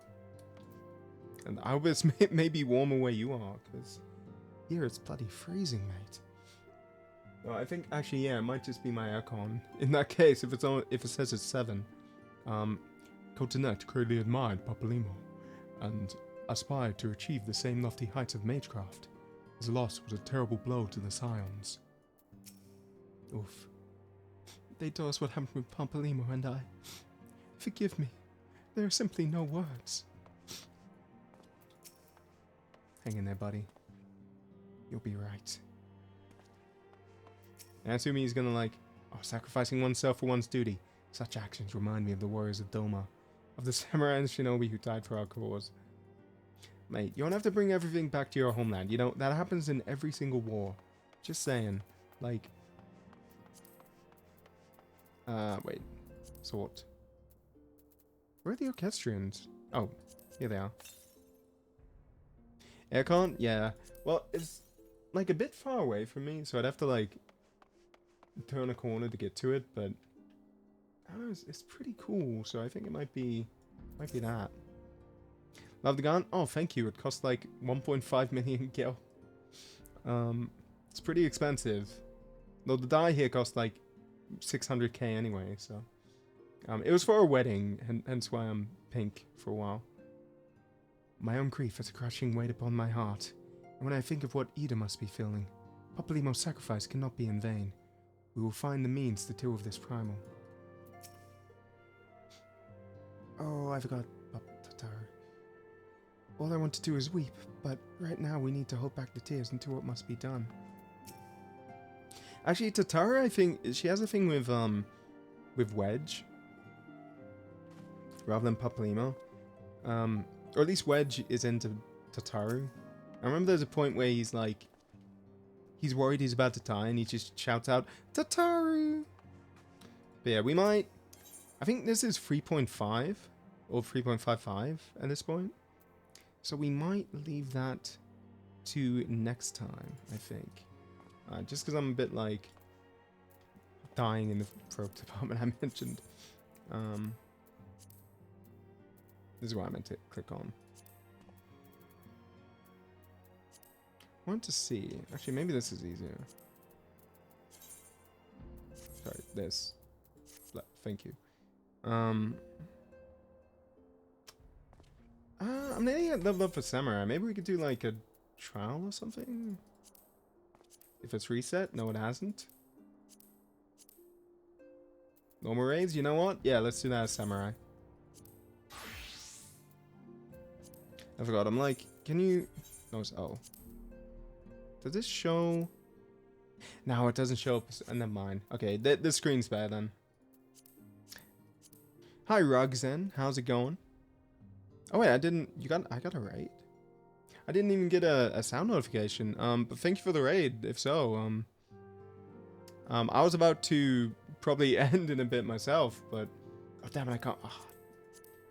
And I hope it's maybe warmer where you are, because here it's bloody freezing, mate. No, I think actually, yeah, it might just be my aircon. In that case, if it says it's 7, Cotonet greatly admired Papalymo, and aspired to achieve the same lofty heights of magecraft. His loss was a terrible blow to the Scions. Oof. They told us what happened with Papalymo and I. Forgive me. There are simply no words. Hang in there, buddy. You'll be right. And assuming he's gonna like, oh, sacrificing oneself for one's duty. Such actions remind me of the warriors of Doma, of the samurai and shinobi who died for our cause. Mate, you don't have to bring everything back to your homeland. You know, that happens in every single war. Just saying. Like... wait. Sort. Where are the orchestrions? Oh, here they are. Aircon? Yeah. Well, it's like a bit far away from me, so I'd have to like turn a corner to get to it, but I don't know, it's pretty cool, so I think it might be that. Love the gun? Oh, thank you. It costs like 1.5 million gil. It's pretty expensive. Though the die here costs like 600k anyway, so. It was for a wedding, hence why I'm pink for a while. My own grief has a crushing weight upon my heart, and when I think of what Ida must be feeling, Papalymo's sacrifice cannot be in vain. We will find the means to deal with this primal. Oh, I forgot Tataru. All I want to do is weep, but right now we need to hold back the tears and do what must be done. Actually, Tataru, I think, she has a thing with Wedge. Rather than Papalymo. Or at least Wedge is into Tataru. I remember there's a point where he's like... He's worried he's about to die and he just shouts out, Tataru! But yeah, we might... I think this is 3.5 or 3.55 at this point. So we might leave that to next time, I think. Just because I'm a bit like... dying in the probe department I mentioned. This is what I meant to click on. I want to see. Actually, maybe this is easier. Sorry, this. Thank you. I'm nearly at level up for Samurai. Maybe we could do like a trial or something? If it's reset? No, it hasn't. Normal raids? You know what? Yeah, let's do that as Samurai. I forgot. I'm like, can you... No, it's O. Does this show? No, it doesn't show up. Never mind. Okay, the screen's bad then. Hi, Rugzen. How's it going? Oh wait, I didn't. I got a raid. I didn't even get a sound notification. But thank you for the raid. If so, I was about to probably end in a bit myself, but oh damn it, I can't. Oh,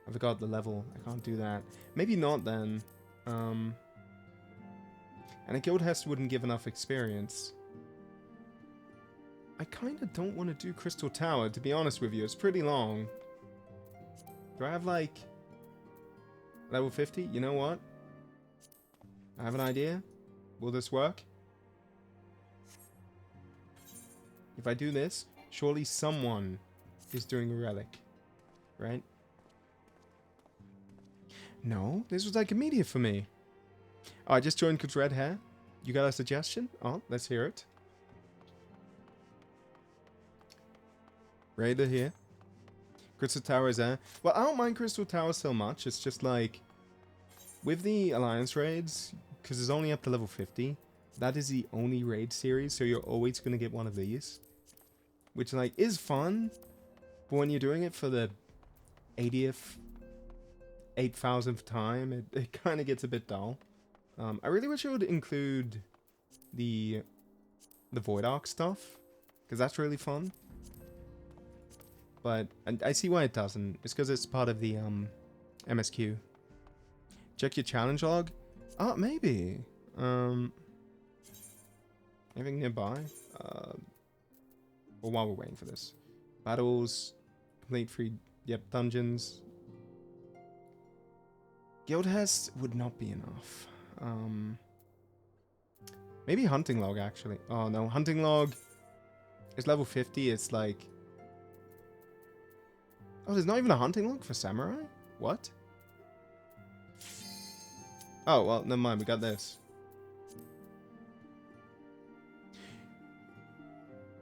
I forgot the level. I can't do that. Maybe not then. And a guild hest wouldn't give enough experience. I kind of don't want to do Crystal Tower, to be honest with you. It's pretty long. Do I have like level 50? You know what? I have an idea. Will this work? If I do this, surely someone is doing a relic, right? No, this was like immediate for me. Oh, I just joined because red hair. You got a suggestion? Oh, let's hear it. Raider here. Crystal Tower is there. Well, I don't mind Crystal Tower so much. It's just like, with the Alliance raids, because it's only up to level 50, that is the only raid series, so you're always going to get one of these. Which, like, is fun, but when you're doing it for the 80th, 8,000th time, it kind of gets a bit dull. I really wish it would include the Void Arc stuff, because that's really fun. But I see why it doesn't. It's because it's part of the MSQ. Check your challenge log. Oh, maybe. Anything nearby? Or while we're waiting for this. Battles. Complete free. Yep, dungeons. Guild Hest would not be enough. Maybe Hunting Log, actually. Oh, no. Hunting Log is level 50. It's like... Oh, there's not even a Hunting Log for Samurai? What? Oh, well, never mind. We got this.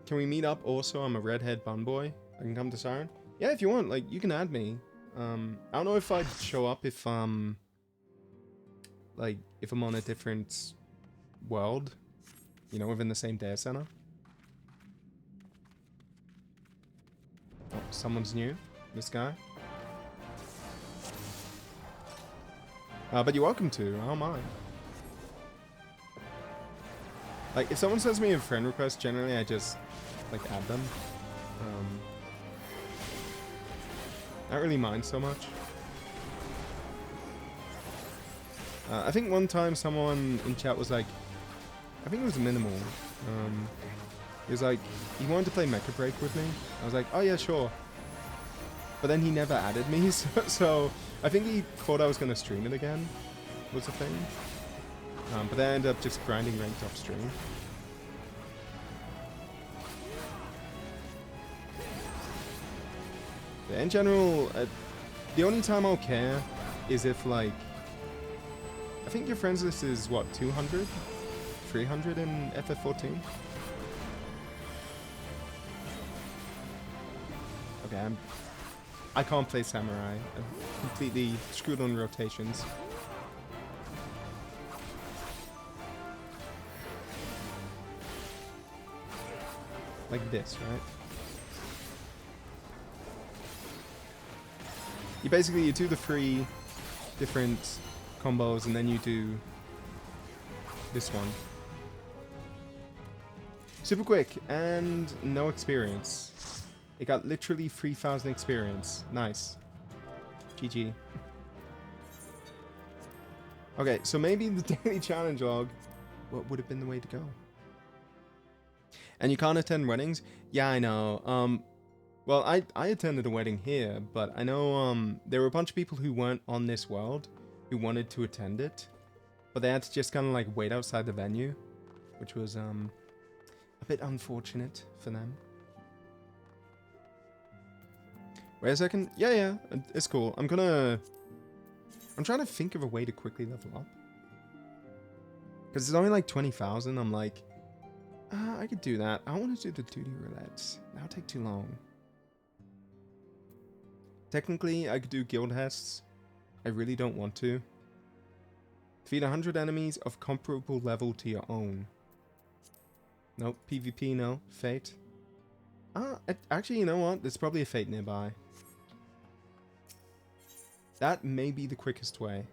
Can we meet up also? I'm a redhead bun boy. I can come to Siren? Yeah, if you want. Like, you can add me. I don't know if I'd show up if, like, if I'm on a different world. You know, within the same data center. Oh, someone's new. This guy. But you're welcome to. I don't mind. Like, if someone sends me a friend request, generally I just, like, add them. I don't really mind so much. I think one time someone in chat was like, I think it was Minimal. He was like, he wanted to play Mecha Break with me. I was like, oh yeah, sure. But then he never added me, so I think he thought I was going to stream it again, was the thing. But then I ended up just grinding ranked off stream. Yeah, in general, the only time I'll care is if, like, I think your friends list is, what, 200? 300 in FF14? Okay, I can't play Samurai. I'm completely screwed on rotations. Like this, right? You basically, you do the 3 different combos and then you do this one. Super quick and no experience. It got literally 3,000 experience. Nice. GG. Okay, so maybe the daily challenge log would have been the way to go. And you can't attend weddings? Yeah, I know. Well, I attended a wedding here, but I know there were a bunch of people who weren't on this world who wanted to attend it, but they had to just kind of like wait outside the venue, which was a bit unfortunate for them. Wait a second. Yeah, it's cool. I'm trying to think of a way to quickly level up. Because it's only like 20,000. I'm like, I could do that. I want to do the 2D roulettes. That'll take too long. Technically, I could do guild hests. I really don't want to. Defeat 100 enemies of comparable level to your own. Nope. PvP, no. Fate. Actually, you know what? There's probably a fate nearby. That may be the quickest way.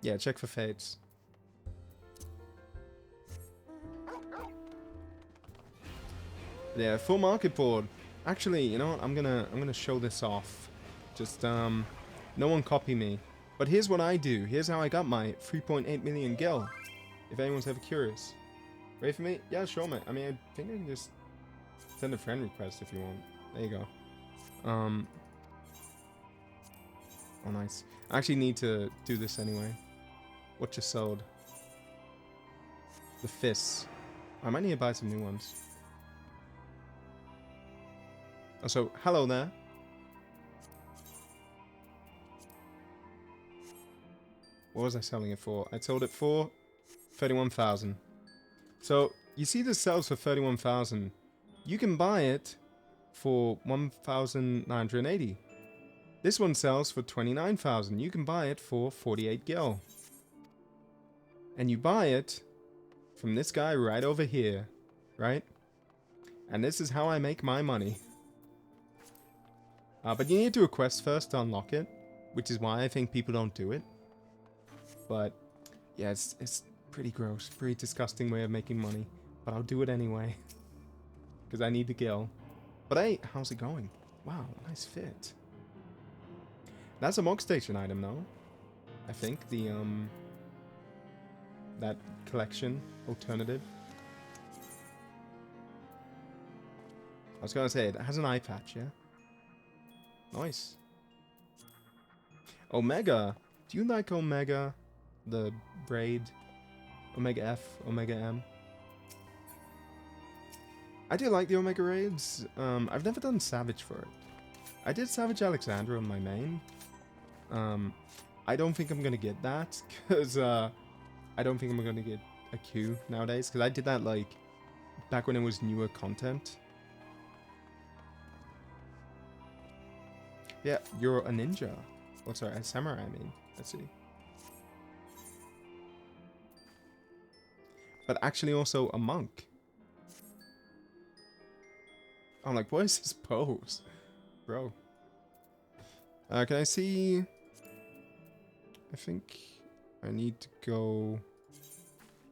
Yeah, check for fates. Yeah, full market board. Actually, you know what? I'm gonna show this off. Just no one copy me. But here's what I do. Here's how I got my 3.8 million gil. If anyone's ever curious. Wait for me? Yeah, sure, mate. I mean, I think I can just send a friend request if you want. There you go. Oh, nice. I actually need to do this anyway. What you sold? The fists. I might need to buy some new ones. Oh, so, hello there. What was I selling it for? I sold it for 31,000. So, you see this sells for 31,000. You can buy it for 1,980. This one sells for 29,000. You can buy it for 48 gil. And you buy it from this guy right over here, right? And this is how I make my money. But you need to do a quest first to unlock it, which is why I think people don't do it. But yeah, it's pretty gross, pretty disgusting way of making money. But I'll do it anyway, because I need the gil. But hey, how's it going? Wow, nice fit. That's a Mog Station item, though. I think the that collection alternative. I was gonna say it has an eye patch, yeah. Nice. Omega. Do you like Omega? The braid? Omega F, Omega M. I do like the Omega raids. I've never done Savage for it. I did Savage Alexandra on my main. I don't think I'm gonna get that because I don't think I'm gonna get a Q nowadays because I did that like back when it was newer content. Yeah, you're a ninja. Oh, sorry, a samurai, I mean. Let's see. But actually also a monk. I'm like, what is this pose? Bro. Can I see... I think I need to go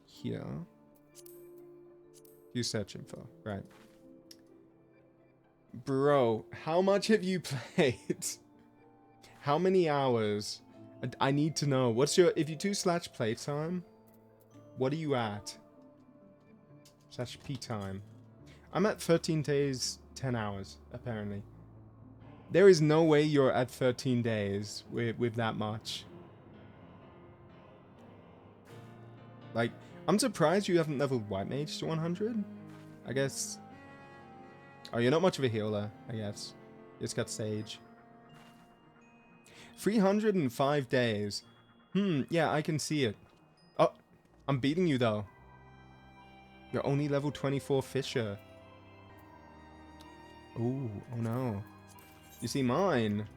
here. Use search info, right. Bro, how much have you played? How many hours? I need to know. What's your... If you do / playtime, what are you at? / P time. I'm at 13 days, 10 hours, apparently. There is no way you're at 13 days with that much. Like, I'm surprised you haven't leveled White Mage to 100. I guess... Oh, you're not much of a healer, I guess. You just got Sage. 305 days. Yeah, I can see it. Oh, I'm beating you, though. You're only level 24 Fisher. Ooh, oh no. You see mine?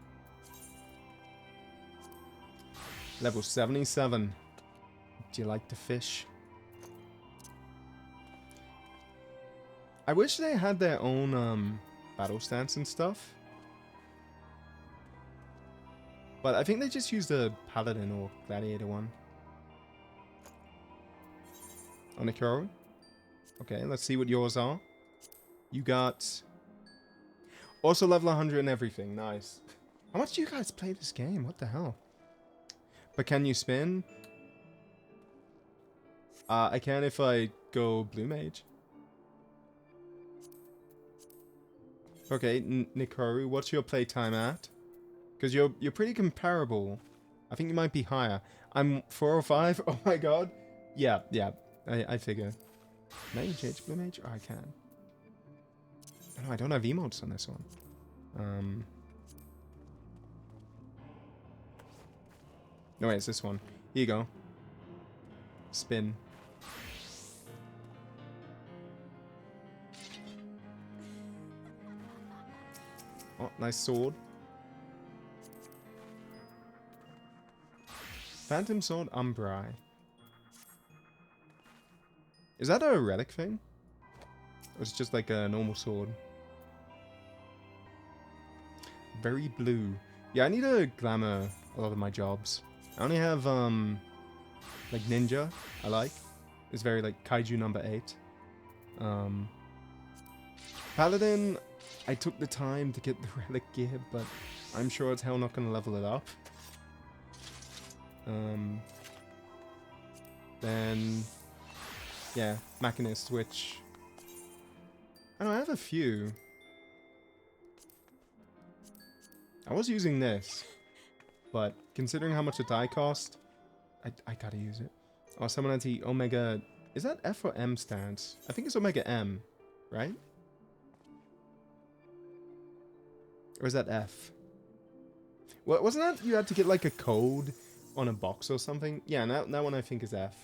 Level 77. Do you like to fish? I wish they had their own battle stance and stuff. But I think they just used a paladin or gladiator one. Onikoro? Okay, let's see what yours are. You got... Also level 100 and everything. Nice. How much do you guys play this game? What the hell? But can you spin? I can if I go Blue Mage. Okay, Nikoru, what's your playtime at? Because you're pretty comparable. I think you might be higher. I'm 405. Oh my god. Yeah. I figure. Mage, H, Blue Mage? Oh, I can. Oh, no, I don't have emotes on this one. No, wait, it's this one. Here you go. Spin. Oh, nice sword. Phantom Sword Umbrai. Is that a relic thing? Or is it just like a normal sword? Very blue. Yeah, I need to glamour a lot of my jobs. I only have, like ninja, I like. It's very like kaiju number 8. Paladin, I took the time to get the relic gear, but I'm sure as hell not going to level it up. Then, yeah, Machinist, which... I don't know, I have a few. I was using this, but considering how much the die cost, I gotta use it. Oh, someone had the Omega... Is that F or M stance? I think it's Omega M, right? Or is that F? Well, wasn't that you had to get like a code on a box or something? Yeah, that one I think is F.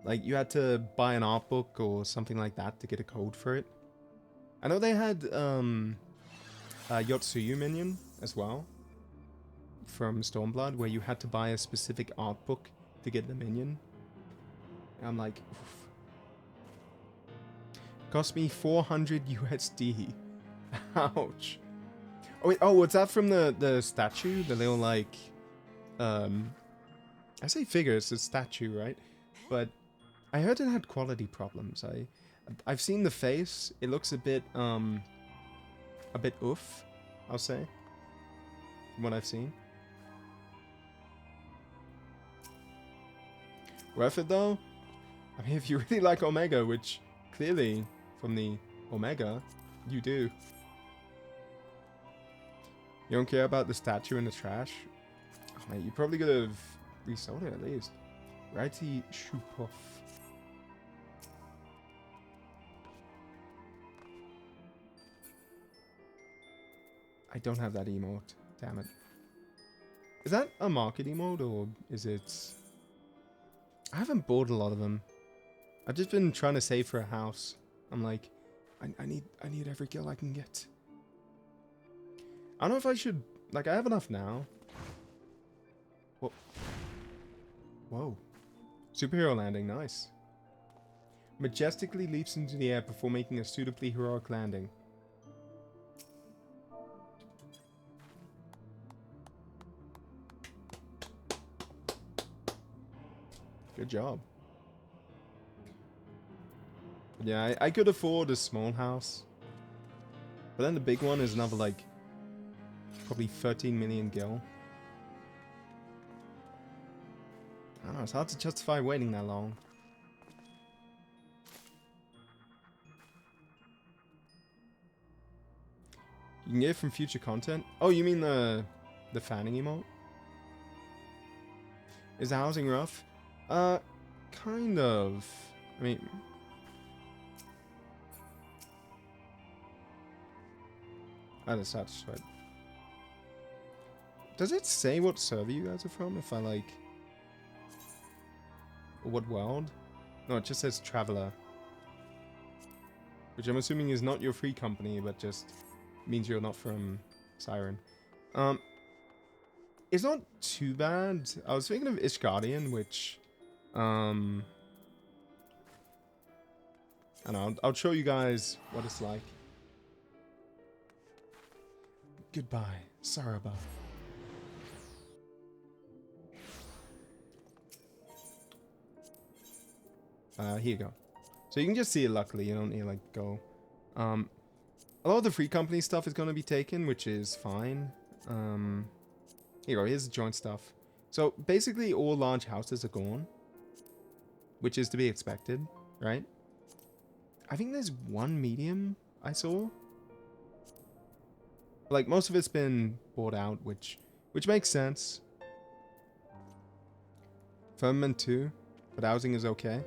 Like you had to buy an art book or something like that to get a code for it. I know they had Yotsuyu minion as well from Stormblood, where you had to buy a specific art book to get the minion. And I'm like, oof. Cost me 400 USD. Ouch. Oh wait, oh, what's that from the statue? The little like, I say figure, it's a statue, right? But I heard it had quality problems. I've seen the face. It looks a bit oof, I'll say, from what I've seen. Worth it though? I mean, if you really like Omega, which clearly from the Omega, you do. You don't care about the statue in the trash? Oh, mate, you probably could have resold it at least. Righty Shupuff. I don't have that emote. Damn it. Is that a market emote or is it... I haven't bought a lot of them. I've just been trying to save for a house. I'm like, I need every gil I can get. I don't know if I should... Like, I have enough now. Whoa. Whoa. Superhero landing, nice. Majestically leaps into the air before making a suitably heroic landing. Good job. Yeah, I could afford a small house. But then the big one is another, like, probably 13 million gil. I don't know, it's hard to justify waiting that long. You can get it from future content? Oh, you mean the fanning emote? Is the housing rough? Kind of. I mean... Oh, that's not sweat. Does it say what server you guys are from? If I like... Or what world? No, it just says Traveler. Which I'm assuming is not your free company, but just means you're not from Siren. It's not too bad. I was thinking of Ishgardian, which... I don't know, I'll show you guys what it's like. Goodbye, Saraba. Here you go. So you can just see it, luckily. You don't need to, like, go. A lot of the free company stuff is going to be taken, which is fine. Here you go. Here's the joint stuff. So, basically, all large houses are gone. Which is to be expected, right? I think there's one medium I saw. Like, most of it's been bought out, which makes sense. Firmament 2, but housing is okay.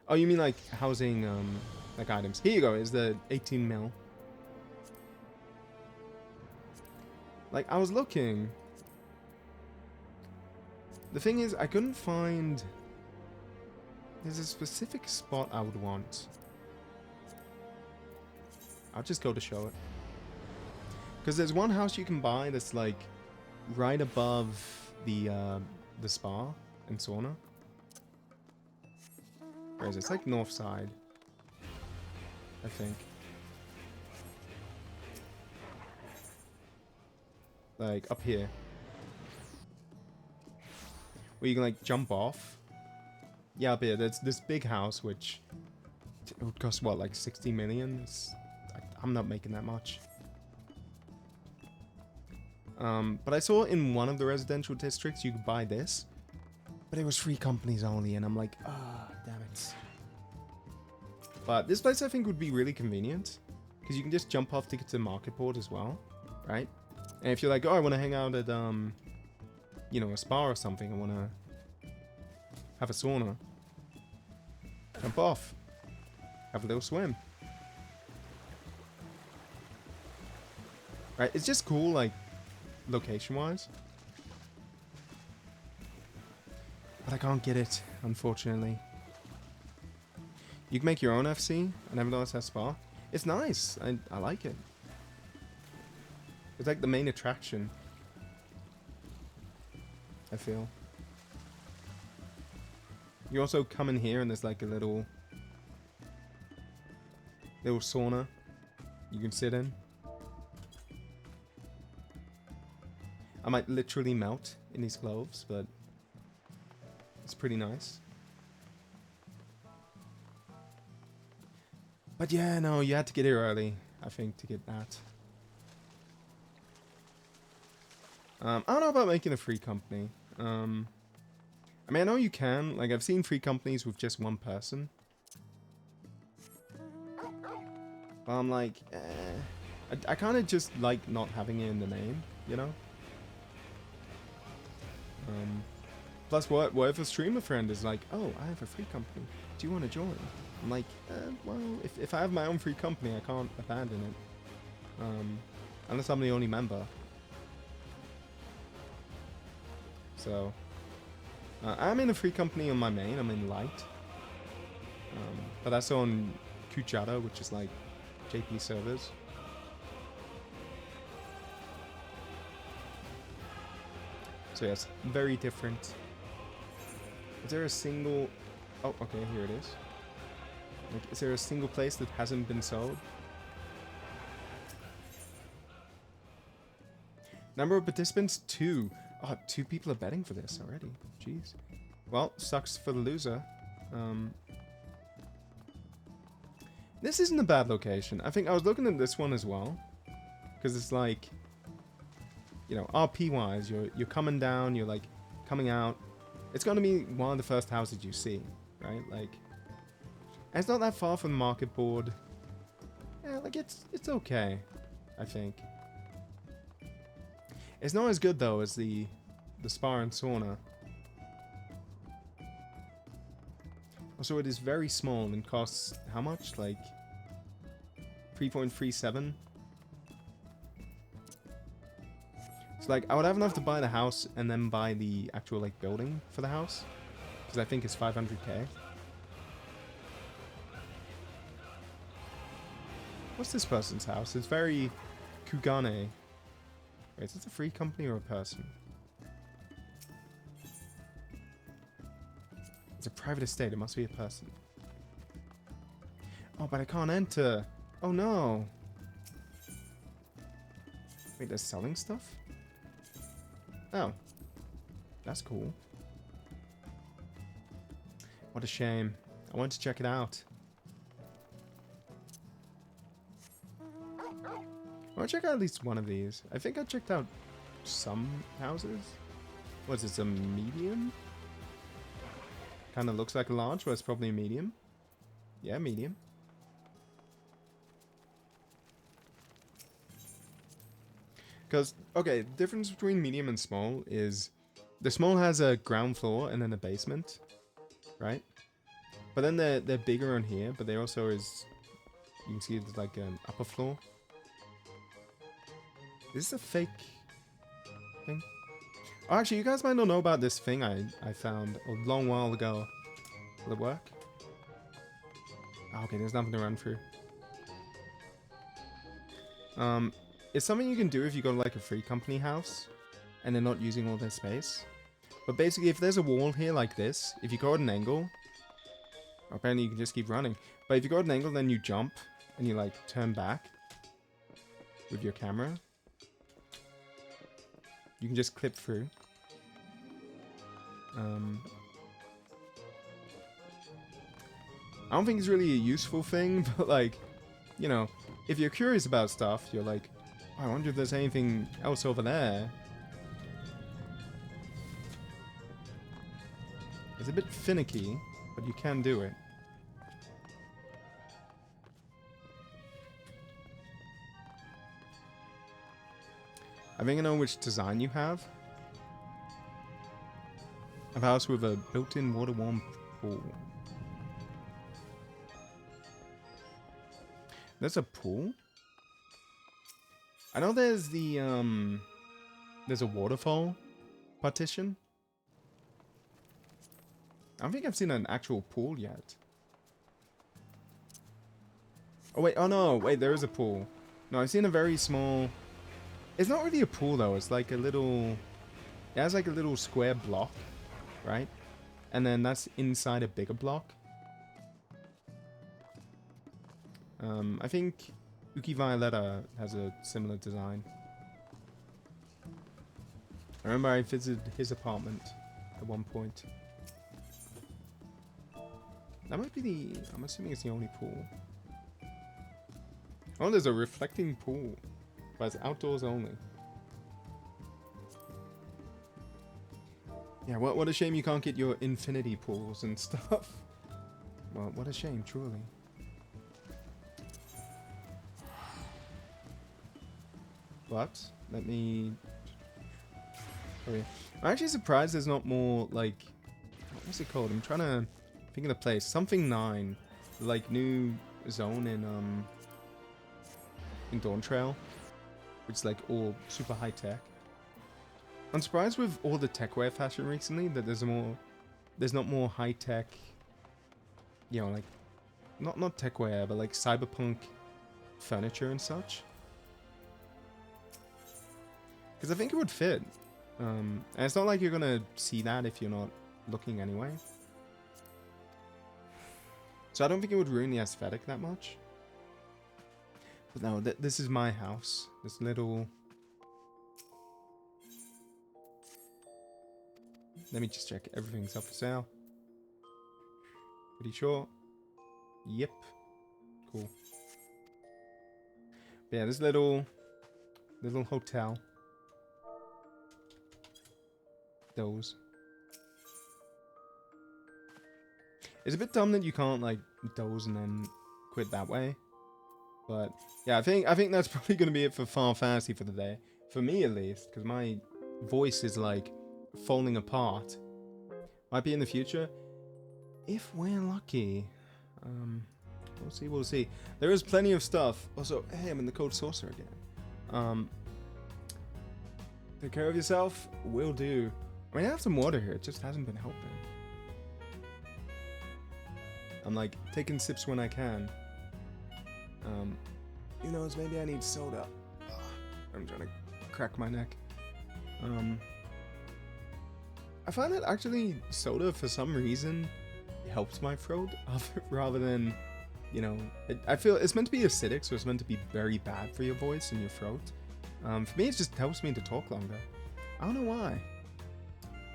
Oh, you mean like housing, like items. Here you go, is the 18 mil. Like, I was looking. The thing is, I couldn't find... There's a specific spot I would want. I'll just go to show it. Because there's one house you can buy that's like right above the spa and sauna. Where is it? It's like north side, I think. Like up here. Where you can like jump off. Yeah, up here. There's this big house which it would cost what, like 60 million? I'm not making that much. But I saw in one of the residential districts you could buy this, but it was free companies only, and I'm like, ah, damn it. But this place I think would be really convenient, because you can just jump off to get to the market port as well, right? And if you're like, oh, I want to hang out at, you know, a spa or something, I want to have a sauna, jump off, have a little swim. Right, it's just cool, like, location-wise. But I can't get it, unfortunately. You can make your own FC, and everyone else has spa. It's nice. I like it. It's like the main attraction, I feel. You also come in here and there's like a little sauna you can sit in. I might literally melt in these clothes, but it's pretty nice. But yeah, no, you had to get here early, I think, to get that. I don't know about making a free company. I mean, I know you can. Like, I've seen free companies with just one person. But I'm like, I kind of just like not having it in the name, you know? Plus, what if a streamer friend is like, oh, I have a free company. Do you want to join? I'm like, well, if I have my own free company, I can't abandon it. Unless I'm the only member. So, I'm in a free company on my main. I'm in Light. But that's on Kuchada, which is like JP servers. So yes, very different. Is there a single... Oh, okay, here it is. Like, is there a single place that hasn't been sold? Number of participants? 2. Oh, 2 people are betting for this already. Jeez. Well, sucks for the loser. This isn't a bad location. I think I was looking at this one as well. Because it's like... You know, RP-wise, you're coming down, you're like coming out. It's going to be one of the first houses you see, right? Like, and it's not that far from the market board. Yeah, like it's okay, I think. It's not as good though as the spa and sauna. Also, it is very small and costs how much? Like 3.37. So like, I would have enough to buy the house and then buy the actual like building for the house, because I think it's 500k. What's this person's house? It's very Kugane. Wait, is this a free company or a person? It's a private estate. It must be a person. Oh, but I can't enter. Oh no. Wait, they're selling stuff? Oh. That's cool. What a shame. I want to check it out. I want to check out at least one of these. I think I checked out some houses. What's this, a medium? Kind of looks like a large, but it's probably a medium. Yeah, medium. Because, okay, the difference between medium and small is the small has a ground floor and then a basement, right? But then they're bigger on here, but they also is, you can see there's like an upper floor. Is this a fake thing? Oh, actually, you guys might not know about this thing I found a long while ago. Will it work? Oh, okay, there's nothing to run through. it's something you can do if you go to like a free company house and they're not using all their space. But basically, if there's a wall here like this, if you go at an angle, apparently you can just keep running. But if you go at an angle, then you jump and you like turn back with your camera. You can just clip through. I don't think it's really a useful thing, but like, you know, if you're curious about stuff, you're like, oh, I wonder if there's anything else over there. It's a bit finicky, but you can do it. I think I know which design you have. A house with a built-in water-warm pool. There's a pool? I know there's the, there's a waterfall partition. I don't think I've seen an actual pool yet. Oh wait, oh no, wait, there is a pool. No, I've seen a very small... It's not really a pool though, it's like a little... It has like a little square block, right? And then that's inside a bigger block. I think Uki Violetta has a similar design. I remember I visited his apartment at one point. That might be the... I'm assuming it's the only pool. Oh, there's a reflecting pool. But it's outdoors only. Yeah, what a shame you can't get your infinity pools and stuff. Well, what a shame, truly. But, let me... Oh, yeah. I'm actually surprised there's not more, like... What's it called? I'm trying to think of the place. Something 9. Like, new zone in Dawn Trail. Which is, like, all super high-tech. I'm surprised with all the techwear fashion recently that there's not more high-tech... You know, like... Not techwear, but, like, cyberpunk furniture and such. Because I think it would fit. And it's not like you're gonna see that if you're not looking anyway. So I don't think it would ruin the aesthetic that much. But no, this is my house. This little... Let me just check. Everything's up for sale. Pretty sure. Yep. Cool. But yeah, this little hotel. Those. It's a bit dumb that you can't like doze and then quit that way. But yeah, I think that's probably gonna be it for Final Fantasy for the day. For me at least, because my voice is like falling apart. Might be in the future. If we're lucky. We'll see. There is plenty of stuff. Also, hey, I'm in the Cold Saucer again. Take care of yourself. Will do. I mean, I have some water here. It just hasn't been helping. I'm like taking sips when I can. Who knows? Maybe I need soda. I'm trying to crack my neck. I find that actually soda for some reason helps my throat rather than, you know, I feel it's meant to be acidic, so it's meant to be very bad for your voice and your throat. For me, it just helps me to talk longer. I don't know why.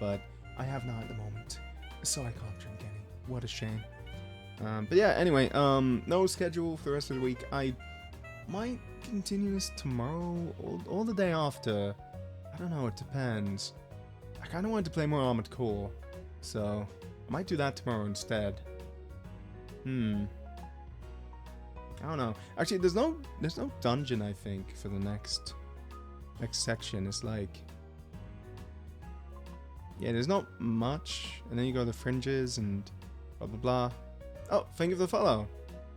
But I have not at the moment, so I can't drink any. What a shame. But yeah, anyway, no schedule for the rest of the week. I might continue this tomorrow or the day after. I don't know, it depends. I kind of wanted to play more Armored Core, so I might do that tomorrow instead. I don't know. Actually, there's no dungeon, I think, for the next section. It's like... Yeah, there's not much. And then you go to the fringes and blah, blah, blah. Oh, thank you for the follow,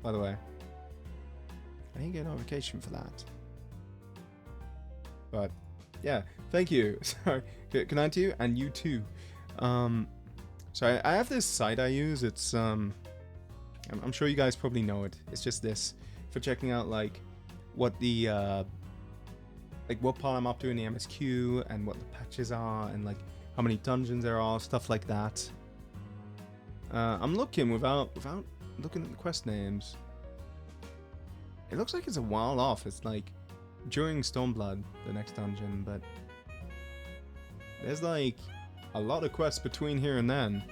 by the way. I didn't get a notification for that. But, yeah, thank you. Sorry. Good night to you, and you too. So I have this site I use. It's, I'm sure you guys probably know it. It's just this. For checking out, like, what the like what part I'm up to in the MSQ and what the patches are and like how many dungeons there are, stuff like that. I'm looking without looking at the quest names. It looks like it's a while off. It's like during Stormblood, the next dungeon, but there's like a lot of quests between here and then.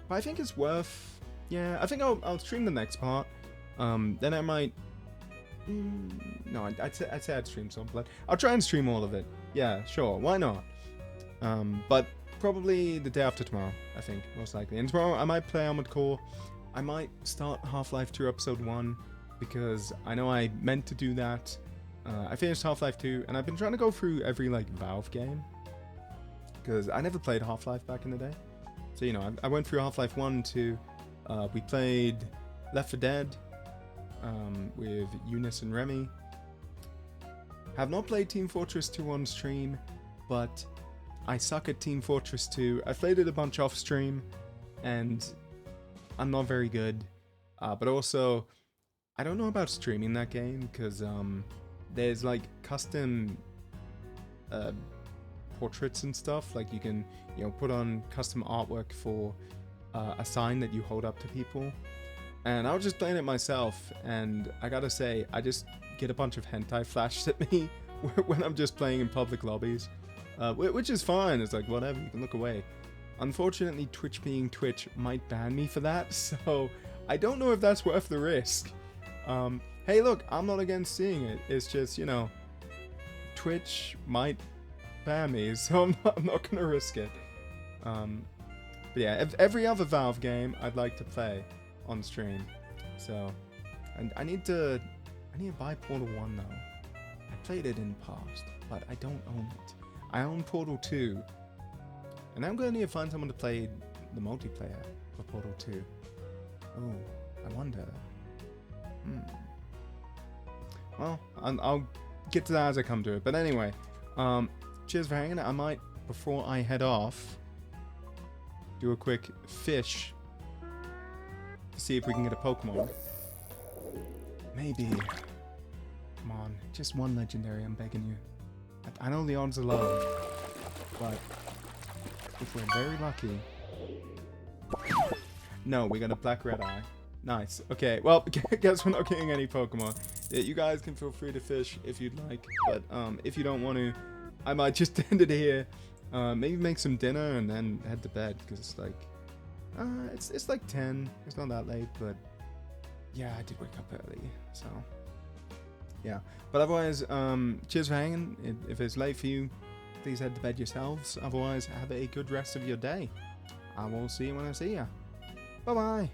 But I think it's worth. Yeah, I think I'll stream the next part. Then I might. No, I'd say I'd stream Stormblood. I'll try and stream all of it. Yeah, sure, why not? But probably the day after tomorrow, I think, most likely. And tomorrow I might play Armored Core. I might start Half-Life 2 Episode 1, because I know I meant to do that. I finished Half-Life 2, and I've been trying to go through every, like, Valve game. Because I never played Half-Life back in the day. So, you know, I went through Half-Life 1, 2. We played Left 4 Dead with Eunice and Remy. Have not played Team Fortress 2 on stream, but I suck at Team Fortress 2. I played it a bunch off stream, and I'm not very good. But also, I don't know about streaming that game, because there's like custom portraits and stuff. Like you can, you know, put on custom artwork for a sign that you hold up to people. And I was just playing it myself, and I gotta say, I just get a bunch of hentai flashed at me when I'm just playing in public lobbies. Which is fine, it's like, whatever, you can look away. Unfortunately, Twitch being Twitch might ban me for that, so I don't know if that's worth the risk. Hey look, I'm not against seeing it, it's just, you know, Twitch might ban me, so I'm not gonna risk it. But yeah, every other Valve game I'd like to play on stream. So, and I need to buy Portal 1 though. I played it in the past, but I don't own it. I own Portal 2. And I'm gonna need to find someone to play the multiplayer for Portal 2. Oh, I wonder. Well, I'll get to that as I come to it. But anyway, cheers for hanging out. I might, before I head off, do a quick fish to see if we can get a Pokemon. Maybe. Come on, just one legendary, I'm begging you. I know the odds are low, but if we're very lucky. No, we got a black red eye. Nice. Okay, well, guess we're not getting any Pokemon. Yeah, you guys can feel free to fish if you'd like, but if you don't want to, I might just end it here. Maybe make some dinner and then head to bed, because it's like, it's like 10. It's not that late, but yeah, I did wake up early, so yeah. But otherwise, cheers for hanging. If it's late for you, please head to bed yourselves. Otherwise, have a good rest of your day. I will see you when I see you. Bye bye.